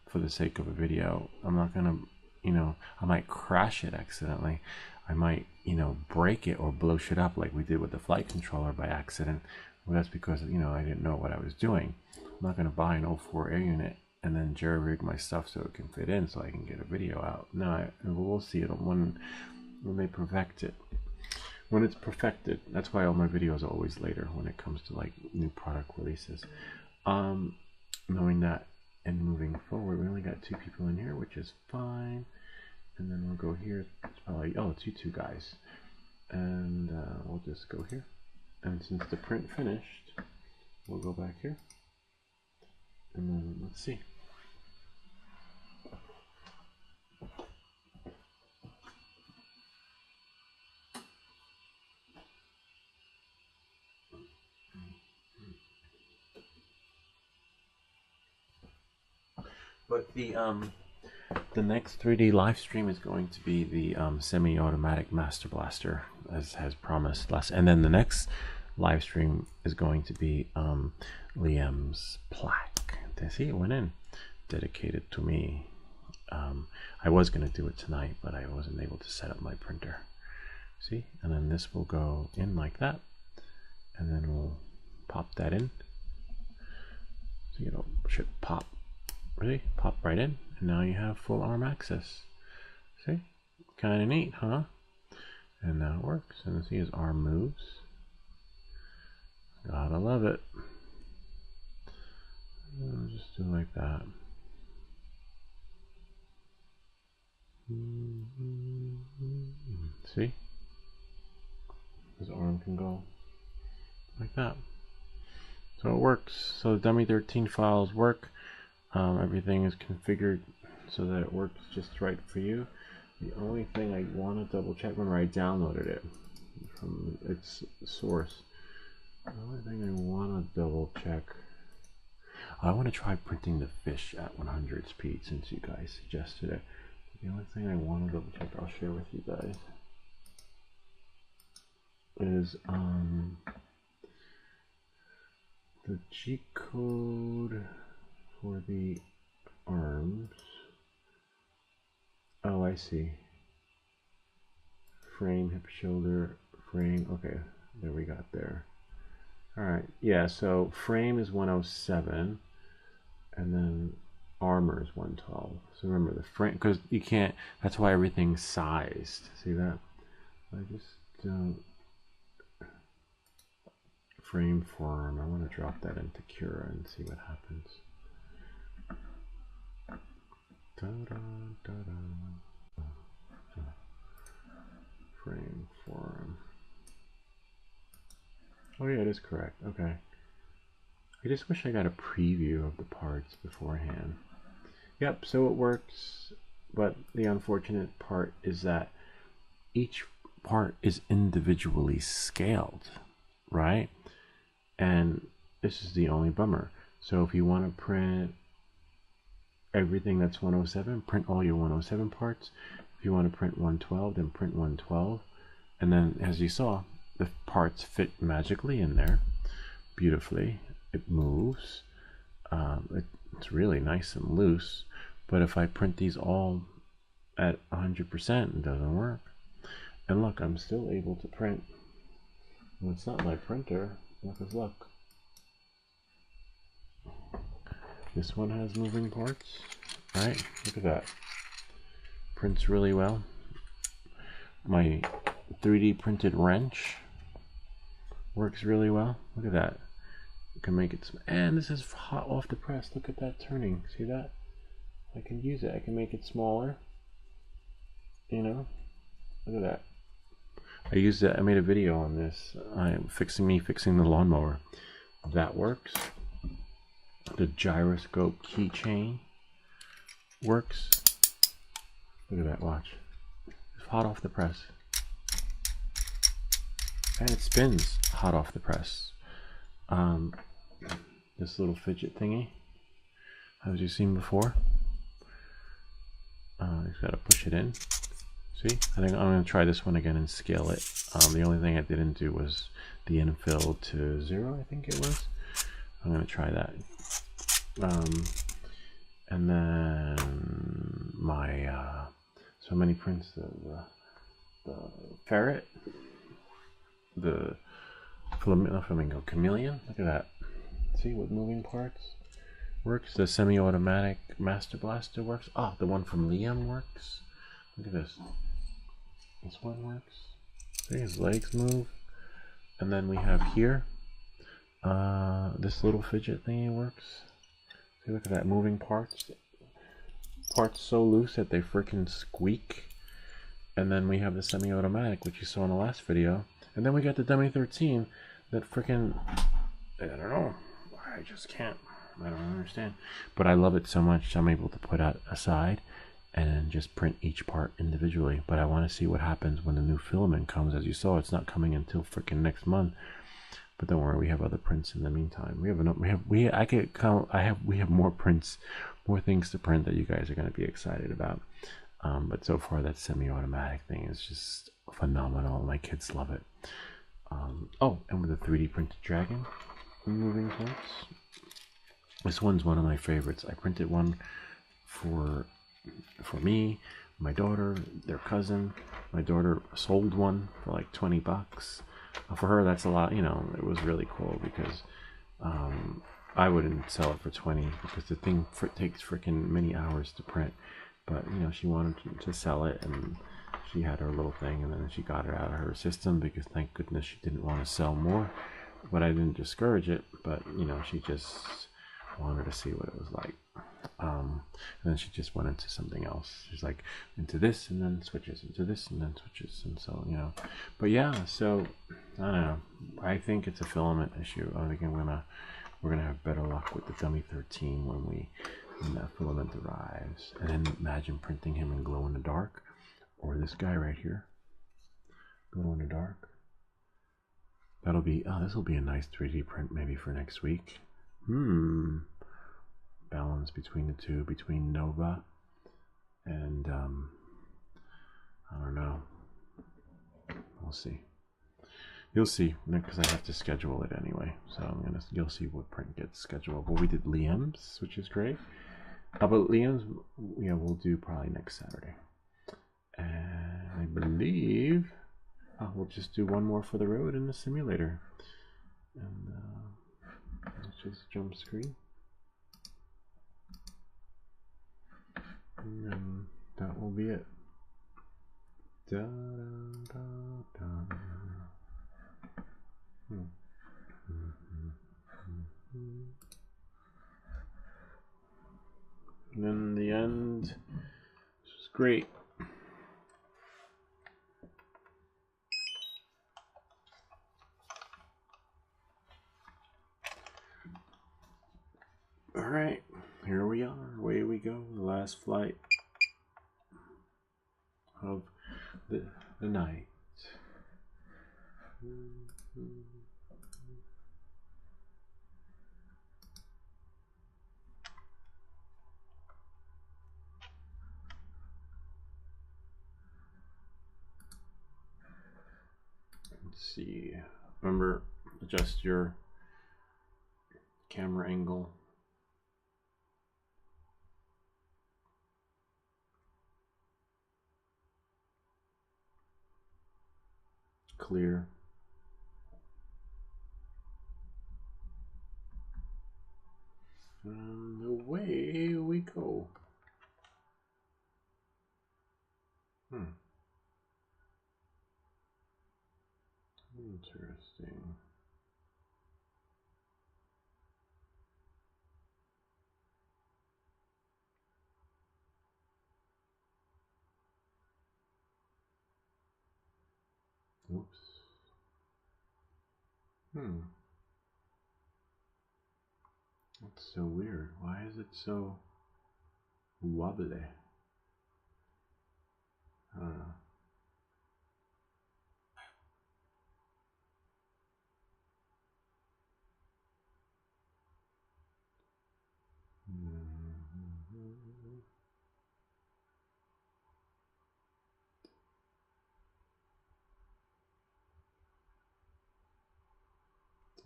for the sake of a video. I'm not gonna, you know, I might crash it accidentally. I might, you know, break it or blow shit up like we did with the flight controller by accident. Well, that's because, you know, I didn't know what I was doing. I'm not gonna buy an O4 air unit and then jerry rig my stuff so it can fit in so I can get a video out. No, we'll see it when they perfect it. When it's perfected. That's why all my videos are always later when it comes to like new product releases. Knowing that and moving forward, we only got 2 people in here, which is fine. And then we'll go here. It's probably, oh, it's you 2 guys. And we'll just go here. And since the print finished, we'll go back here. And then let's see. But the next 3D live stream is going to be the semi-automatic Master Blaster, as has promised last. And then the next live stream is going to be Liam's plaque. See, it went in, dedicated to me. I was going to do it tonight, but I wasn't able to set up my printer. See, and then this will go in like that, and then we'll pop that in. So it should pop. Ready? Pop right in, and now you have full arm access. See? Kind of neat, huh? And now it works. And see, his arm moves. Gotta love it. I'll just do it like that. See? His arm can go like that. So it works. So the dummy 13 files work. Everything is configured so that it works just right for you. The only thing I want to double check, remember I downloaded it from its source. The only thing I want to double check, I want to try printing the fish at 100 speed since you guys suggested it. The only thing I want to double check, I'll share with you guys, is the G code for the arms. Oh, I see. Frame, hip, shoulder, frame. Okay, there we got there. All right, yeah, so frame is 107, and then armor is 112. So remember the frame, because you can't, that's why everything's sized. See that? I just don't. Frame form. I want to drop that into Cura and see what happens. Frame form. Oh yeah, it is correct. Okay. I just wish I got a preview of the parts beforehand. Yep, so it works, but the unfortunate part is that each part is individually scaled, right? And this is the only bummer. So if you want to print everything that's 107, print all your 107 parts. If you want to print 112, then print 112. And then, as you saw, the parts fit magically in there beautifully. It moves. It's really nice and loose. But if I print these all at 100%, it doesn't work. And look, I'm still able to print. Well, it's not my printer. Look. This one has moving parts, right? Look at that. Prints really well. My 3D printed wrench works really well. Look at that. You can make it, and this is hot off the press. Look at that turning. See that? I can use it. I can make it smaller. You know? Look at that. I used it. I made a video on this. I'm fixing the lawnmower. That works. The gyroscope keychain works. Look at that. Watch. It's hot off the press. And it spins hot off the press. This little fidget thingy, as you've seen before. Just gotta push it in. See, I think I'm gonna try this one again and scale it. The only thing I didn't do was the infill to 0, I think it was. I'm gonna try that. And then my so many prints, the ferret, the flamingo chameleon. Look at that. See what moving parts works. The semi-automatic master blaster works. Ah, the one from Liam works. Look at this. This one works. See, his legs move. And then we have here this little fidget thingy works. See, look at that, moving parts. Parts so loose that they freaking squeak. And then we have the semi-automatic, which you saw in the last video. And then we got the Dummy 13 that freaking, I don't know, I just can't, I don't understand. But I love it so much, I'm able to put it aside and just print each part individually. But I want to see what happens when the new filament comes. As you saw, it's not coming until freaking next month. But don't worry, we have other prints in the meantime. We have more prints, more things to print that you guys are going to be excited about. But so far, that semi-automatic thing is just phenomenal. My kids love it. Oh, and with the 3D printed dragon moving parts. This one's one of my favorites. I printed one for me, my daughter, their cousin. My daughter sold one for like 20 bucks. For her, that's a lot. You know, it was really cool because I wouldn't sell it for 20 because the thing takes freaking many hours to print. But you know, she wanted to sell it, and she had her little thing, and then she got it out of her system because thank goodness she didn't want to sell more. But I didn't discourage it. But you know, she just wanted to see what it was like. And then she just went into something else. She's like into this, and then switches into this, and then switches, and so you know. But yeah, so I don't know. I think it's a filament issue. I think we're gonna have better luck with the Dummy 13 when that filament arrives. And then imagine printing him in glow in the dark, or this guy right here, glow in the dark. That'll be this will be a nice 3D print maybe for next week. Balance between the two, between Nova and I don't know. We'll see. You'll see, because I have to schedule it anyway. So you'll see what print gets scheduled. But we did Liam's, which is great. But Liam's, yeah, we'll do probably next Saturday. And I believe we'll just do one more for the road in the simulator. And let's just jump screen. And that will be it. Da, da, da, da. And then the end, this was great. All right, here we are, away we go, the last flight of the night. Let's see, remember, adjust your camera angle. Clear. And away we go. Interesting. Oops. That's so weird. Why is it so wobbly? I don't know.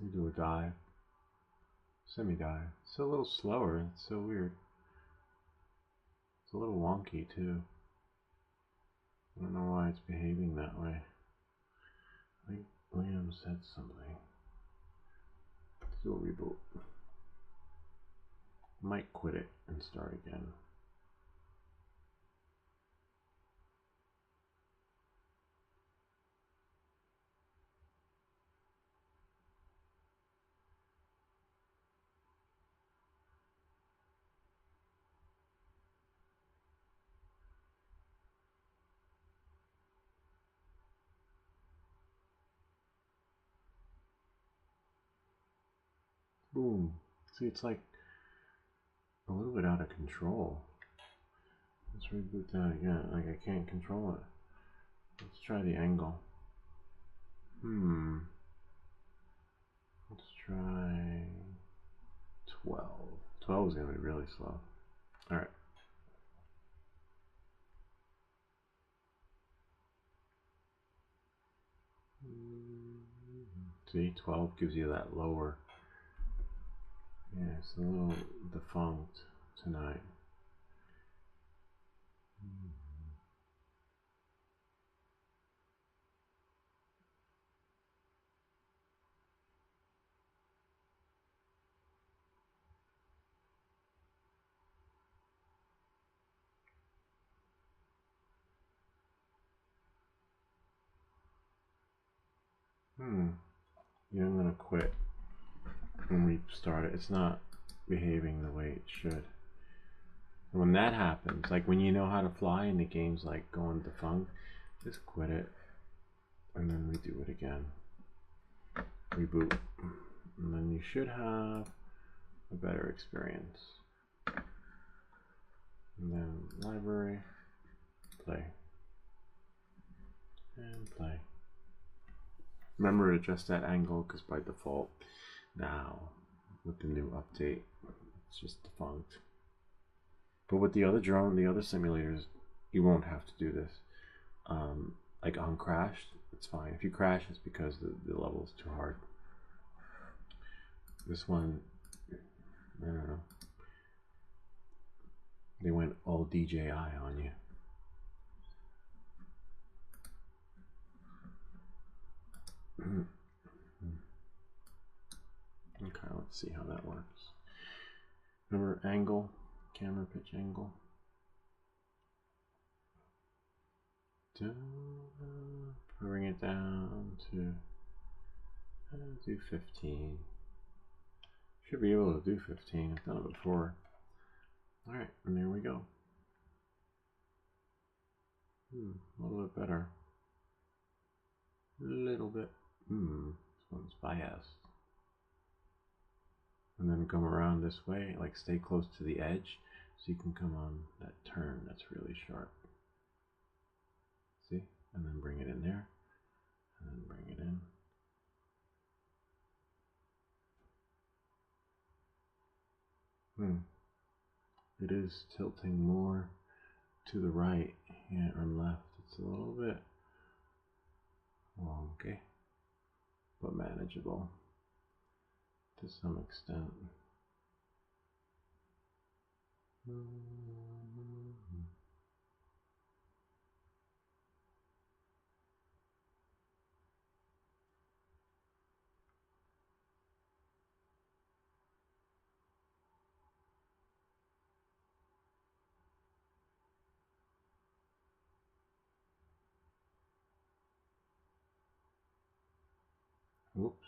We do a dive. Semi-dive. It's a little slower. It's so weird. It's a little wonky too. I don't know why it's behaving that way. I think Liam said something. Let's do a reboot. Might quit it and start again. Boom. See, it's like a little bit out of control. Let's reboot that again. Like I can't control it. Let's try the angle. Let's try 12. 12 is going to be really slow. All right. See, 12 gives you that lower. Yeah, it's a little defunct tonight. Yeah, I'm gonna quit and restart it. It's not behaving the way it should. And when that happens, like when you know how to fly and the game's like going defunct, just quit it and then redo it again. Reboot. And then you should have a better experience. And then library, play, and play. Remember to adjust that angle because by default now with the new update it's just defunct. But with the other drone, the other simulators, you won't have to do this. Like on crashed, it's fine. If you crash, it's because the level is too hard. This one, I don't know. They went all DJI on you. Okay, let's see how that works. Remember angle, camera pitch angle. Bring it down to do 15. Should be able to do 15. I've done it before. Alright, and there we go. A little bit better. A little bit. This one's biased. And then come around this way, like stay close to the edge so you can come on that turn that's really sharp. See? And then bring it in there. And then bring it in. It is tilting more to the right, or left. It's a little bit wonky, but manageable to some extent. Whoops.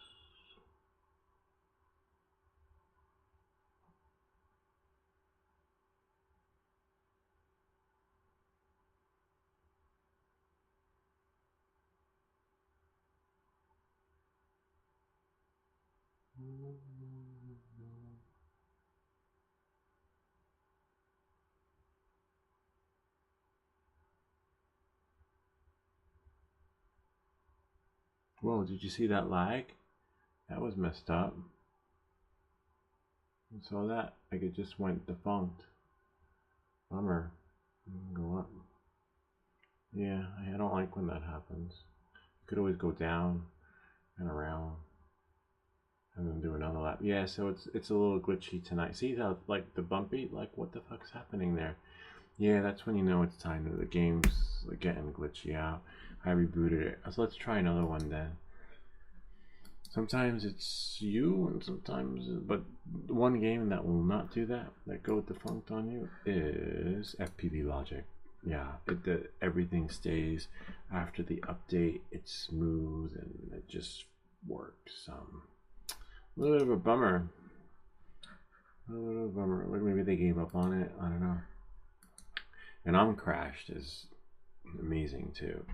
Whoa, did you see that lag? That was messed up. You saw that? Like it just went defunct. Bummer. Go up. Yeah, I don't like when that happens. You could always go down and around and then do another lap. Yeah, so it's a little glitchy tonight. See how like the bumpy, like what the fuck's happening there? Yeah, that's when you know it's time that the game's getting glitchy out. I rebooted it. So let's try another one then. Sometimes it's you, and sometimes, but one game that will not do that, that go defunct on you, is FPV Logic. Yeah, everything stays after the update. It's smooth and it just works. A little bit of a bummer. A little bit of a bummer. Like maybe they gave up on it. I don't know. And Uncrashed is amazing too.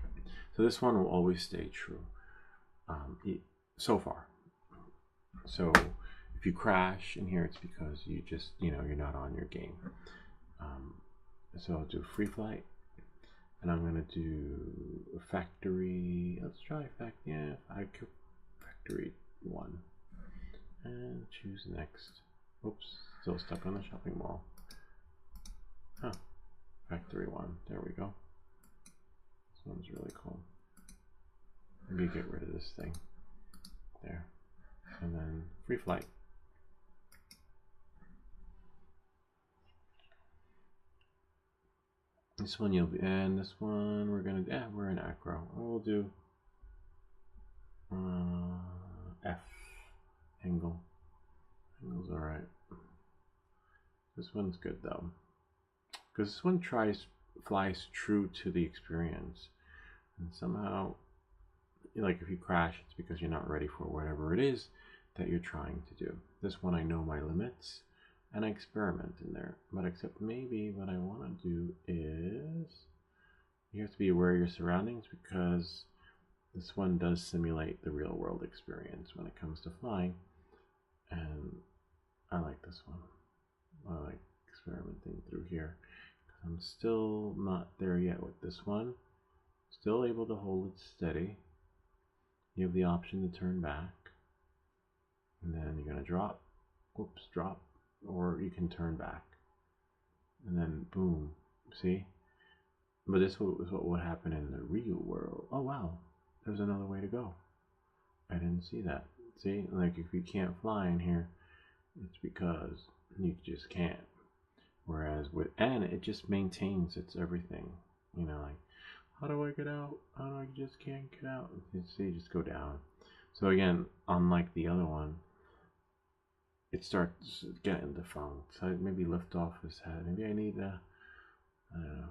So this one will always stay true. So far. So if you crash in here, it's because you just, you're not on your game. So I'll do free flight, and I'm gonna do factory. Let's try factory 1, and choose next. Oops, still stuck on the shopping mall. Factory 1. There we go. This one's really cool. Maybe get rid of this thing. There. And then free flight. This one you'll be, and this one we're gonna, we're in acro. We'll do F angle. Angle's alright. This one's good though, because this one flies true to the experience, and somehow, like if you crash, it's because you're not ready for whatever it is that you're trying to do. This one I know my limits, and I experiment in there. But except maybe what I want to do is, you have to be aware of your surroundings, because this one does simulate the real world experience when it comes to flying. And I like this one. I like experimenting through here. I'm still not there yet with this one. Still able to hold it steady. You have the option to turn back, and then you're gonna drop, drop, or you can turn back, and then boom, see? But this is what would happen in the real world. Oh wow, there's another way to go. I didn't see that. See, like if you can't fly in here, it's because you just can't. Whereas and it just maintains its everything, like, how do I get out? I just can't get out. You see, just go down. So again, unlike the other one, it starts getting defunct. So I maybe lift off his head. Maybe I need I don't know.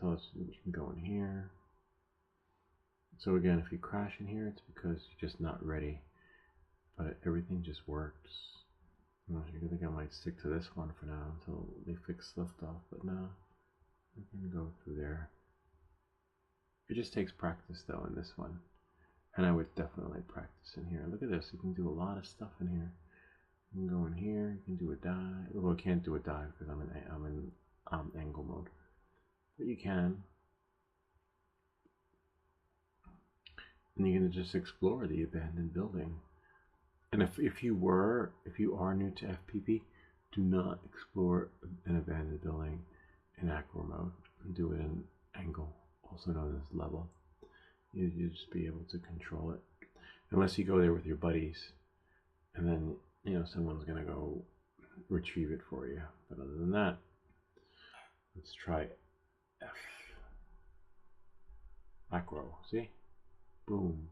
So we can go in here. So again, if you crash in here, it's because you're just not ready. But everything just works. I think I might stick to this one for now until they fix liftoff. But no, I can go through there. It just takes practice though in this one. And I would definitely practice in here. Look at this. You can do a lot of stuff in here. You can go in here. You can do a dive. Well, I can't do a dive because I'm in angle mode. But you can. And you can just explore the abandoned building. And if you are new to FPV, do not explore an abandoned building in acro mode. Do it in angle, also known as level. You just be able to control it, unless you go there with your buddies, and then someone's gonna go retrieve it for you. But other than that, let's try F. Acro, see? Boom.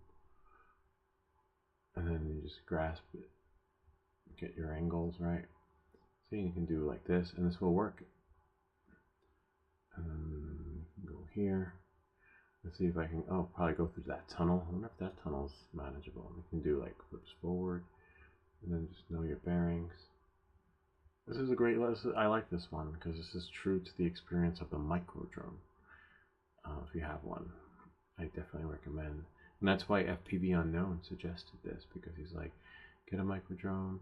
And then you just grasp it, get your angles right. See, you can do like this, and this will work. And then you can go here. Let's see if I can, probably go through that tunnel. I wonder if that tunnel's manageable. You can do like flips forward, and then just know your bearings. This is a great lesson. I like this one because this is true to the experience of the micro drone. If you have one, I definitely recommend. And that's why FPV Unknown suggested this, because he's like, get a micro drone.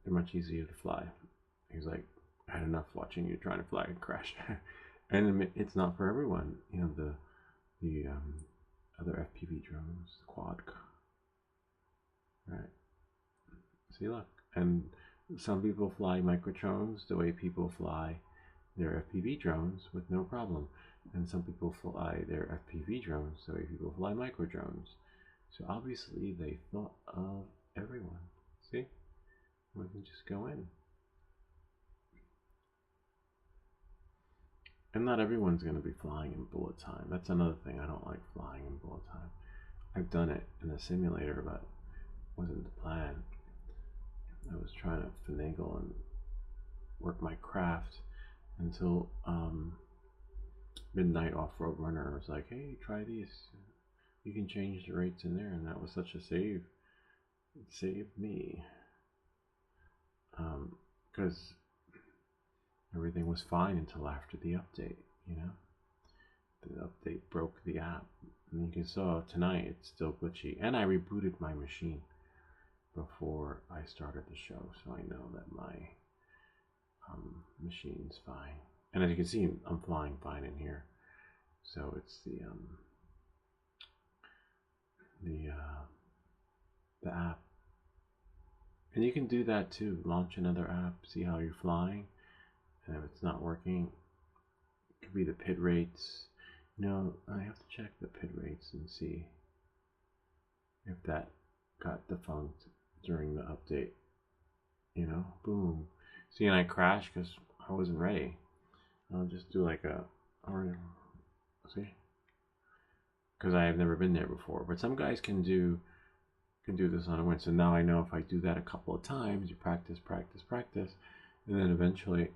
They're much easier to fly. He's like, I had enough watching you trying to fly and crash. And it's not for everyone. The other FPV drones, the quad. Right. See, look. And some people fly micro drones the way people fly their FPV drones with no problem. And some people fly their FPV drones the way people fly micro drones. So obviously they thought of everyone. See? We can just go in. And not everyone's going to be flying in bullet time. That's another thing. I don't like flying in bullet time. I've done it in a simulator, but it wasn't the plan. I was trying to finagle and work my craft until Midnight Off-Road Runner was like, hey, try these. You can change the rates in there, and that was such a save. It saved me. Because everything was fine until after the update, The update broke the app. And you can saw tonight it's still glitchy. And I rebooted my machine before I started the show, so I know that my machine's fine. And as you can see, I'm flying fine in here. So it's the app. And you can do that too. Launch another app, see how you're flying. And if it's not working, it could be the pit rates. I have to check the pit rates and see if that got defunct during the update. Boom. See, and I crashed because I wasn't ready. I'll just do like see? Because I have never been there before. But some guys can do this on a win. So now I know if I do that a couple of times, you practice, and then eventually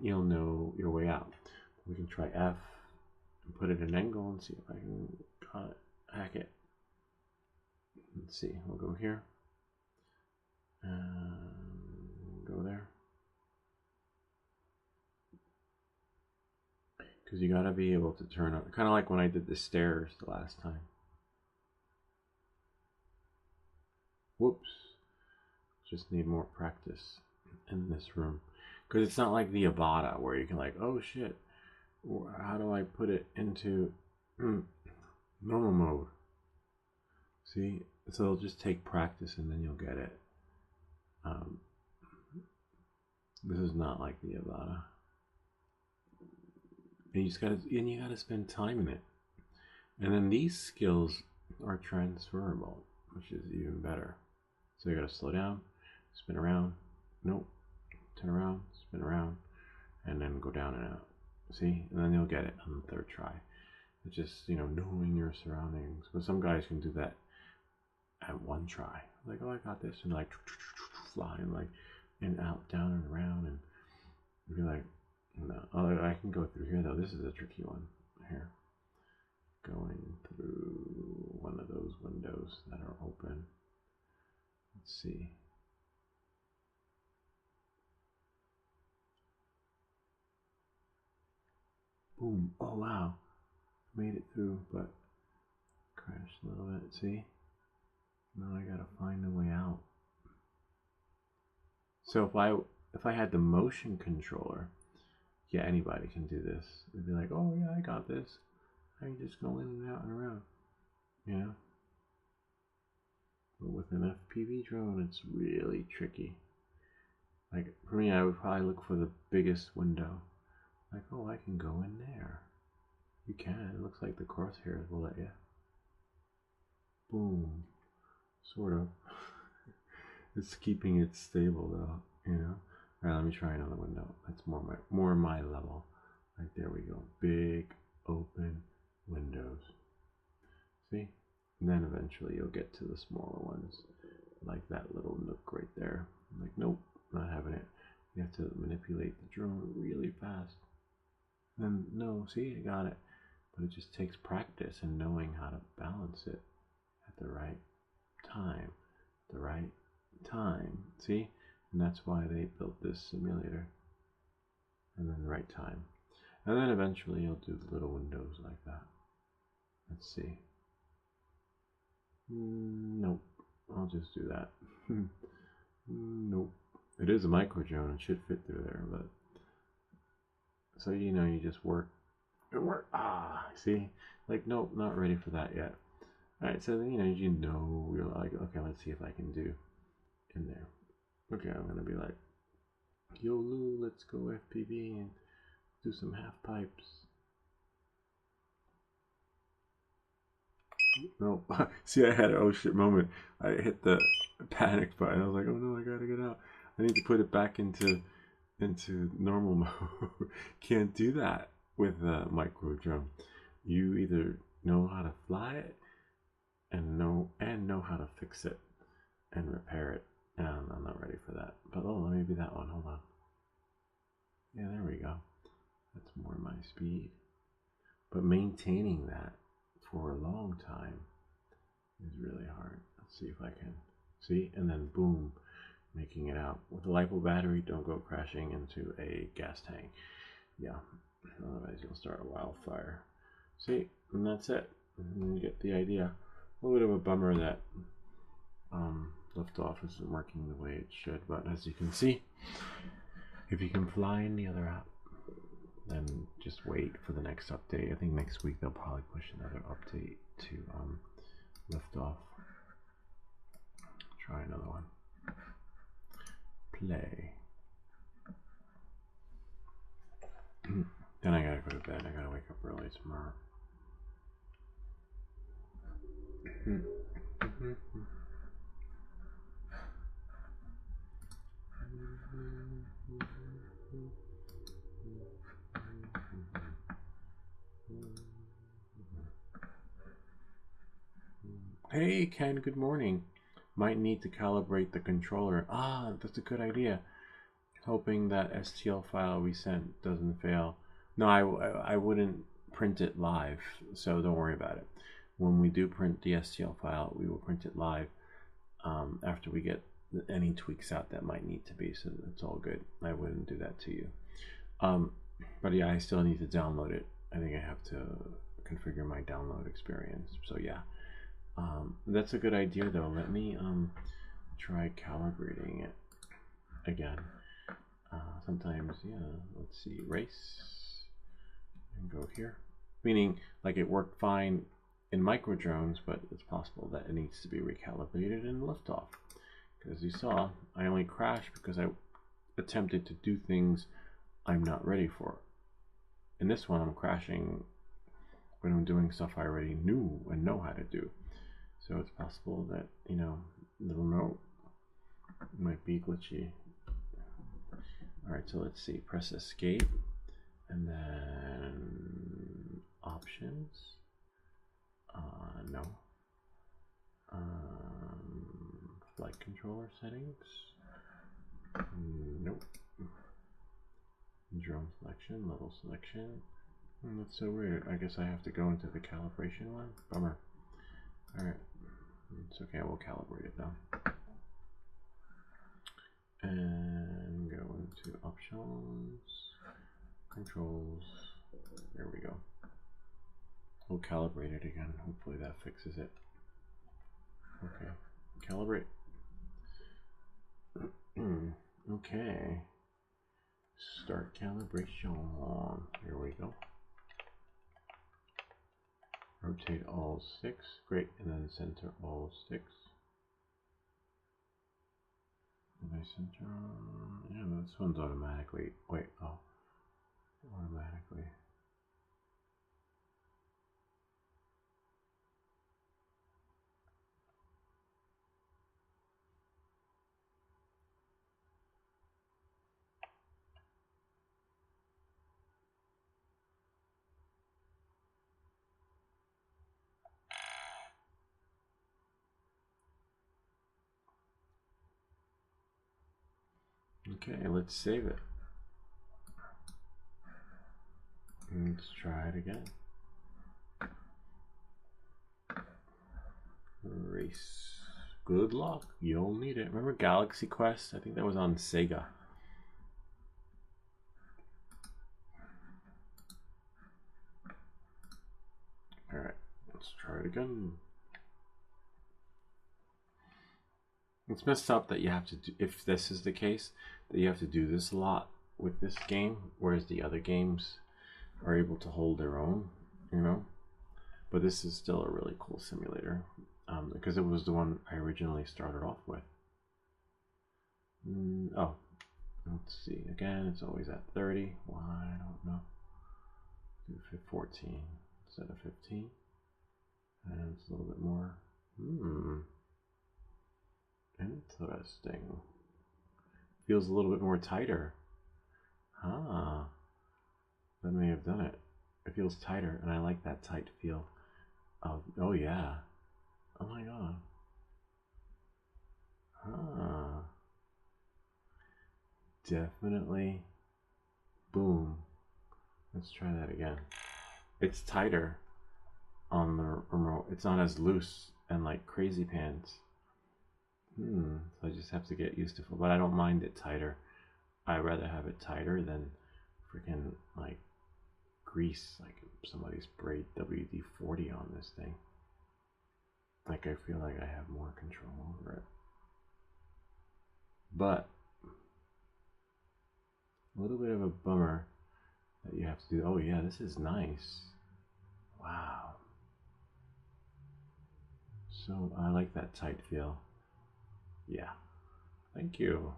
you'll know your way out. We can try F and put it in angle and see if I can hack it. Let's see, we'll go here and go there. Because you gotta be able to turn on, kind of like when I did the stairs the last time. Whoops. Just need more practice in this room. Because it's not like the Avata where you can like, oh shit, how do I put it into normal mode? See, so it'll just take practice and then you'll get it. This is not like the Avata. And you gotta spend time in it. And then these skills are transferable, which is even better. So you gotta slow down, spin around, nope, turn around, spin around, and then go down and out. See? And then you'll get it on the third try. It's just, knowing your surroundings. But some guys can do that at one try. Like, oh, I got this, and like flying like and out, down and around, and you're like, no. Oh, I can go through here though. This is a tricky one here. going through one of those windows that are open. Let's see. Boom. Oh wow. Made it through, but crashed a little bit. See? Now I gotta find a way out. So if I had the motion controller, yeah, anybody can do this. They'd be like, oh yeah, I got this. I can just go in and out and around. Yeah. But with an FPV drone, it's really tricky. Like for me, I would probably look for the biggest window. Like, oh, I can go in there. You can. It looks like the crosshairs will let you. Boom. Sort of. It's keeping it stable though, you know. All right, let me try another window. That's more my level. Right, there we go. Big open windows. See? And then eventually you'll get to the smaller ones, like that little nook right there. I'm like, nope, not having it. You have to manipulate the drone really fast. Then no, see, I got it. But it just takes practice and knowing how to balance it at the right time. The right time. See? And that's why they built this simulator. And then the right time. And then eventually you'll do the little windows like that. Let's see. Nope. I'll just do that. Nope. It is a micro drone. It should fit through there, but so you know, you just work and work. Ah, see, like nope, not ready for that yet. All right, so then you know you're like, okay, let's see if I can do in there. Okay, I'm gonna be like, yo Lou, let's go FPV and do some half pipes. No, see, I had an oh shit moment. I hit the panic button. I was like, oh no, I gotta get out. I need to put it back into normal mode. Can't do that with a micro drone. You either know how to fly it and know how to fix it and repair it. And I'm not ready for that. But oh, maybe that one. Hold on. Yeah, there we go. That's more my speed. But maintaining that for a long time is really hard. Let's see if I can. See? And then boom, making it out. With a LiPo battery, don't go crashing into a gas tank. Yeah, otherwise you'll start a wildfire. See? And that's it. And you get the idea. A little bit of a bummer that liftoff isn't working the way it should, but as you can see, if you can fly in the other app, then just wait for the next update. I think next week they'll probably push another update to liftoff. Try another one. Play. Then I gotta go to bed. I gotta wake up early tomorrow. Hey Ken, good morning. Might need to calibrate the controller. Ah, that's a good idea. Hoping that STL file we sent doesn't fail. No, I wouldn't print it live, so don't worry about it. When we do print the STL file, we will print it live after we get any tweaks out that might need to be, so it's all good. I wouldn't do that to you. But yeah, I still need to download it. I think I have to configure my download experience. So yeah, that's a good idea though. Let me try calibrating it again. Sometimes, yeah, let's see, race and go here. Meaning like it worked fine in micro drones, but it's possible that it needs to be recalibrated in liftoff. Because you saw, I only crashed because I attempted to do things I'm not ready for. In this one, I'm crashing when I'm doing stuff I already knew and know how to do. So it's possible that, you know, the remote might be glitchy. Alright, so let's see. Press escape and then options. No. Flight controller settings. Nope. Drone selection, level selection. That's so weird. I guess I have to go into the calibration one. Bummer. Alright. It's okay, we'll calibrate it though. And go into options, controls. There we go. We'll calibrate it again. Hopefully that fixes it. Okay. Calibrate. Okay. Start calibration. Here we go. Rotate all 6. Great. And then center all 6. Did I center? Yeah, this one's automatically. Wait, oh. Automatically. Okay, let's save it. Let's try it again. Race. Good luck. You'll need it. Remember Galaxy Quest? I think that was on Sega. Alright, let's try it again. It's messed up that you have to do, if this is the case, that you have to do this a lot with this game, whereas the other games are able to hold their own, you know? But this is still a really cool simulator, because it was the one I originally started off with. Oh, let's see. Again, it's always at 30. Why? I don't know. Do 14 instead of 15. And it's a little bit more. Interesting. Feels a little bit more tighter. Ah, that may have done it. It feels tighter, and I like that tight feel. Oh yeah. Oh my god. Ah. Definitely. Boom. Let's try that again. It's tighter on the remote. It's not as loose and like crazy pants. So I just have to get used to it. But I don't mind it tighter. I'd rather have it tighter than freaking like grease, like somebody sprayed WD-40 on this thing. Like I feel like I have more control over it. But a little bit of a bummer that you have to do. Oh yeah, this is nice. Wow. So I like that tight feel. Yeah. Thank you.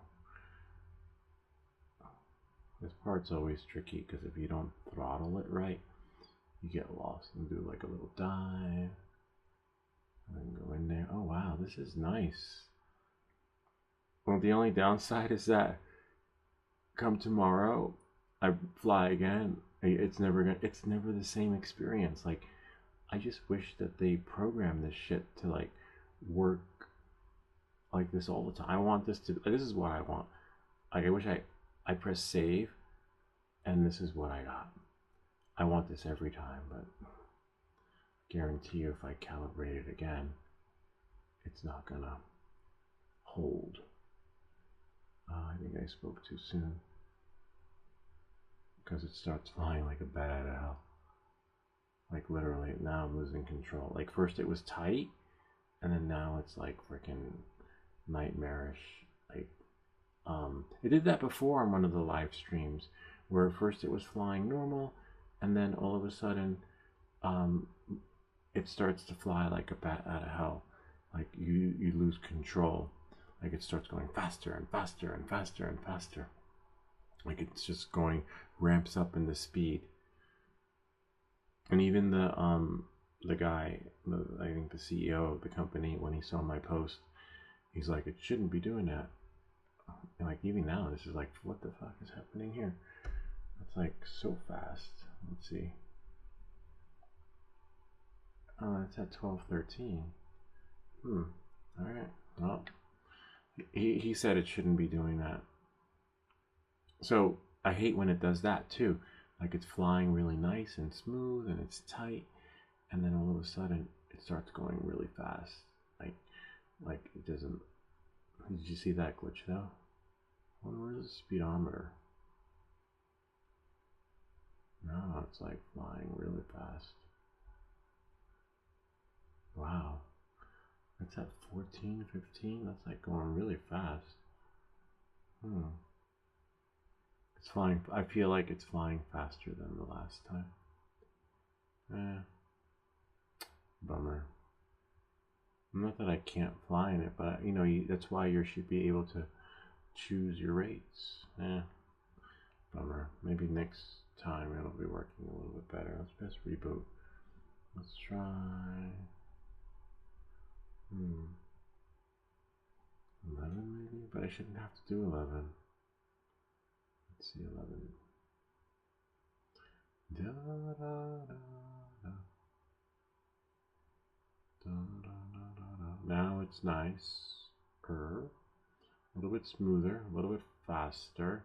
This part's always tricky because if you don't throttle it right, you get lost and do like a little dive. And then go in there. Oh wow, this is nice. Well, the only downside is that come tomorrow, I fly again. It's never the same experience. Like, I just wish that they programmed this shit to like work like this all the time. I want this to. This is what I want. Like, I wish I press save, and this is what I got. I want this every time, but I guarantee you, if I calibrate it again, it's not gonna hold. I think I spoke too soon because it starts flying like a bat out of hell. Like literally, now I'm losing control. Like first it was tight, and then now it's like freaking nightmarish. Like it did that before on one of the live streams, where first it was flying normal, and then all of a sudden, it starts to fly like a bat out of hell. Like you lose control. Like it starts going faster and faster and faster and faster. Like it's just going, ramps up in the speed. And even the guy, I think the CEO of the company, when he saw my post, he's like, it shouldn't be doing that. And like even now, this is like, what the fuck is happening here? It's like so fast. Let's see. Oh, it's at 12:13. All right. Well, he said it shouldn't be doing that. So I hate when it does that too. like it's flying really nice and smooth and it's tight, and then all of a sudden it starts going really fast. Like it doesn't. Did you see that glitch though? Where's the speedometer? No, it's like flying really fast. Wow. That's at 14, 15. That's like going really fast. It's flying. I feel like it's flying faster than the last time. Bummer. Not that I can't fly in it, but you know, that's why you should be able to choose your rates. Bummer. Maybe next time it'll be working a little bit better. Let's press reboot. Let's try 11 maybe, but I shouldn't have to do 11. Let's see, 11. Da, da, da, da. Da, da, da, da. Now it's nice. A little bit smoother, a little bit faster.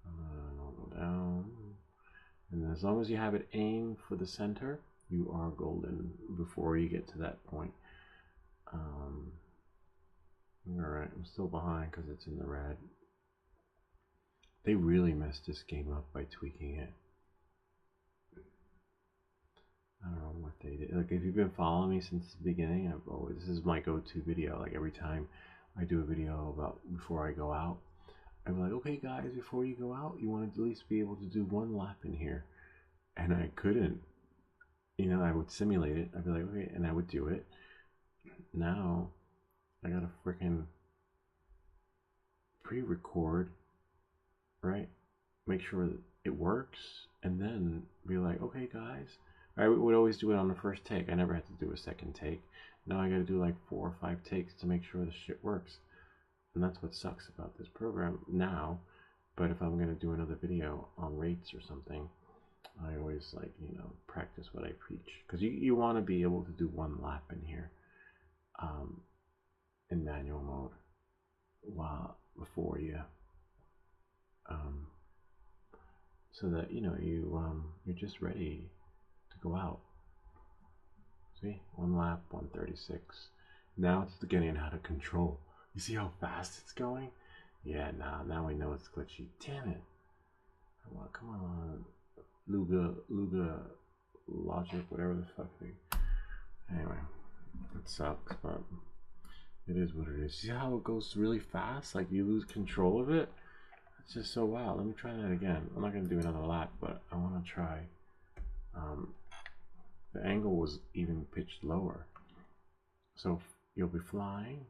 I'll go down. And as long as you have it aimed for the center, you are golden before you get to that point. Alright, I'm still behind because it's in the red. They really messed this game up by tweaking it. I don't know what they did. Like, if you've been following me since the beginning, this is my go-to video. Like, every time I do a video about before I go out, I'm like, okay guys, before you go out, you want to at least be able to do one lap in here. And I couldn't. You know, I would simulate it. I'd be like, okay, and I would do it. Now, I gotta freaking pre-record, right? Make sure that it works, and then be like, okay guys. I would always do it on the first take. I never had to do a second take. Now I gotta do like 4 or 5 takes to make sure the shit works. And that's what sucks about this program now. But if I'm gonna do another video on rates or something, I always like, you know, practice what I preach. Because you want to be able to do one lap in here in manual mode before you so that, you know, you're just ready to go out. See, one lap, 136. Now it's getting out of control. You see how fast it's going? Yeah, now we know it's glitchy. Damn it. Well, come on. Luga logic, whatever the fuck thing. Anyway, it sucks, but it is what it is. See how it goes really fast? Like, you lose control of it? It's just so wild. Let me try that again. I'm not going to do another lap, but I want to try. The angle was even pitched lower. So you'll be flying.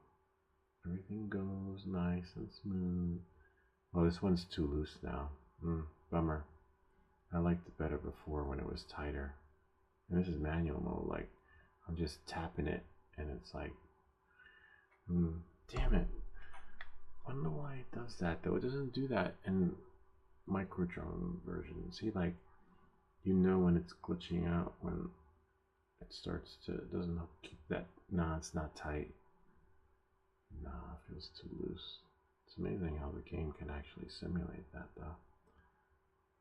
Everything goes nice and smooth. Oh, this one's too loose now. Bummer. I liked it better before when it was tighter. And this is manual mode. Like, I'm just tapping it, and it's like, damn it. I wonder why it does that, though. It doesn't do that in micro drone version. See, like, you know when it's glitching out, when it starts to, it doesn't keep that. Nah, it's not tight. Nah, it feels too loose. It's amazing how the game can actually simulate that, though.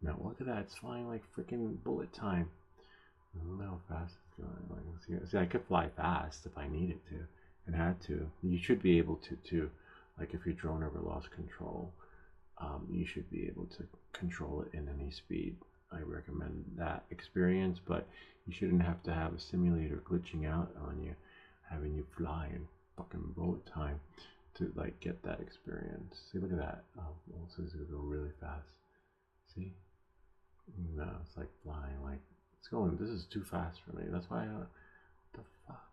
Now look at that, it's flying like freaking bullet time. Look how fast it's going. Like, see, I could fly fast if I needed to and had to. You should be able to too. Like, if your drone ever lost control, you should be able to control it in any speed. I recommend that experience, but you shouldn't have to have a simulator glitching out on you, having you fly in fucking bullet time to like get that experience. See, look at that. Oh, also it's gonna go really fast. See? No, it's like flying. Like, it's going. This is too fast for me. That's why. What the fuck?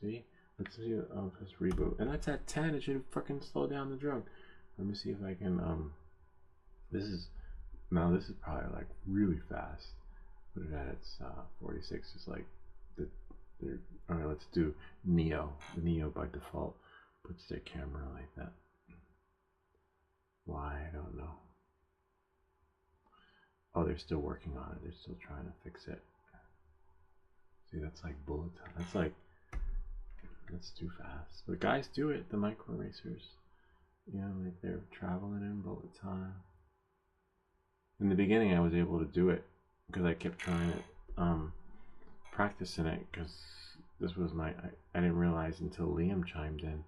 See? Let's see. Just reboot. And that's at 10. It should fucking slow down the drone. Let me see if I can. This is. Now this is probably like really fast. Put it at its 46. It's like the. Alright, let's do Neo. The Neo by default puts their camera like that. Why? I don't know. Oh, they're still working on it. They're still trying to fix it. See, that's like bullet time. That's too fast. But guys do it, the micro racers. You know, like they're traveling in bullet time. In the beginning, I was able to do it because I kept trying it, practicing it, because this was I didn't realize until Liam chimed in.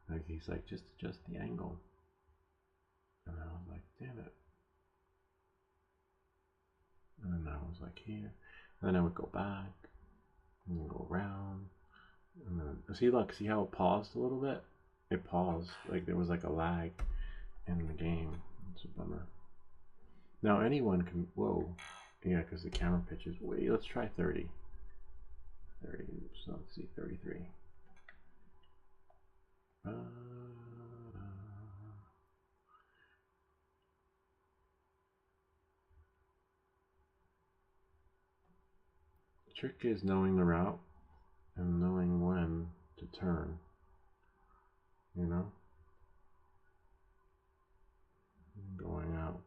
Like, he's like, just adjust the angle. And I was like, damn it. And then I was like, here. And then I would go back and then go around. And then, see, look, see how it paused a little bit? It paused. Like, there was like a lag in the game. It's a bummer. Now, anyone can, whoa. Yeah, because the camera pitch is way, let's try 30. 30, so let's see, 33. The trick is knowing the route and knowing when to turn, you know? Going out.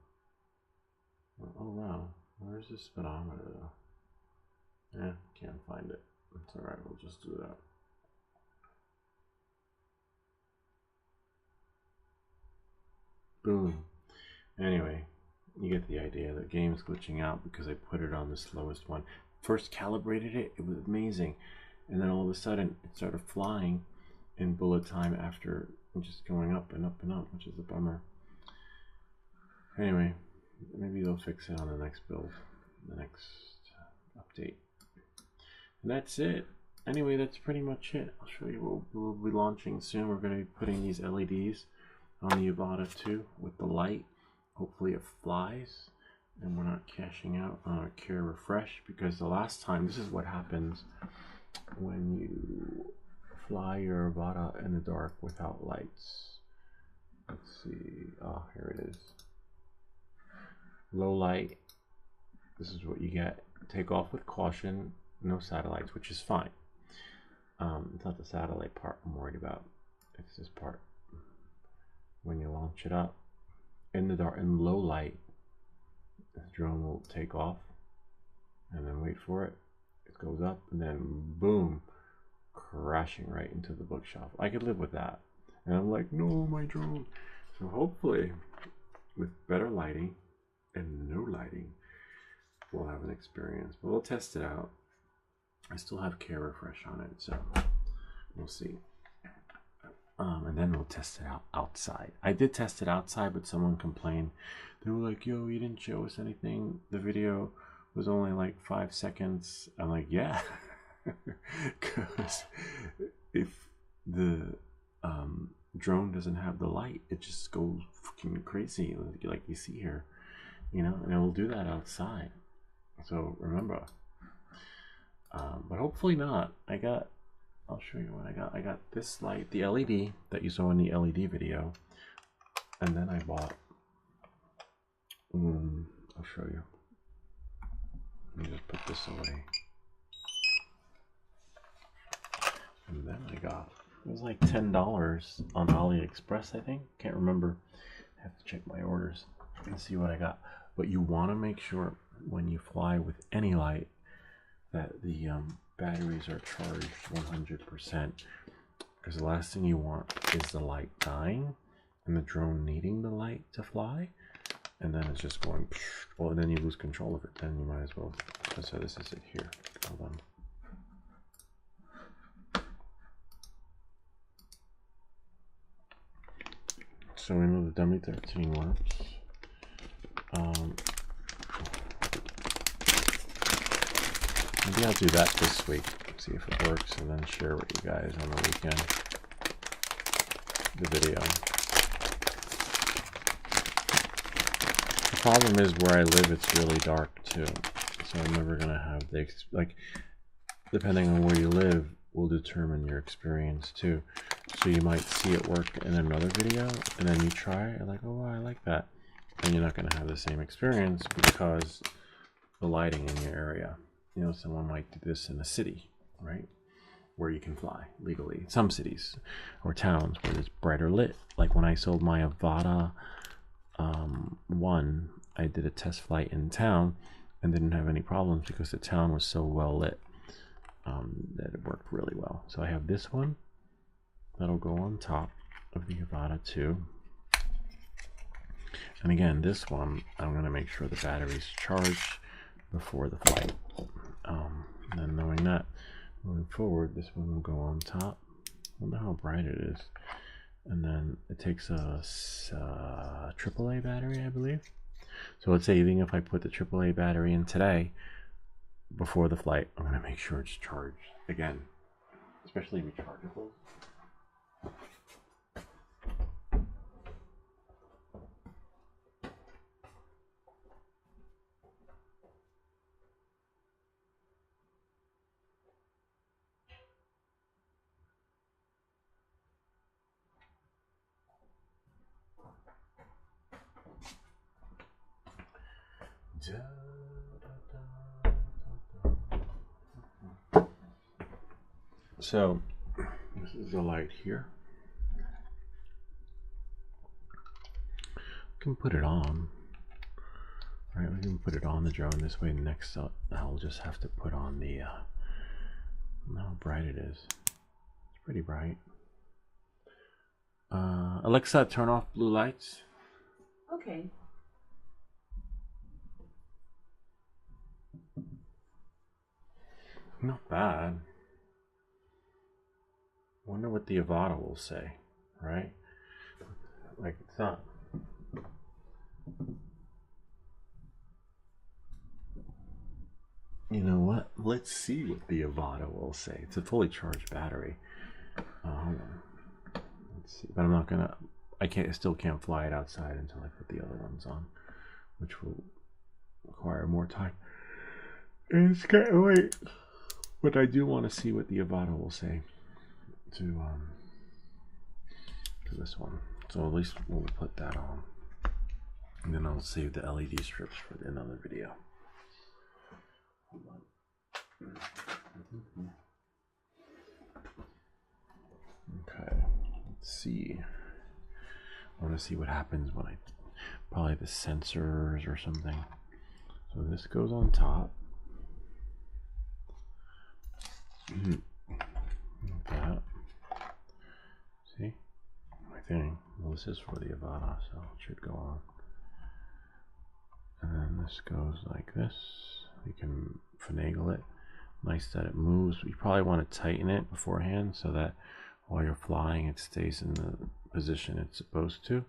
Oh wow, where's the speedometer though? Eh, can't find it. It's alright, we'll just do that. Boom. Anyway, you get the idea. The game's glitching out because I put it on the slowest one. First calibrated it, it was amazing. And then all of a sudden, it started flying in bullet time after just going up and up and up, which is a bummer. Anyway, maybe they'll fix it on the next build, the next update. And that's it. Anyway, that's pretty much it. I'll show you what we'll be launching soon. We're going to be putting these LEDs on the Avata 2 with the light. Hopefully it flies and we're not cashing out on our Cure Refresh, because the last time, this is what happens when you fly your Avata in the dark without lights. Let's see. Oh, here it is. Low light. This is what you get. Take off with caution. No satellites, which is fine. It's not the satellite part I'm worried about. It's this part. When you launch it up in the dark, in low light, the drone will take off and then wait for it. It goes up and then boom, crashing right into the bookshelf. I could live with that. And I'm like, no, my drone. So hopefully with better lighting and no lighting, we'll have an experience. But we'll test it out. I still have Care Refresh on it, so we'll see. And then we'll test it out outside. I did test it outside, but someone complained. They were like, yo, you didn't show us anything. The video was only like 5 seconds. I'm like, yeah. Because if the drone doesn't have the light, it just goes fucking crazy, like you see here, you know, and it will do that outside. So remember. But hopefully not. I'll show you what I got. I got this light, the LED that you saw in the LED video. And then I bought, I'll show you. Let me just put this away. And then I got, it was like $10 on AliExpress, I think. Can't remember. I have to check my orders and see what I got. But you want to make sure when you fly with any light that the batteries are charged 100%, because the last thing you want is the light dying and the drone needing the light to fly, and then it's just going, well, and then you lose control of it. Then you might as well. So this is it here. Hold on. So we know the dummy 13 works. Maybe I'll do that this week, see if it works, and then share with you guys on the weekend the video. The problem is where I live, it's really dark too, so I'm never gonna have the like. Depending on where you live, will determine your experience too. So you might see it work in another video, and then you try it, like, oh, I like that, and you're not gonna have the same experience because the lighting in your area. You know, someone might do this in a city, right, where you can fly legally. Some cities or towns where it's brighter lit. Like when I sold my Avata 1, I did a test flight in town and didn't have any problems because the town was so well lit that it worked really well. So I have this one that'll go on top of the Avata 2. And again, this one, I'm going to make sure the battery's charged before the flight. And then knowing that, moving forward, this one will go on top. I wonder how bright it is. And then it takes a AAA battery, I believe. So let's say even if I put the AAA battery in today, before the flight, I'm going to make sure it's charged again, especially rechargeable. So this is the light here. We can put it on. All right, we can put it on the drone this way. Next up, I'll just have to put on the how bright it is. It's pretty bright. Alexa, turn off blue lights. Okay. Not bad. Wonder what the Avata will say, right? Like, it's not. You know what? Let's see what the Avata will say. It's a fully charged battery. Hold on. Let's see. But I'm not gonna. I still can't fly it outside until I put the other ones on, which will require more time. And it's kind of late. But I do want to see what the Avata will say to this one. So at least we'll put that on, and then I'll save the LED strips for another video. Hold on. Okay, let's see. I want to see what happens when I probably the sensors or something. So this goes on top. Like that. See? My thing. Well, this is for the Avata, so it should go on. And then this goes like this. You can finagle it. Nice that it moves. You probably want to tighten it beforehand so that while you're flying it stays in the position it's supposed to.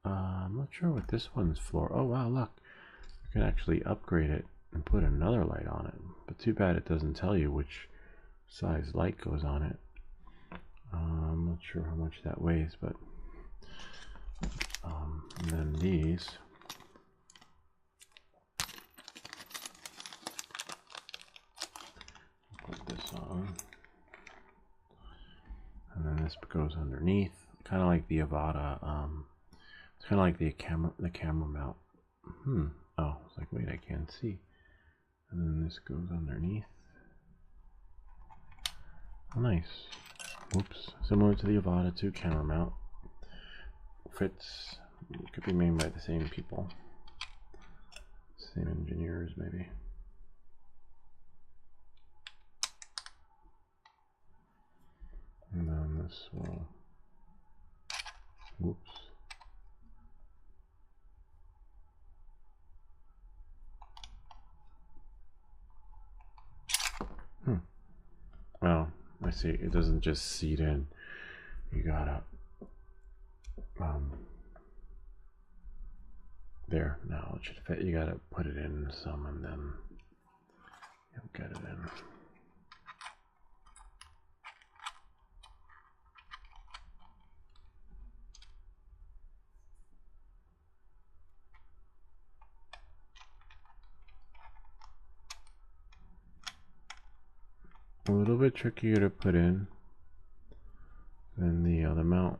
I'm not sure what this one's for. Oh wow, look. You can actually upgrade it and put another light on it. But too bad it doesn't tell you which size light goes on it. I'm not sure how much that weighs, but and then these put this on, and then this goes underneath, kind of like the Avata. It's kind of like the camera mount. Oh, it's like, wait, I can't see. And then this goes underneath. Oh, nice. Whoops. Similar to the Avata 2 camera mount. Fits. Could be made by the same people. Same engineers, maybe. And then this will. Whoops. Well, I see. It doesn't just seat in. You gotta there. Now it should fit. You gotta put it in some, and then you'll get it in. A little bit trickier to put in than the other mount,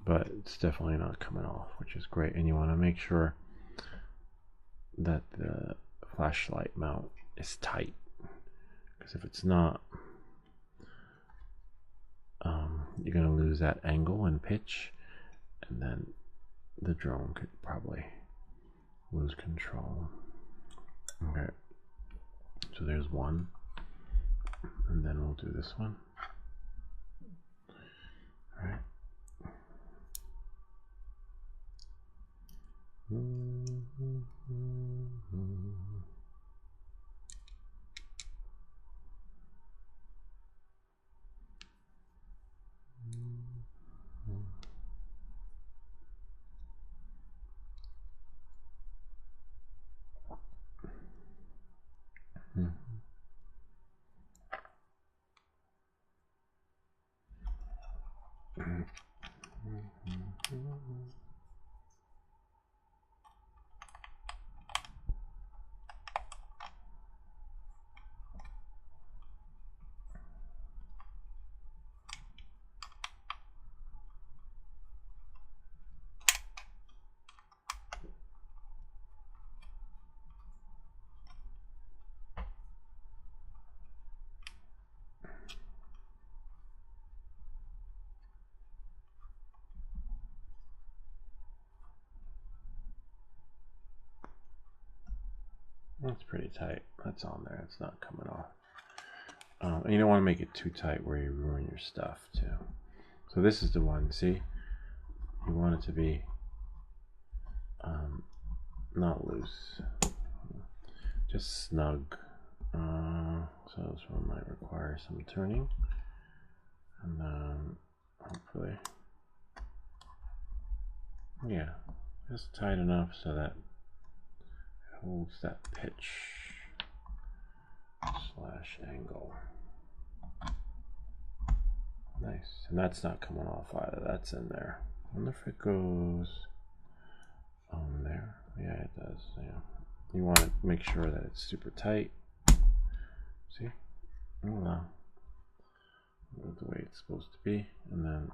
but it's definitely not coming off, which is great. And you want to make sure that the flashlight mount is tight, because if it's not, you're going to lose that angle and pitch, and then the drone could probably lose control. Okay. So there's one, and then we'll do this one. All right. That's pretty tight. That's on there. It's not coming off. And you don't want to make it too tight where you ruin your stuff too. So this is the one. See, you want it to be not loose, just snug. So this one might require some turning, and then hopefully, yeah, just tight enough so that it holds that pitch slash angle. Nice, and that's not coming off either. That's in there. I wonder if it goes on there. Yeah, it does. Yeah, you want to make sure that it's super tight. See? Oh wow, the way it's supposed to be, and then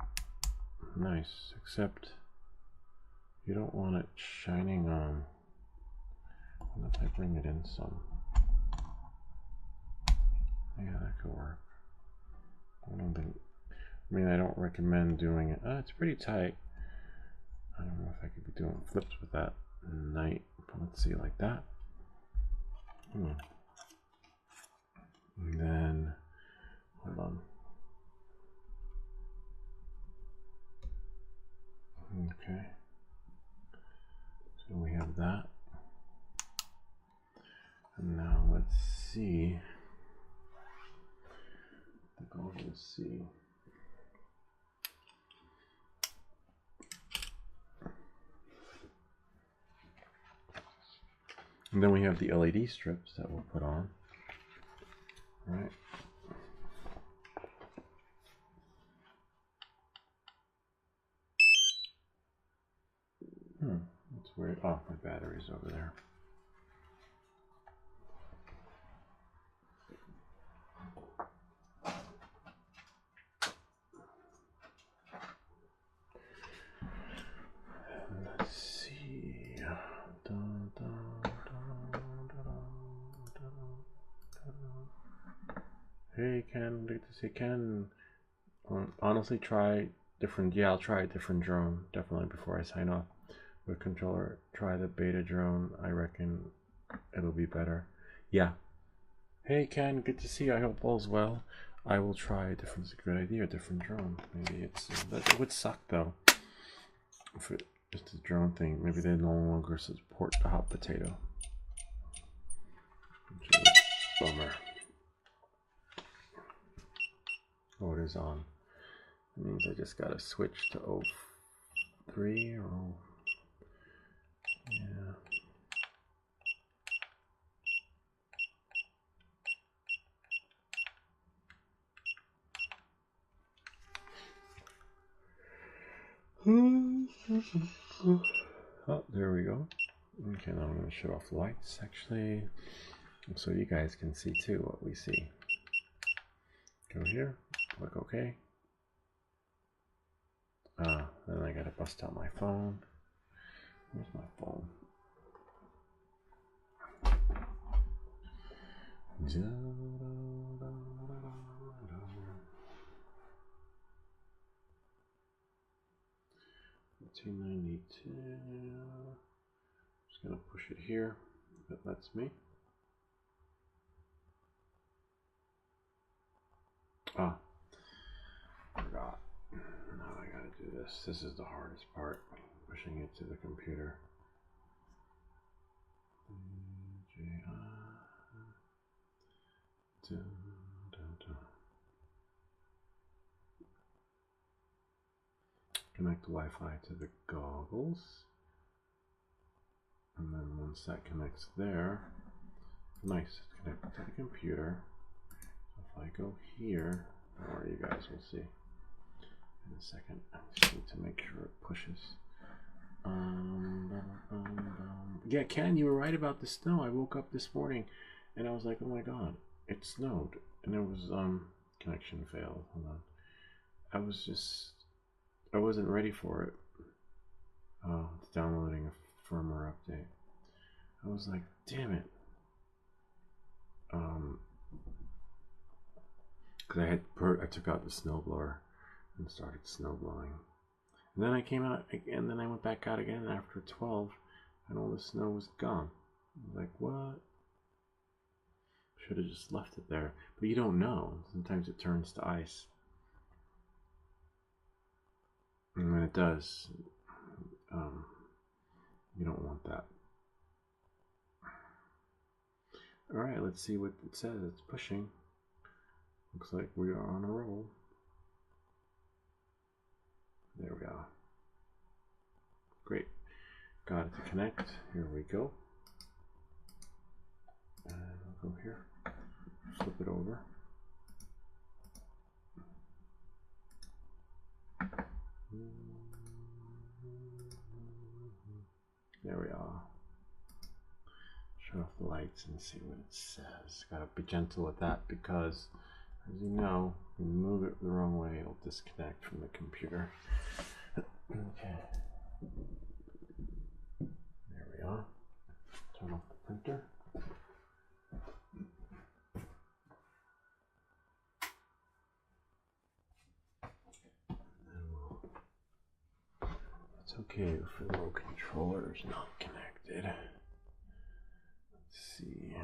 nice. Except you don't want it shining on. What if I bring it in some? Yeah, that could work. I don't think. I mean, I don't recommend doing it. It's pretty tight. I don't know if I could be doing flips with that night. But let's see, like that. And then, hold on. Okay. So we have that. And now let's see. I think I'll just see. And then we have the LED strips that we'll put on. Right. That's weird. Oh, my battery's over there. Let's see. Hey Ken, good to see Ken. Honestly, try different. Yeah, I'll try a different drone definitely before I sign off. With controller, try the beta drone. I reckon it'll be better. Yeah. Hey Ken, good to see you. I hope all's well. I will try a different. It's a good idea, a different drone. Maybe it's. It would suck though. If it, just a drone thing. Maybe they no longer support the hot potato. Which is a bummer. Oh, it is on. It means I just gotta switch to 03 or yeah. Oh, there we go. Okay, now I'm going to shut off the lights actually, so you guys can see too what we see. Go here, click OK. Then I gotta bust out my phone. Where's my phone? $292. Just gonna push it here. That lets me. Ah, forgot. Now I gotta do this. This is the hardest part, pushing it to the computer. Dun, dun, dun. Connect Wi-Fi to the goggles. And then once that connects there, nice, it's connected to the computer. So if I go here, or you guys will see in a second, I just need to make sure it pushes. Yeah, Ken, you were right about the snow. I woke up this morning and I was like, oh my god, it snowed. And it was, connection failed. Hold on. I wasn't ready for it. Oh, it's downloading a firmware update. I was like, damn it. Because I took out the snowblower and started snow blowing. And then I came out, and then I went back out again after 12, and all the snow was gone. I was like, what? Should have just left it there. But you don't know. Sometimes it turns to ice. And when it does, you don't want that. Alright, let's see what it says. It's pushing. Looks like we are on a roll. There we are. Great. Got it to connect. Here we go. And I'll go here. Flip it over. There we are. Shut off the lights and see what it says. Gotta be gentle with that because, as you know, when you move it the wrong way, it'll disconnect from the computer. Okay. There we are. Turn off the printer. It's okay if the remote controller is not connected. Let's see.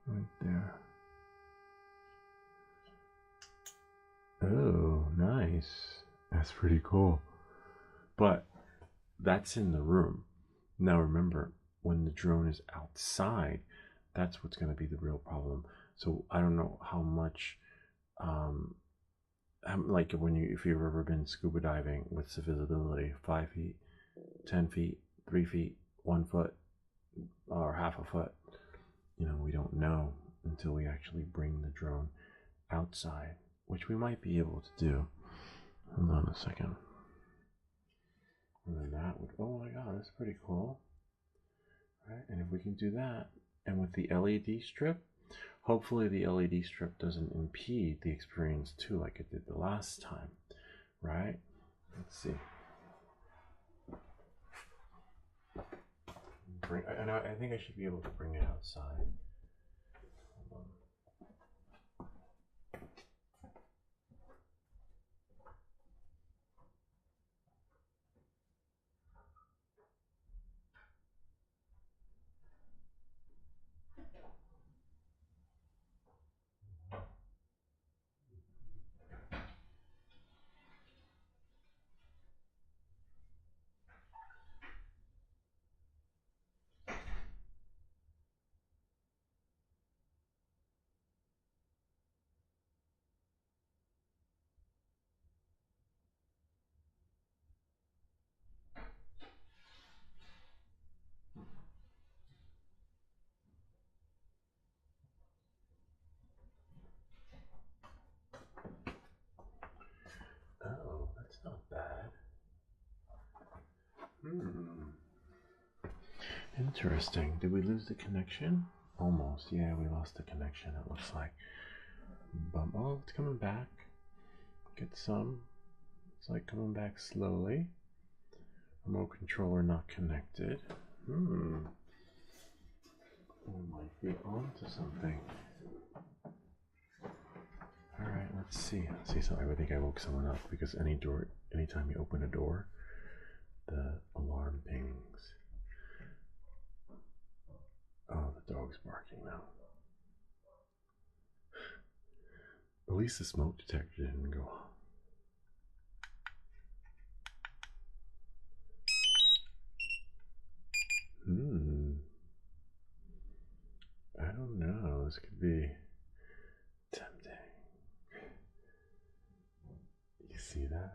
Right there. Oh, nice. That's pretty cool. But that's in the room. Now remember, when the drone is outside, that's what's going to be the real problem. So I don't know how much, like if you've ever been scuba diving with visibility, 5 feet, 10 feet, 3 feet, 1 foot, or half a foot, we don't know until we actually bring the drone outside, which we might be able to do. Hold on a second. And then that would, oh my god, that's pretty cool. Right, and if we can do that, and with the LED strip, hopefully the LED strip doesn't impede the experience too, like it did the last time, right? Let's see. I think I should be able to bring it outside. Hold on. Oh, that's not bad. Interesting. Did we lose the connection? Almost. Yeah, we lost the connection, it looks like. Oh, it's coming back. Get some. It's like coming back slowly. Remote controller not connected. We might be on to something. Alright, let's see. Something. I think I woke someone up because anytime you open a door, the alarm pings. Oh, the dog's barking now. At least the smoke detector didn't go off. I don't know. see that?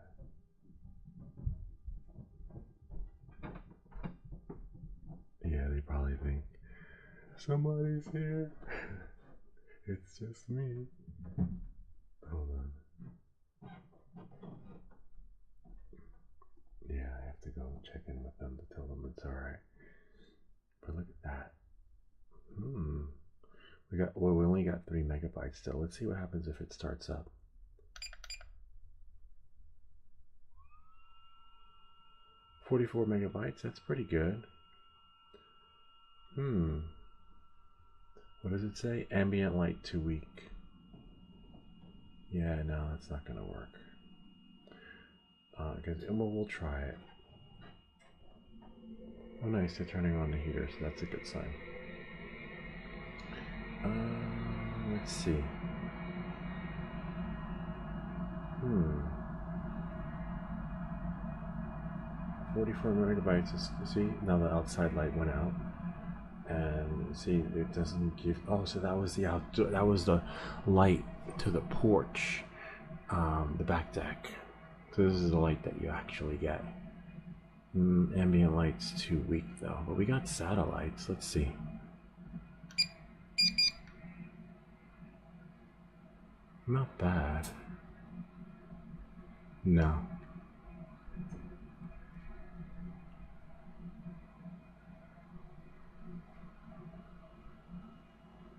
Yeah, they probably think somebody's here. It's just me. Hold on. Yeah, I have to go check in with them to tell them it's alright. But look at that. We only got 3 megabytes still. Let's see what happens if it starts up. 44 megabytes, that's pretty good. What does it say? Ambient light too weak. Yeah, no, that's not gonna work. We'll try it. Oh nice, they're turning on the heater, so that's a good sign. Let's see. 44 megabytes. See, now the outside light went out, and see, it doesn't give. Oh, so that was the light to the porch, the back deck. So this is the light that you actually get. Ambient light's too weak though, but we got satellites. Let's see. Not bad. No.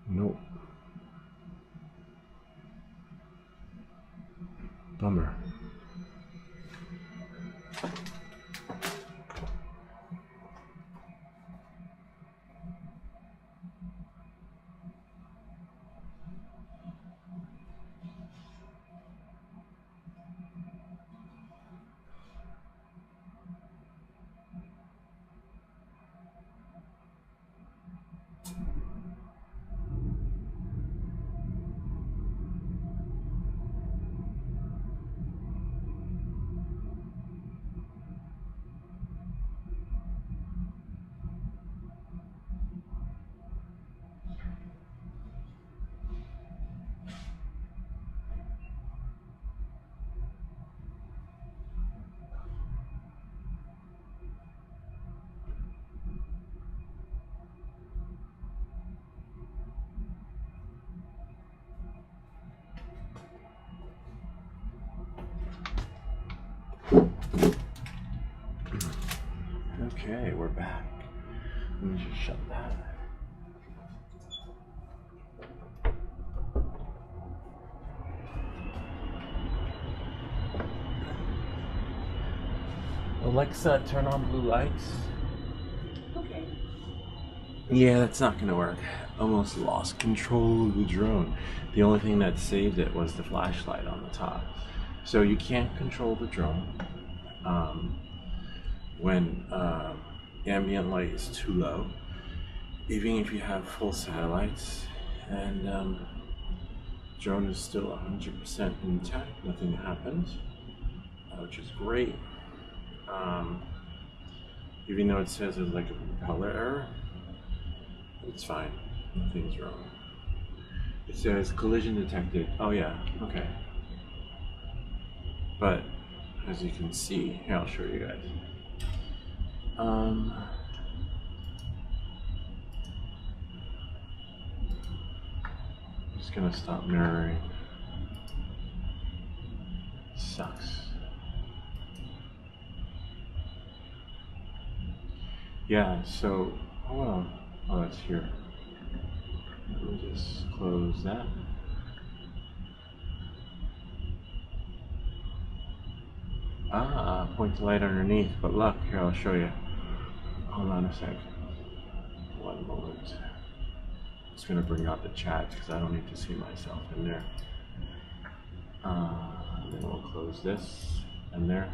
Nope. Bummer. Okay, we're back. Let me just shut that. Alexa, turn on blue lights. Okay. Yeah, that's not gonna work. Almost lost control of the drone. The only thing that saved it was the flashlight on the top. So you can't control the drone when ambient light is too low, even if you have full satellites, and drone is still 100% intact. Nothing happened, which is great. Even though it says there's like a propeller error, it's fine. Nothing's wrong. It says collision detected. Oh yeah, okay. But as you can see, here I'll show you guys. Just gonna stop mirroring. Sucks. Yeah, so hold on. Oh, that's here. Let me just close that. Point the light underneath, but look, here I'll show you. Hold on a sec. One moment. Just gonna bring out the chat because I don't need to see myself in there. And then we'll close this and there.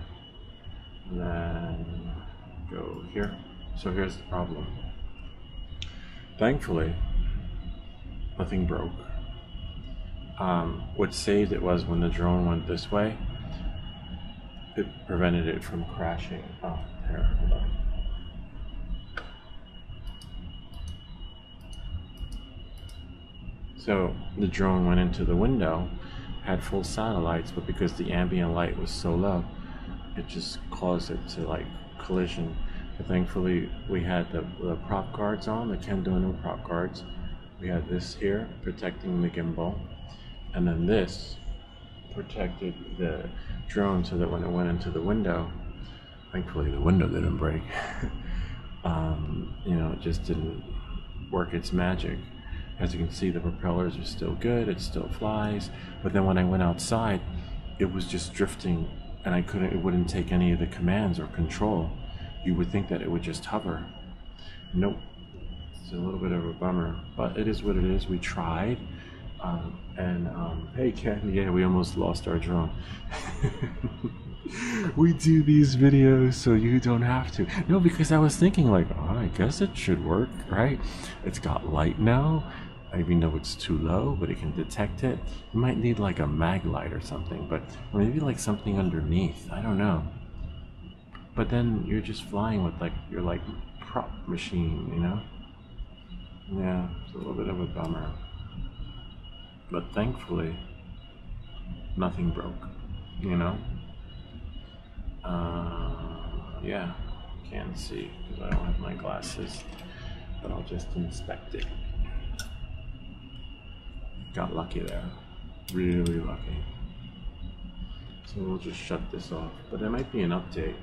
And then go here. So here's the problem. Thankfully, nothing broke. What saved it was when the drone went this way, it prevented it from crashing. Oh, here, hold on. So the drone went into the window, had full satellites, but because the ambient light was so low, it just caused it to like collision. But thankfully, we had the prop guards on, the Kendo prop guards. We had this here protecting the gimbal, and then this protected the drone so that when it went into the window, thankfully the window didn't break. You know, it just didn't work its magic. As you can see, the propellers are still good, it still flies, but then when I went outside, it was just drifting, and it wouldn't take any of the commands or control. You would think that it would just hover. Nope. It's a little bit of a bummer, but it is what it is. We tried. Hey Ken, yeah, we almost lost our drone. We do these videos so you don't have to. No, because I was thinking like, oh, I guess it should work, right? It's got light now. I even know it's too low, but it can detect it. You might need like a mag light or something, but or maybe like something underneath. I don't know. But then you're just flying with like your like prop machine, you know? Yeah, it's a little bit of a bummer. But thankfully, nothing broke, you know? Yeah, can't see because I don't have my glasses, but I'll just inspect it. Got lucky there, really lucky. So we'll just shut this off, but there might be an update.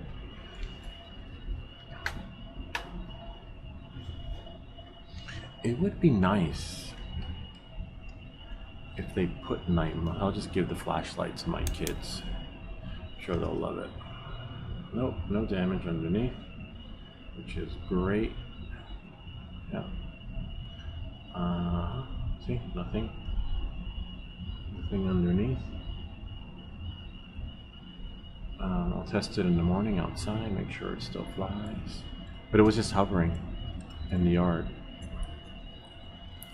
It would be nice if they put night mode. I'll just give the flashlight to my kids. I'm sure they'll love it. Nope, no damage underneath, which is great. Yeah. See, nothing underneath. I'll test it in the morning outside, make sure it still flies. But it was just hovering in the yard.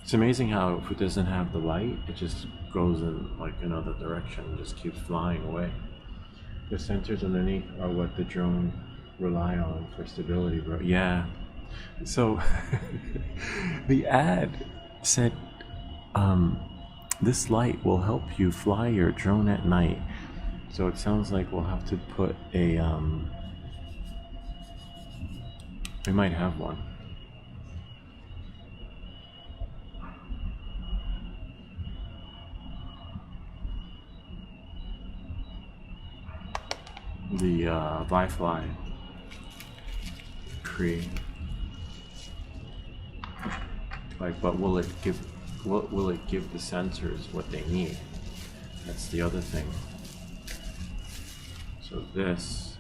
It's amazing how if it doesn't have the light, it just goes in like another direction and just keeps flying away. The sensors underneath are what the drone rely on for stability, bro. Yeah. So the ad said, this light will help you fly your drone at night. So it sounds like we'll have to put a, we might have one. The Wi-Fi Cree. Like, but will it give? What will it give the sensors what they need? That's the other thing. So this.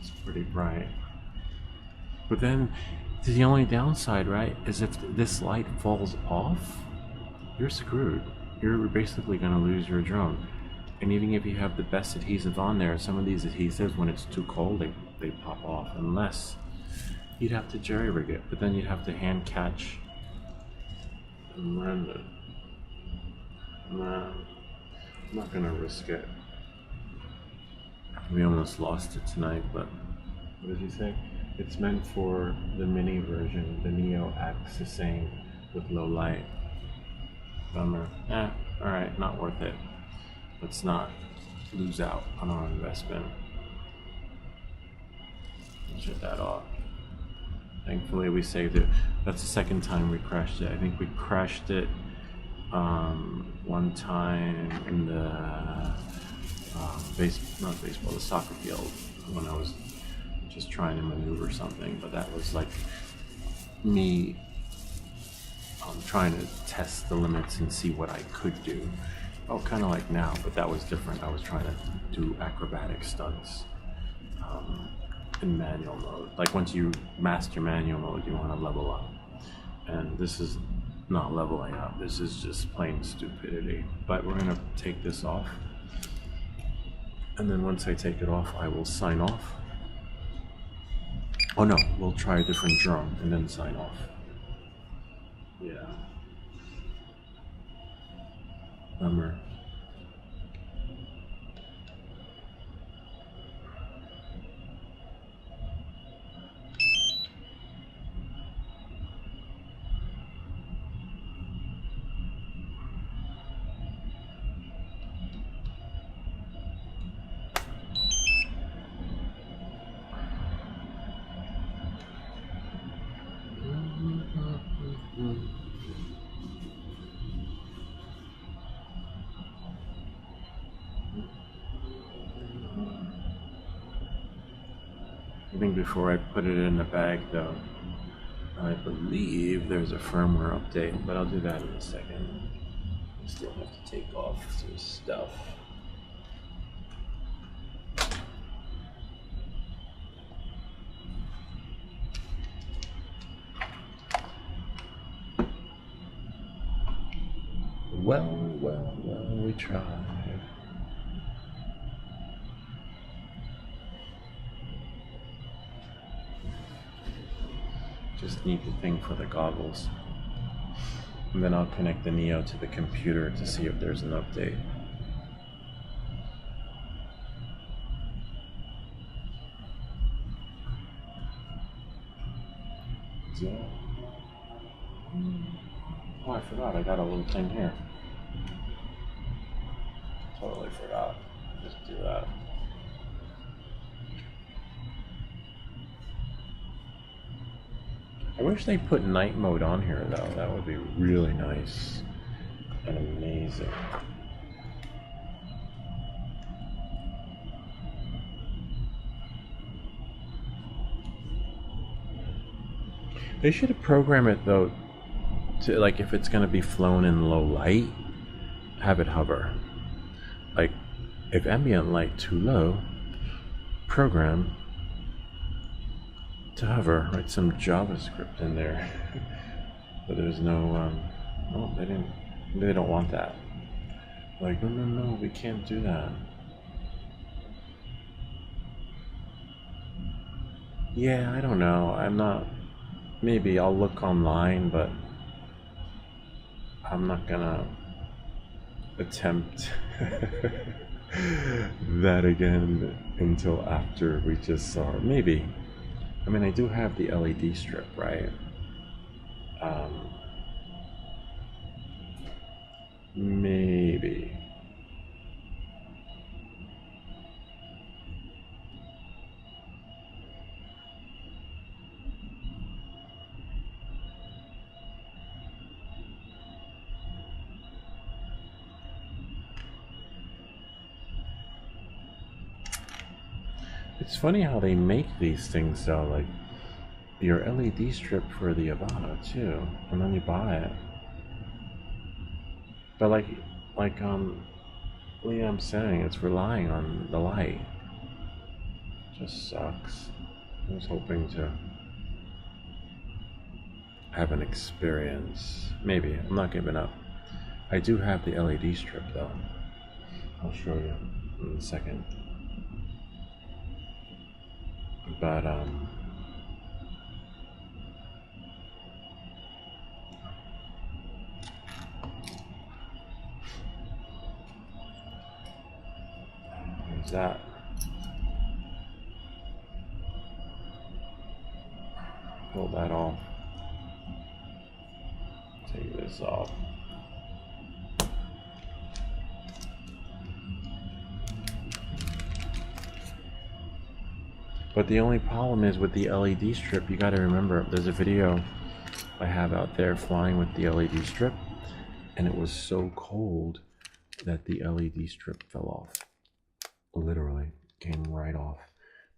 It's pretty bright. But then, the only downside, right, is if this light falls off, you're screwed. You're basically going to lose your drone. And even if you have the best adhesive on there, some of these adhesives, when it's too cold, they pop off. Unless you'd have to jerry rig it, but then you'd have to hand catch and rend it. Nah, I'm not going to risk it. We almost lost it tonight, but what did he say? It's meant for the mini version. The Neo X is saying with low light. Bummer. Alright, not worth it. Let's not lose out on our investment. Shut that off. Thankfully we saved it. That's the second time we crashed it. I think we crashed it one time in the the soccer field when I was just trying to maneuver something, but that was like me trying to test the limits and see what I could do. Oh, kind of like now, but that was different. I was trying to do acrobatic stunts in manual mode. Like once you master manual mode, you want to level up. And this is not leveling up. This is just plain stupidity. But we're going to take this off. And then once I take it off, I will sign off. Oh no, we'll try a different drone and then sign off. Yeah. Bummer. I think before I put it in the bag though, I believe there's a firmware update, but I'll do that in a second. I still have to take off some stuff. Well, we tried. Just need the thing for the goggles. And then I'll connect the Neo to the computer to see if there's an update. Oh, I forgot. I got a little thing here. Totally forgot. Just do that. I wish they put night mode on here though. That would be really nice and amazing. They should have programmed it though to, like, if it's going to be flown in low light, have it hover. Like, if ambient light too low, program to hover. Write some JavaScript in there. But there's no oh, they don't want that. Like, no, we can't do that. Yeah, I don't know. I'm not, maybe I'll look online, but I'm not gonna attempt that again until after we just saw it. Maybe. I mean, I do have the LED strip, right? Maybe. It's funny how they make these things though, like your LED strip for the Avata too, and then you buy it. But like Liam's saying, it's relying on the light. Just sucks. I was hoping to have an experience. Maybe. I'm not giving up. I do have the LED strip though. I'll show you in a second. But there's that. Pull that off. Take this off. But the only problem is with the LED strip, you gotta remember, there's a video I have out there flying with the LED strip, and it was so cold that the LED strip fell off. Literally, came right off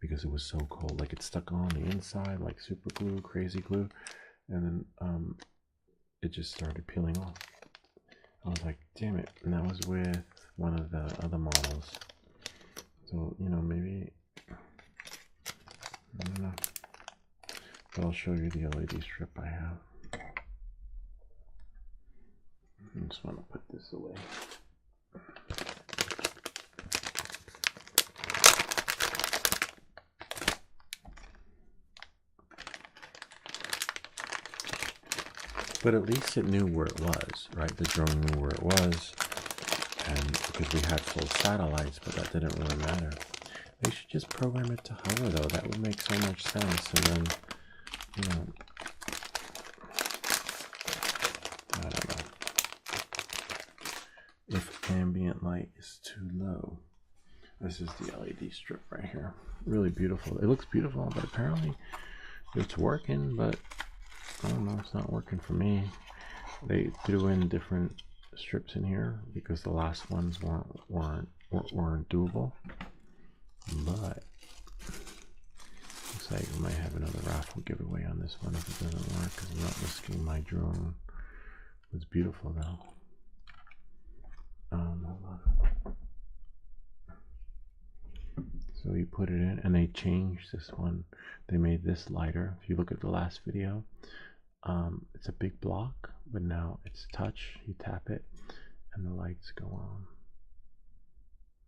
because it was so cold. Like, it stuck on the inside like super glue, crazy glue, and then it just started peeling off. I was like, damn it. And that was with one of the other models. So, you know, maybe, I don't know. But I'll show you the LED strip I have. I just want to put this away. But at least it knew where it was, right? The drone knew where it was, and because we had full satellites, but that didn't really matter. They should just program it to hover, though. That would make so much sense. And then, you know, I don't know. If ambient light is too low, this is the LED strip right here. Really beautiful. It looks beautiful, but apparently it's working, but I don't know, it's not working for me. They threw in different strips in here because the last ones weren't doable. But looks like we might have another raffle giveaway on this one if it doesn't work, because I'm not risking my drone. It's beautiful though. Hold on. So you put it in, and they changed this one. They made this lighter. If you look at the last video, it's a big block, but now it's touch. You tap it, and the lights go on.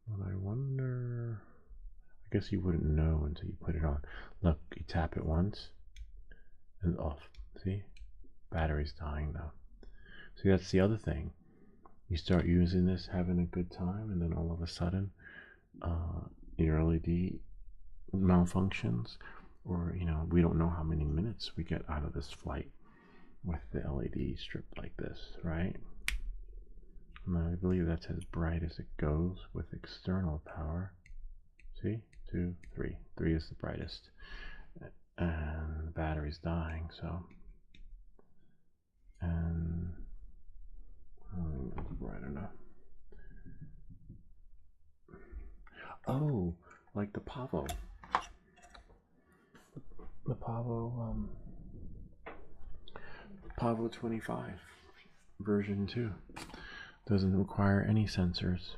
But I wonder. I guess you wouldn't know until you put it on. Look, you tap it once, and off. See, battery's dying though. See, that's the other thing. You start using this, having a good time, and then all of a sudden, your LED malfunctions, or we don't know how many minutes we get out of this flight with the LED strip like this, right? And I believe that's as bright as it goes with external power. See, 2, 3. 3 is the brightest, and the battery's dying. So, and I don't think that's bright enough. Oh, like the Pavo. The Pavo 25 version 2 doesn't require any sensors.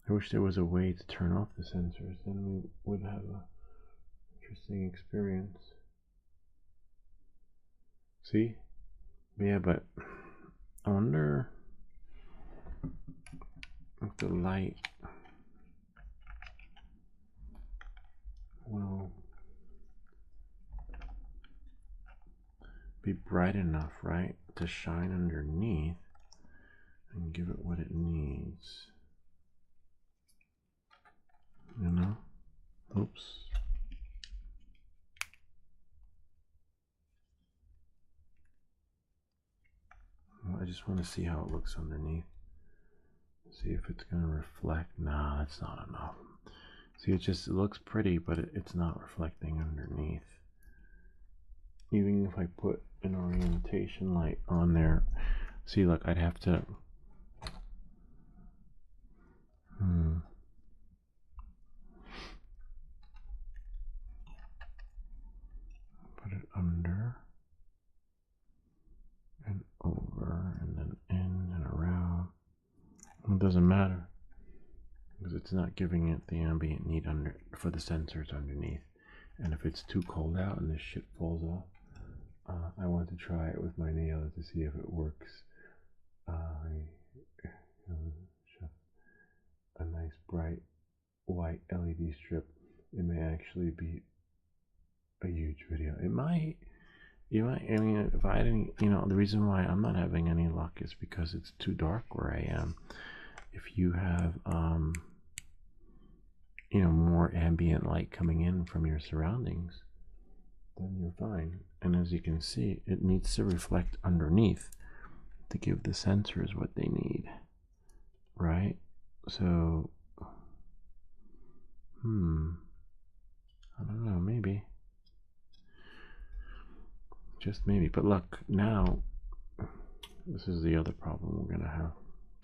I wish there was a way to turn off the sensors, then we would have an interesting experience. See? Yeah, but I wonder if the light will be bright enough, right, to shine underneath and give it what it needs. Oops. Well, I just want to see how it looks underneath. See if it's going to reflect. Nah, that's not enough. See, it looks pretty, but it's not reflecting underneath. Even if I put an orientation light on there, see, look, I'd have to put it under and over and then in and around. It doesn't matter because it's not giving it the ambient need for the sensors underneath. And if it's too cold out and this shit falls off, I want to try it with my nail to see if it works. A nice bright white LED strip. It may actually be a huge video. It might. I mean, if I didn't, the reason why I'm not having any luck is because it's too dark where I am. If you have, more ambient light coming in from your surroundings, then you're fine. And as you can see, it needs to reflect underneath to give the sensors what they need, right? So, I don't know, maybe. Just maybe. But look, now, this is the other problem we're going to have.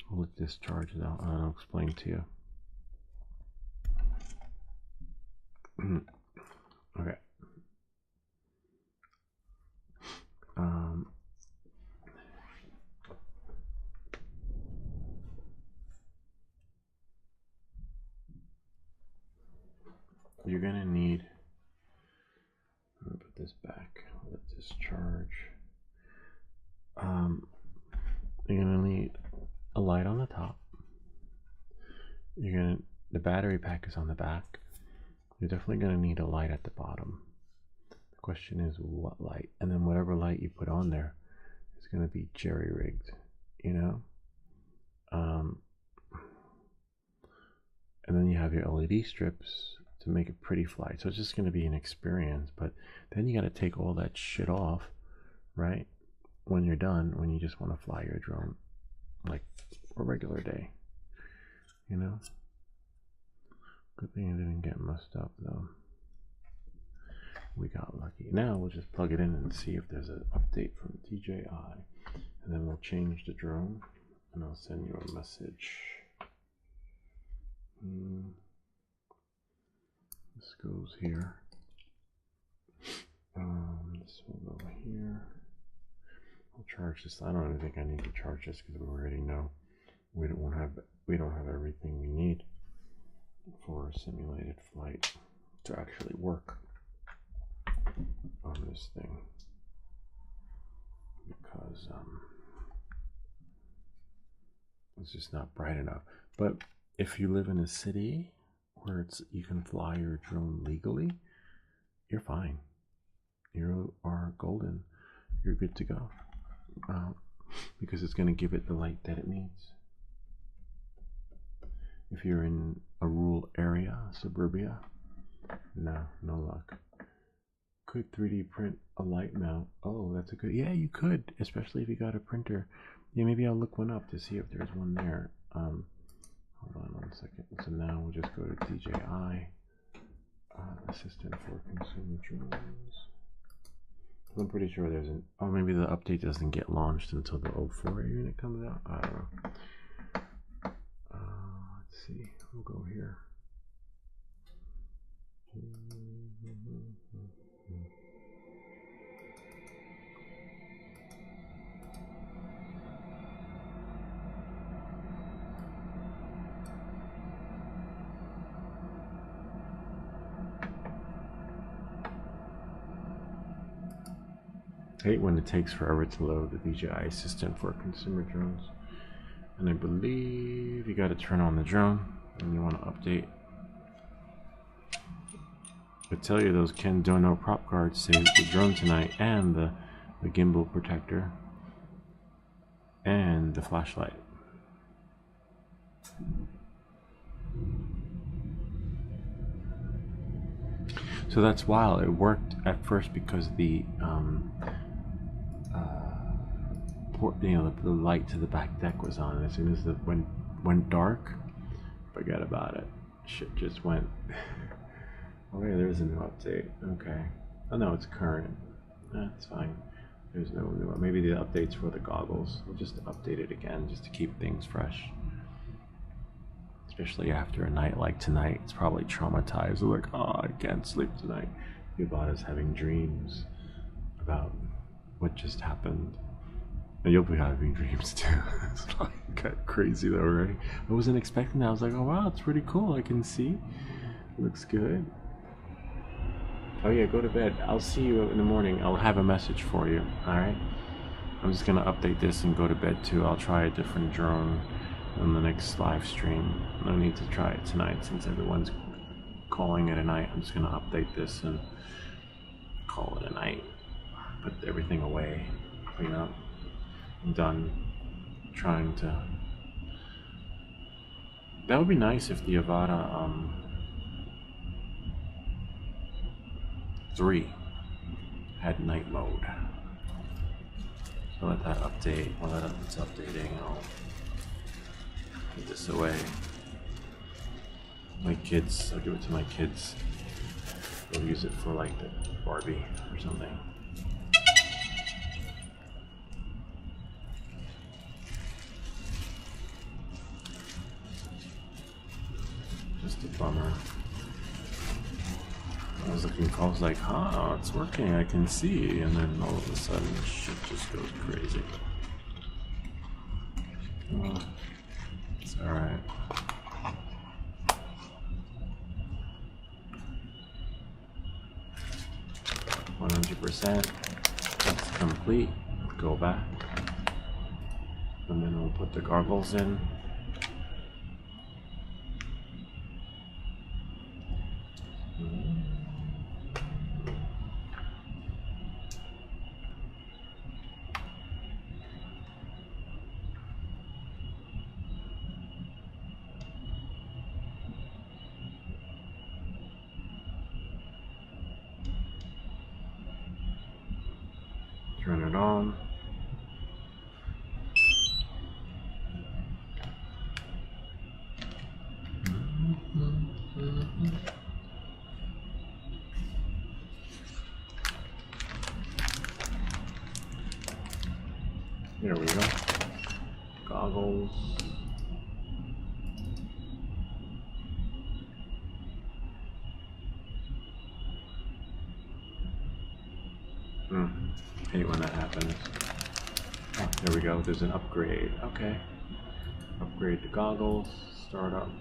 We'll discharge it out, and I'll explain to you. Okay. You're going to need, I'm going to put this back, let this charge. You're going to need a light on the top. The battery pack is on the back. You're definitely going to need a light at the bottom. The question is what light, and then whatever light you put on there is going to be jerry-rigged, and then you have your LED strips to make a pretty flight. So it's just going to be an experience, but then you got to take all that shit off, right? When you're done, when you just want to fly your drone like a regular day, Good thing it didn't get messed up though. We got lucky. Now we'll just plug it in and see if there's an update from DJI. And then we'll change the drone and I'll send you a message. This goes here. This will go here. I'll charge this. I don't even think I need to charge this because we already know we don't have everything we need for a simulated flight to actually work on this thing, because it's just not bright enough. But if you live in a city where you can fly your drone legally, you're fine. You are golden. You're good to go, because it's going to give it the light that it needs. If you're in a rural area, suburbia, no luck. Could 3D print a light mount? Oh, that's a good. Yeah, you could, especially if you got a printer. Yeah, maybe I'll look one up to see if there's one there. Hold on 1 second. So now we'll just go to DJI Assistant for Consumer Drones. I'm pretty sure there's an. Oh, maybe the update doesn't get launched until the 04 unit comes out. I don't know. Let's see. We'll go here. I hate when it takes forever to load the DJI Assistant for Consumer Drones. And I believe you got to turn on the drone and you want to update. I tell you, those Ken Dono prop guards saved the drone tonight, and the gimbal protector and the flashlight. So that's wild. It worked at first because the the light to the back deck was on. As soon as it went dark, forget about it. Shit just went. Oh yeah, there's a new update. Okay. Oh no, it's current. That's fine. There's no new. Maybe the updates for the goggles. We'll just update it again just to keep things fresh. Especially after a night like tonight, it's probably traumatized. We're like, oh, I can't sleep tonight. Yvonne's having dreams about what just happened. And you'll be having dreams too. It's like kind of crazy though, right? I wasn't expecting that. I was like, oh wow, it's pretty cool. I can see. Looks good. Oh yeah, go to bed. I'll see you in the morning. I'll have a message for you. Alright? I'm just gonna update this and go to bed too. I'll try a different drone on the next live stream. No need to try it tonight since everyone's calling it a night. I'm just gonna update this and call it a night. Put everything away. Clean up. I'm done trying to. That would be nice if the Avata 3 had night mode. So let that update. While it's updating, I'll put this away. My kids, I'll give it to my kids. They'll use it for like the Barbie or something. Just a bummer. I was like, it's working, I can see, and then all of a sudden shit just goes crazy. Well, it's alright. %. That's complete. Go back. And then we'll put the goggles in. Turn it on. There we go. Goggles. Hate when that happens. Oh, there we go. There's an upgrade. Okay. Upgrade the goggles. Start up.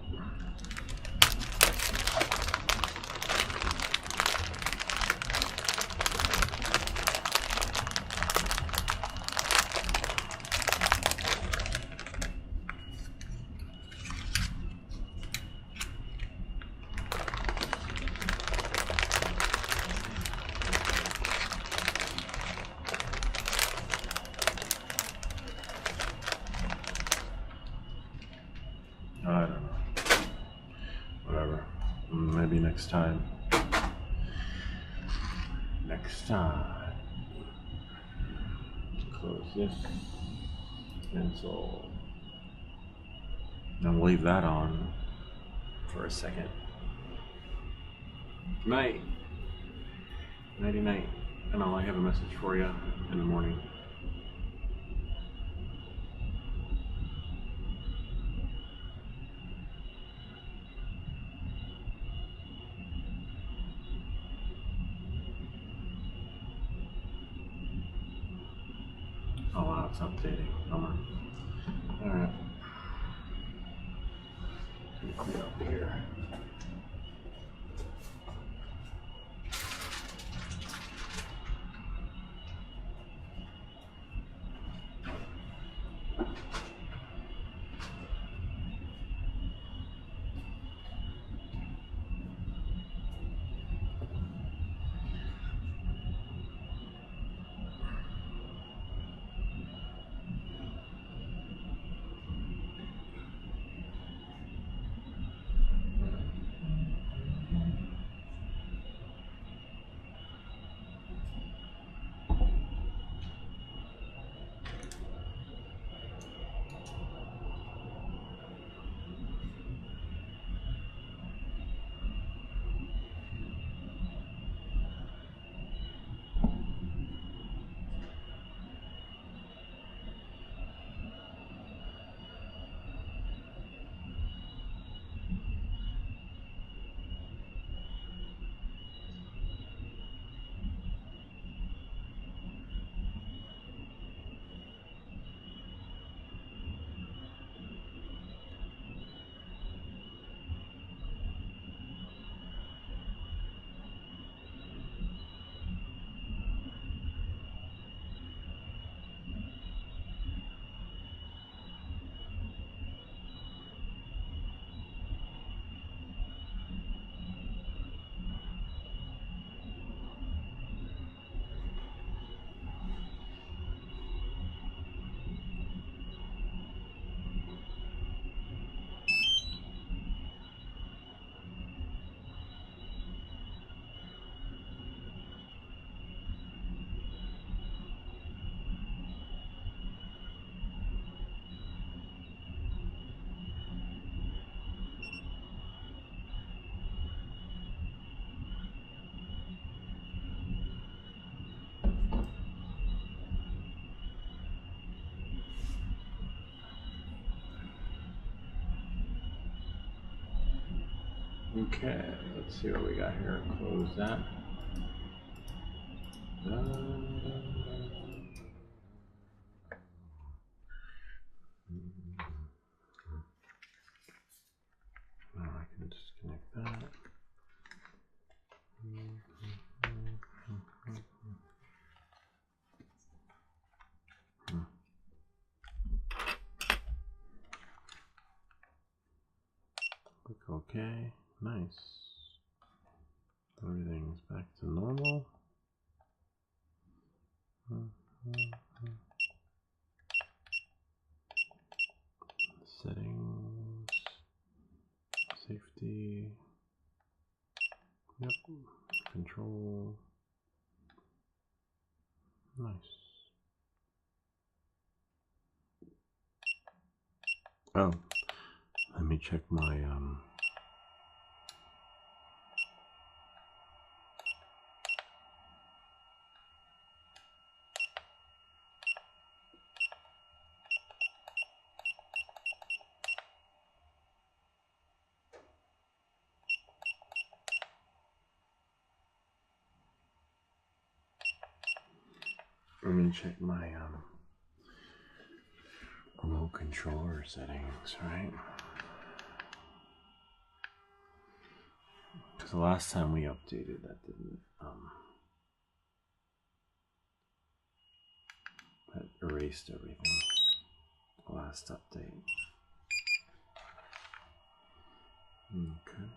I don't know. Whatever. Maybe next time. Next time. Close this. Cancel. And we'll leave that on for a second. Night. Nighty night. And I have a message for you in the morning. Oh wow, it's updating. Bummer. Alright. Clear up here. Okay, let's see what we got here. Close that. Now I can disconnect that. Click OK. Nice. Everything's back to normal. Settings. Safety. Yep. Control. Nice. Oh, let me check my I'm gonna check my remote controller settings, right? Because the last time we updated, that didn't that erased everything. The last update. Okay.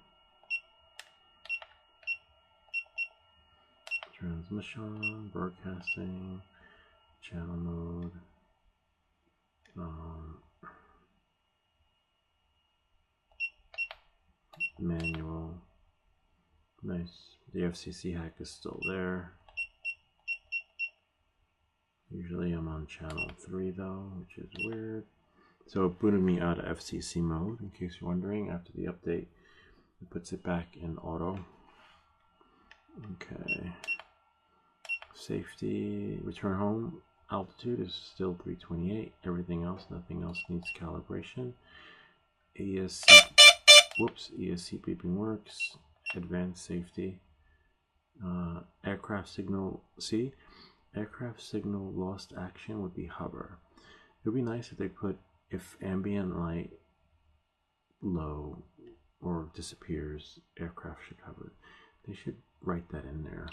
Transmission, broadcasting, channel mode, manual. Nice. The FCC hack is still there. Usually I'm on channel 3 though, which is weird. So it booted me out of FCC mode, in case you're wondering. After the update, it puts it back in auto. Okay. Safety, return home. Altitude is still 328. Everything else, nothing else needs calibration. ESC, whoops, ESC beeping works. Advanced safety. Aircraft signal, see? Aircraft signal lost action would be hover. It would be nice if they put, if ambient light low or disappears, aircraft should hover. They should write that in there.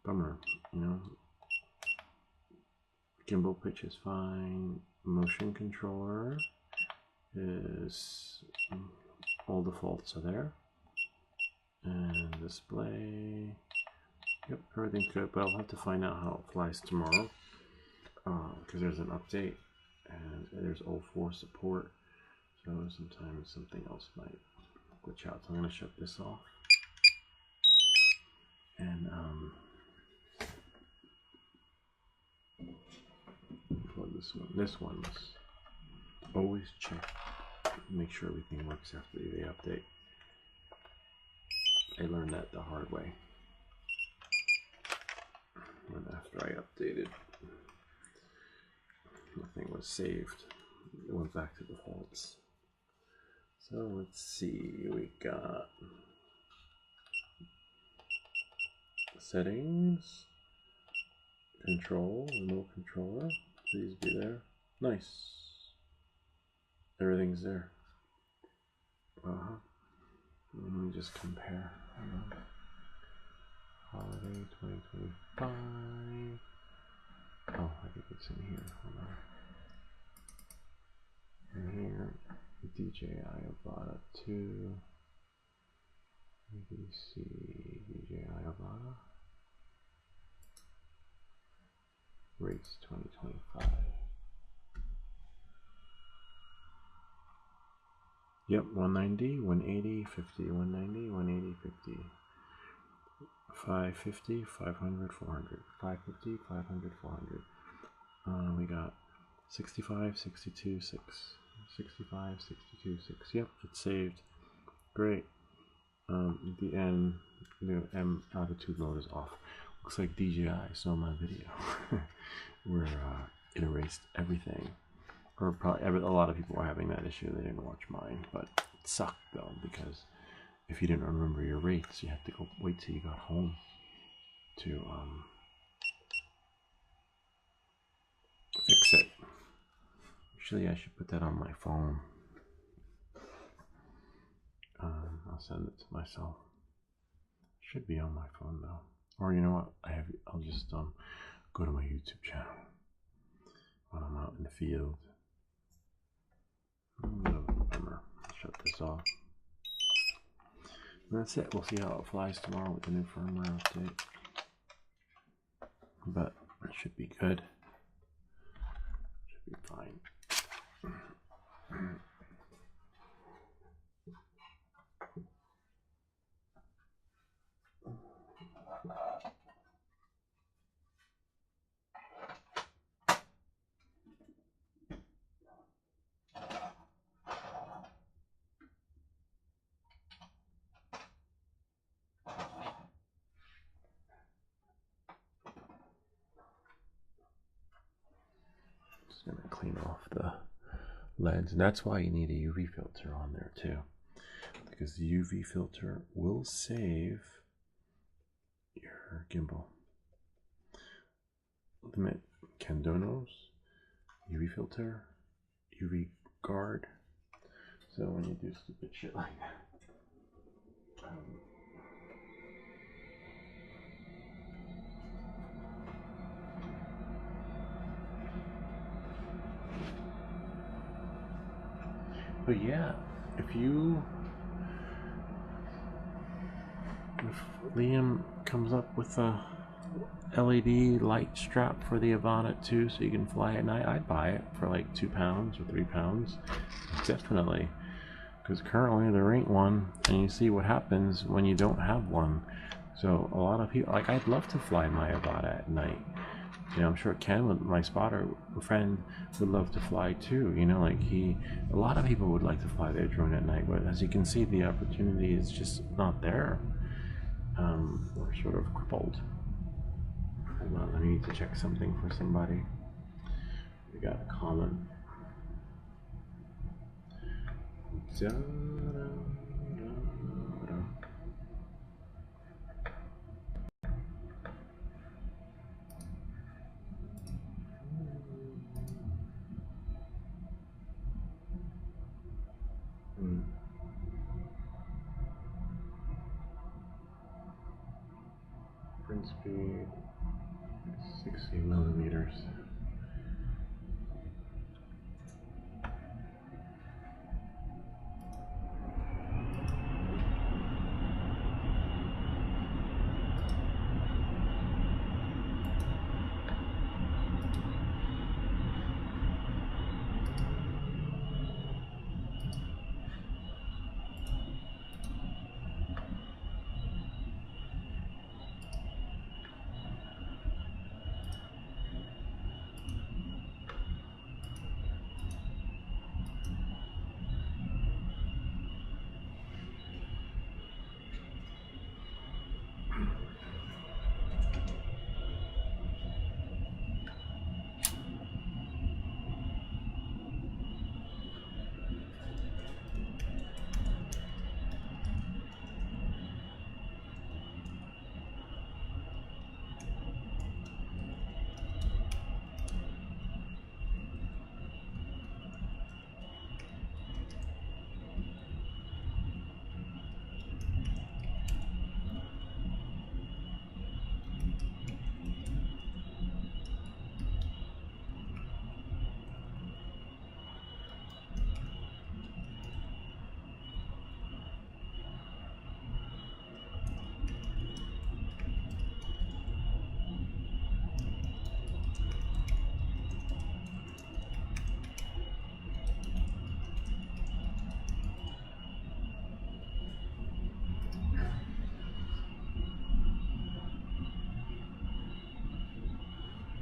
Bummer, you know. Gimbal pitch is fine. Motion controller is, all defaults are there. And display, yep, everything's good, but I'll have to find out how it flies tomorrow, because there's an update and there's 04 support, so sometimes something else might glitch out. So I'm going to shut this off and plug this one. This one's always check, make sure everything works after the update. I learned that the hard way. And after I updated, nothing was saved. It went back to defaults. So let's see, we got settings, control, remote controller, please be there. Nice. Everything's there. Let me just compare. Holiday 2025. Oh, I think it's in here. Hold on. And here, DJI Avata 2. ABC, DJI Avata. Rates 2025. Yep, 190, 180, 50, 190, 180, 50. 550, 500, 400, 550, 500, 400. We got 65, 62, 6, 65, 62, 6. Yep, it's saved. Great. At the end, the M altitude mode is off. Looks like DJI saw my video where it erased everything. Or probably a lot of people are having that issue. They didn't watch mine, but it sucked though, because if you didn't remember your rates, you had to go wait till you got home to fix it. Actually, I should put that on my phone. I'll send it to myself. Should be on my phone though. Or you know what? I'll just go to my YouTube channel when I'm out in the field. Bummer. Shut this off. And that's it. We'll see how it flies tomorrow with the new firmware update. But it should be good. Should be fine. Just gonna clean off the lens, and that's why you need a UV filter on there too, because the UV filter will save your gimbal. limit candonos, UV filter, UV guard. So when you do stupid shit like that, but yeah, if Liam comes up with a LED light strap for the Avata 2 so you can fly at night, I'd buy it for like £2 or £3. Definitely. Because currently there ain't one, and you see what happens when you don't have one. So a lot of people, like, I'd love to fly my Avata at night. You know, I'm sure Ken, my spotter friend, would love to fly too. You know, like a lot of people would like to fly their drone at night, but as you can see, the opportunity is just not there. We're sort of crippled. Hold on, I need to check something for somebody. We got a comment. Print speed 60 millimeters.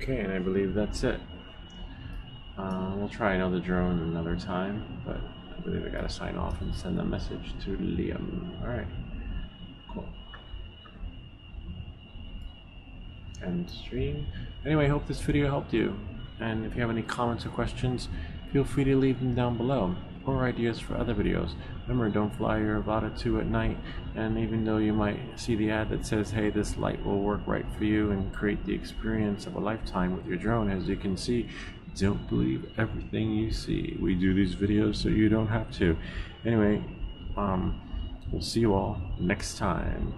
Okay, and I believe that's it. We'll try another drone another time, but I believe I gotta sign off and send a message to Liam. Alright, cool. End stream. Anyway, I hope this video helped you. And if you have any comments or questions, feel free to leave them down below, or ideas for other videos. Remember, don't fly your Avata 2 at night, and even though you might see the ad that says, hey, this light will work right for you and create the experience of a lifetime with your drone, as you can see, don't believe everything you see. We do these videos so you don't have to. Anyway, we'll see you all next time.